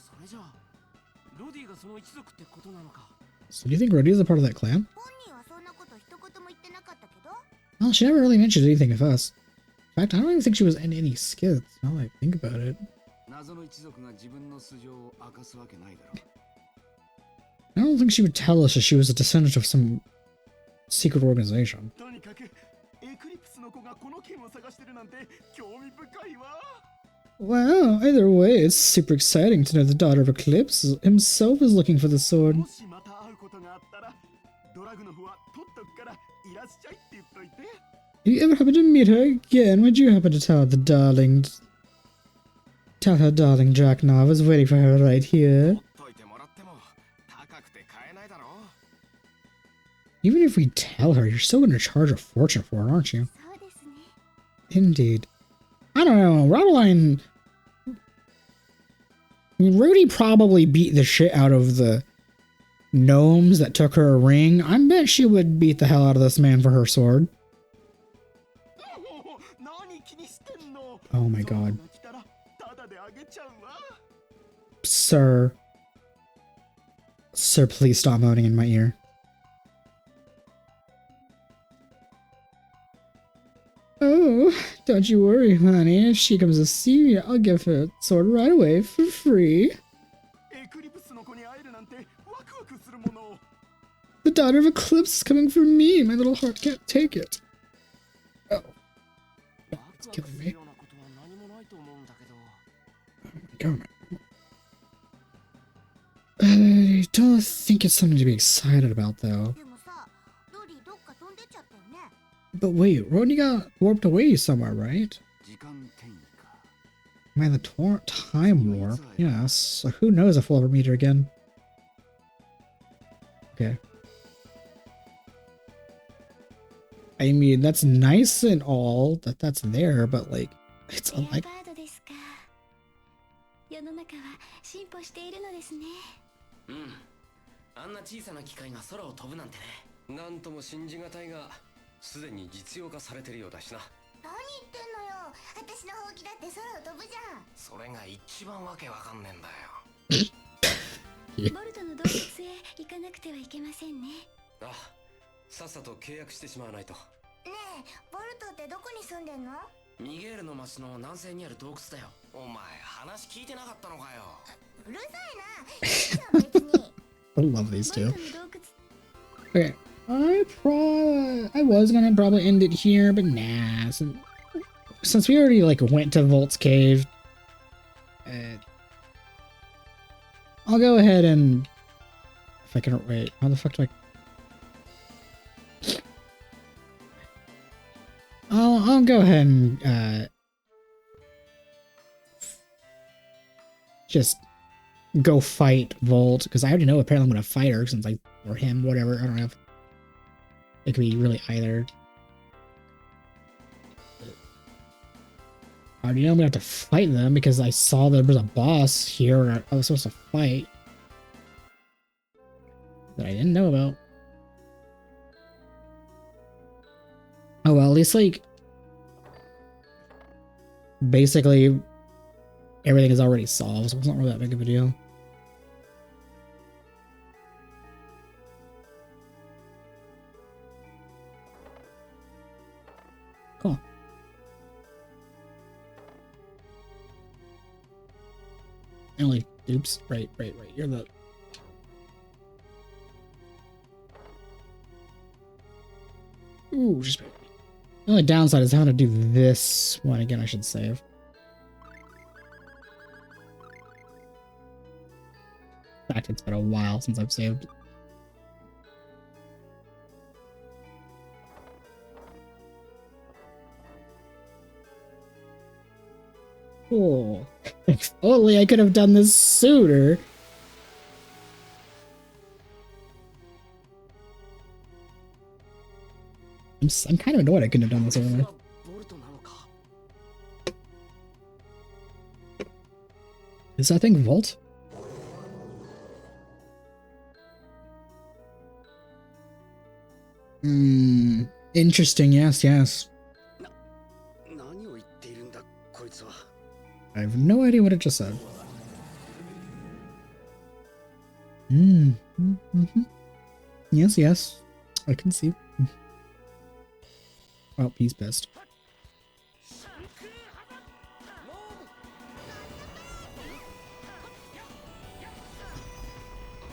So do you think Rhodey is a part of that clan? Well, she never really mentioned anything of us. In fact, I don't even think she was in any skits, now that I think about it. I don't think she would tell us that she was a descendant of some secret organization. Wow, either way, it's super exciting to know the daughter of Eclipse himself is looking for the sword. If you ever happen to meet her again, would you happen to tell her darling Draknov is waiting for her right here? Even if we tell her, you're still going to charge a fortune for it, aren't you? Indeed. I don't know, Rodeline... I mean, Rhodey probably beat the shit out of the gnomes that took her a ring. I bet she would beat the hell out of this man for her sword. Oh my god. Sir. Sir, please stop moaning in my ear. Oh, don't you worry, honey. If she comes to see me, I'll give her a sword right away for free. The daughter of Eclipse is coming for me. My little heart can't take it. Oh. It's killing me. Oh my god. I don't think it's something to be excited about, though. But wait, Rodney got warped away somewhere, right? Man, the time warp. Yes. So who knows if we'll ever meet her again. Okay. I mean, that's nice and all that that's there, but like, it's like. I love these two. Okay, I was gonna probably end it here, but nah. Since we already like went to Volt's cave, I'll go ahead and if I can wait. How the fuck do I? I'll go ahead and just go fight Volt because I already know apparently I'm gonna fight her since or him, whatever. I don't know if it could be really either. I already know I'm gonna have to fight them because I saw there was a boss here I was supposed to fight that I didn't know about. Oh well, at least like basically everything is already solved, so it's not really that big of a deal. Cool. Only, oops, right. You're the. Ooh, just. The only downside is having to do this one again. I should save. In fact, it's been a while since I've saved. Cool. If only I could have done this sooner. I'm kind of annoyed I couldn't have done this earlier. Is that thing Volt? Interesting, yes. I have no idea what it just said. Yes. I can see. Oh, he's pissed.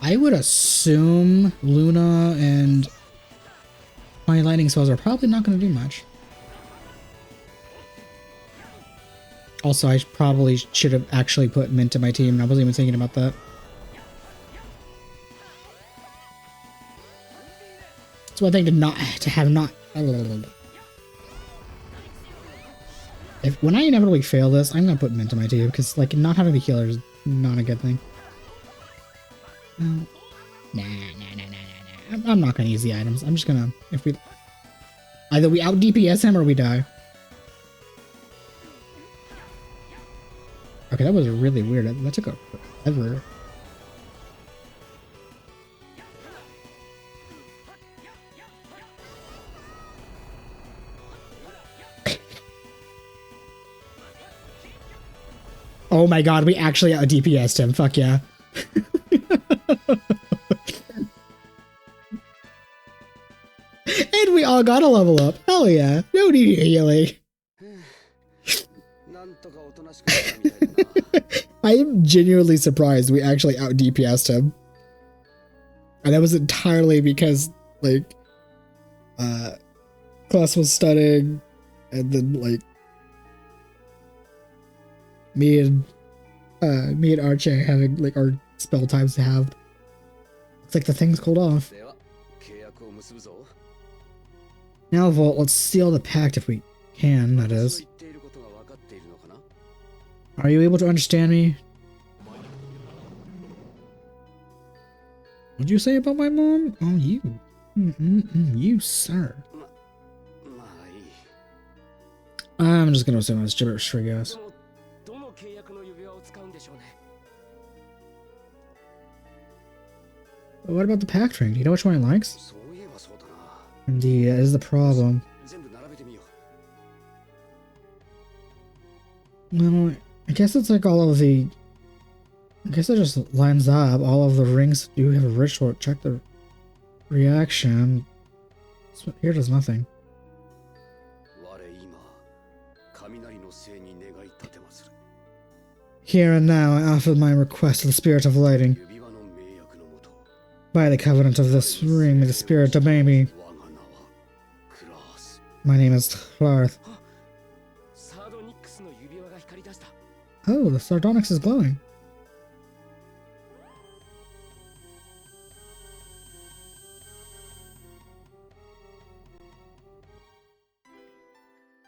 I would assume Luna and my lightning spells are probably not going to do much. Also, I probably should have actually put Mint to my team, and I wasn't even thinking about that. It's one thing to have not. When I inevitably fail this, I'm gonna put Mint to my team because like not having the healer is not a good thing. No. Nah. I'm not gonna use the items. I'm just gonna either we out DPS him or we die. Okay, that was really weird. That took forever. Oh my god, we actually out DPS'd him. Fuck yeah. And we all got a level up. Hell yeah. No need healing. I am genuinely surprised we actually out DPS'd him. And that was entirely because, like, class was stunning, and then, like, me and Archie having, like, our spell times to have. It's like the thing's cooled off. Now, Volt, let's seal the pact if we can, that is. Are you able to understand me? What'd you say about my mom? Oh, you. You, sir. I'm just gonna assume it's gibberish for you guys. What about the pact ring? Do you know which one he likes? Indeed, that is the problem. Well, I guess it's like all of the... I guess it just lines up. All of the rings do have a ritual. Check the reaction. Here does nothing. Here and now I offer my request to the Spirit of Lighting. By the covenant of this ring, may the Spirit obey me. My name is Clarth. Oh, the sardonyx is glowing.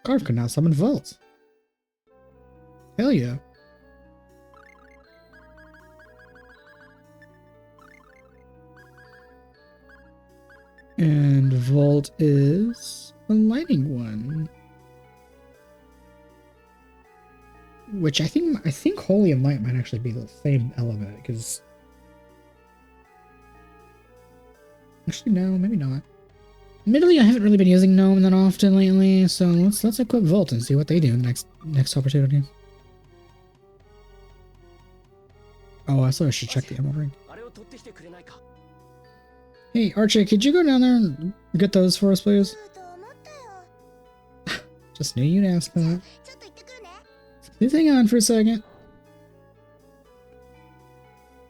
Garf can now summon Volt. Hell yeah. And Volt is a lighting one. Which I think Holy and Light might actually be the same element, because... Actually, no, maybe not. Admittedly, I haven't really been using Gnome that often lately, so let's equip Volt and see what they do in the next opportunity. Oh, I thought I should check the Emerald Ring. Hey, Archie, could you go down there and get those for us, please? Just knew you'd ask that. Please hang on for a second.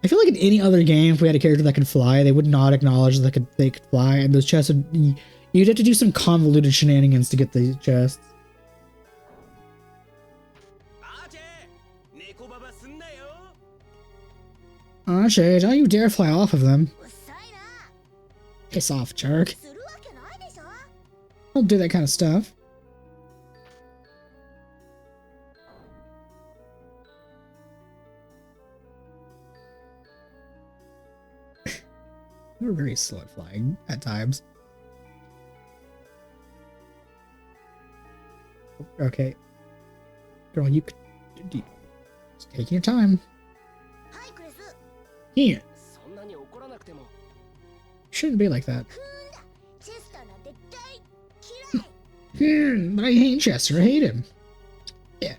I feel like in any other game, if we had a character that could fly, they would not acknowledge that they could fly, and those chests would... You'd have to do some convoluted shenanigans to get the chests. Archie, don't you dare fly off of them. Piss off, jerk. Don't do that kind of stuff. You're very slow at flying at times. Okay. Girl, you could... Just take your time. Here. Shouldn't be like that. But I hate Chester. I hate him. Yeah.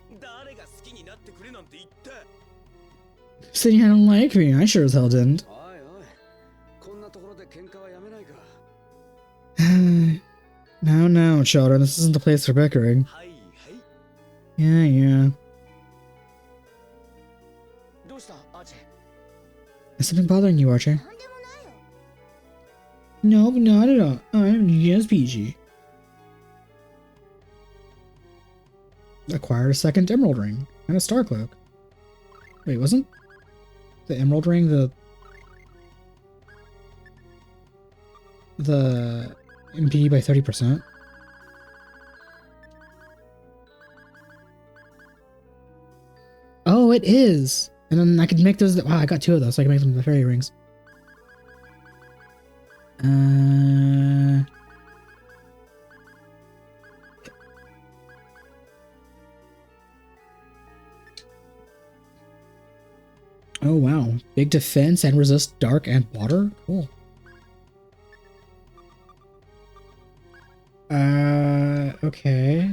Saying I don't like me. I sure as hell didn't. No, children. This isn't the place for bickering. Yeah. Is something bothering you, Archer? No, not at all. I'm just peachy. Acquired a second emerald ring and a star cloak. Wait, wasn't the emerald ring the MP by 30%? Oh, it is. And then I could make those. Wow, I got 2 of those, so I can make them the fairy rings. Oh wow, big defense and resist dark and water. Cool. Okay.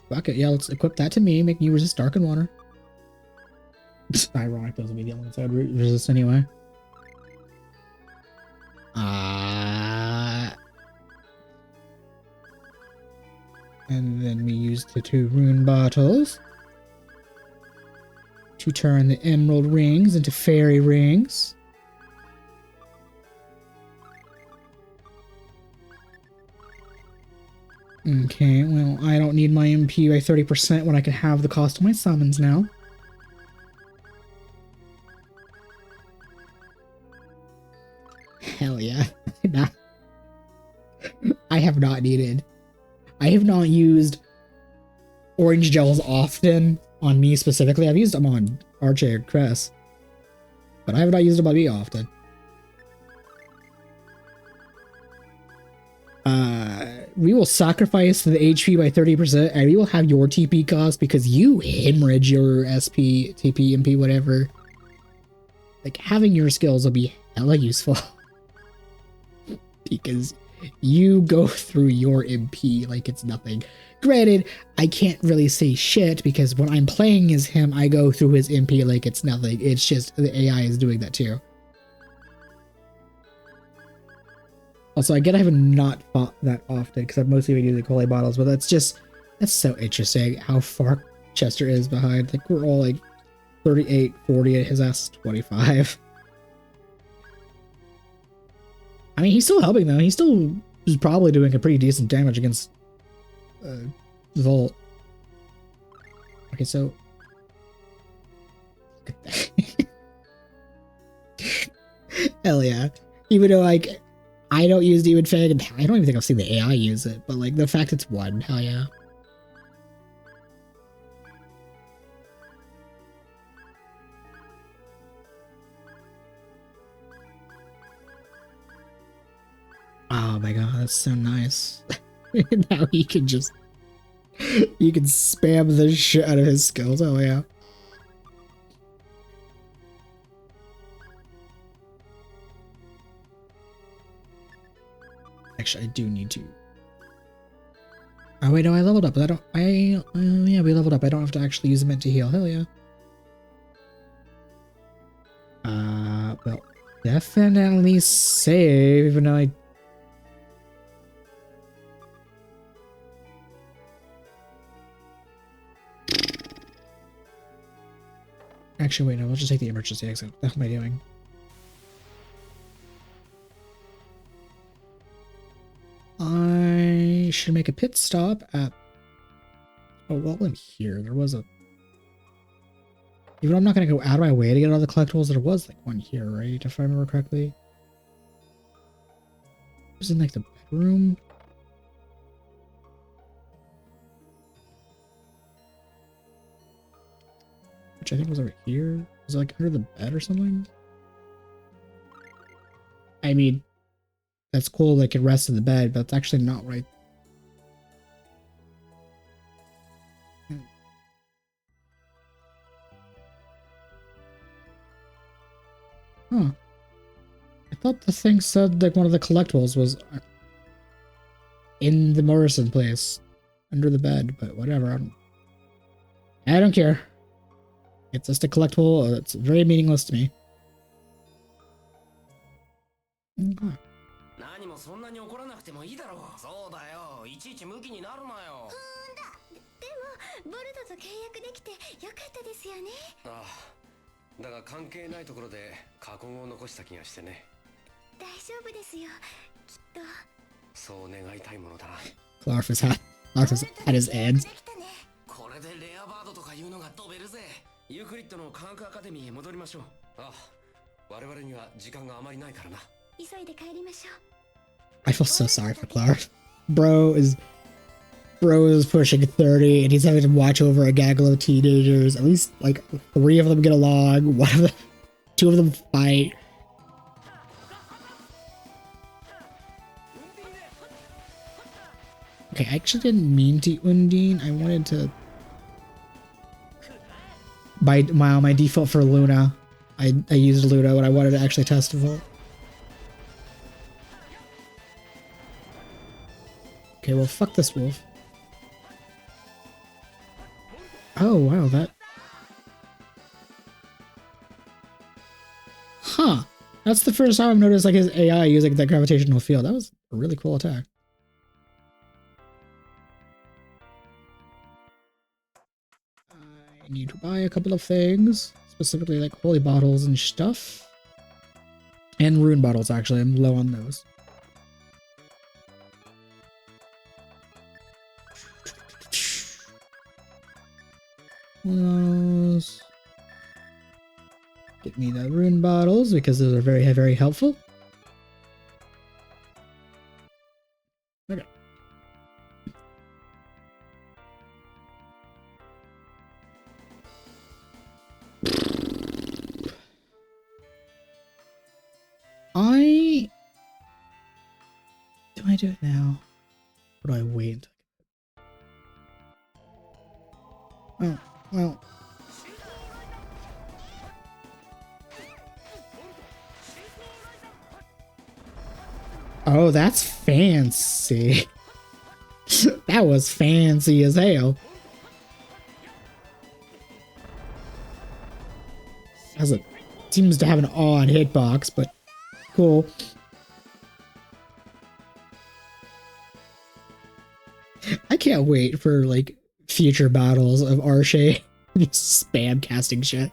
Fuck it, yeah, let's equip that to me, make you resist dark and water. Ironic, those would be the elements I would resist anyway. And then we use the 2 rune bottles to turn the emerald rings into fairy rings. Okay, well, I don't need my MP by 30% when I can have the cost of my summons now. Hell yeah. I have not used orange gels often on me specifically. I've used them on Archie and Cress, but I have not used them on me often. We will sacrifice the HP by 30%, and we will have your TP cost because you hemorrhage your SP, TP, MP, whatever. Like, having your skills will be hella useful. Because you go through your MP like it's nothing. Granted, I can't really say shit because when I'm playing as him, I go through his MP like it's nothing. It's just the AI is doing that too. Also, I get I have not fought that often because I've mostly been using holy bottles, but that's so interesting how far Chester is behind. Like, we're all like 38, 40, and his ass is 25. I mean, he's still helping though. He still is probably doing a pretty decent damage against Volt. Okay, so look at that. Hell yeah. Even though like I don't use Demon Fang, and I don't even think I've seen the AI use it, but like the fact it's one, hell yeah. Oh my god, that's so nice. Now he can just you can spam the shit out of his skills. Oh yeah. Actually, I do need to. Oh wait, no, I leveled up. But yeah, we leveled up. I don't have to actually use the mint to heal. Hell yeah. Well, definitely save. Even though I. Actually, wait, no, we'll just take the emergency exit. What the hell am I doing? I should make a pit stop at... Oh, well, in here, there was a... Even though I'm not going to go out of my way to get all the collectibles, there was, like, one here, right? If I remember correctly. It was in, like, the bedroom. Which I think was over here. Was it, like, under the bed or something? I mean... That's cool, like it rests in the bed, but it's actually not right. Huh. I thought the thing said like one of the collectibles was in the Morrison place, under the bed, but whatever. I don't care. It's just a collectible. It's very meaningless to me. Okay. 何もそんなに怒らなくてもいいだろう。そうだよ。いちいちムキになるなよ。でもボルトと契約できてよかったですよね。ああ。だが関係ないところで過去を残した気がしてね。大丈夫ですよ。きっと。そう願いたいものだな。Clarf is at his end. これでレアバードとかいうのが飛べるぜ。ユークリッドの科学アカデミーへ戻りましょう。ああ。我々には時間があまりないからな。急いで帰りましょう。I feel so sorry for Clarf. Bro is pushing 30 and he's having to watch over a gaggle of teenagers. At least like 3 of them get along, 2 of them fight. Okay, I actually didn't mean to Undine. I wanted to by my default for Luna. I used Luna when I wanted to actually test a Volt. Okay, well, fuck this wolf. Oh, wow, that... Huh. That's the first time I've noticed, like, his AI using that gravitational field. That was a really cool attack. I need to buy a couple of things. Specifically, like, holy bottles and stuff. And rune bottles, actually. I'm low on those. Get me the rune bottles because those are very, very helpful. Okay. Do I do it now? Or do I wait? Oh, well. Oh, that's fancy. That was fancy as hell. Seems to have an odd hitbox, but cool. I can't wait for like future battles of Arshay. Just spam casting shit.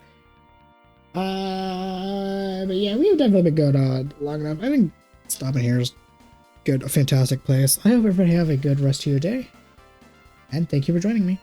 But yeah, we've definitely been going on long enough. I think stopping here is good, a fantastic place. I hope everybody have a good rest of your day, and thank you for joining me.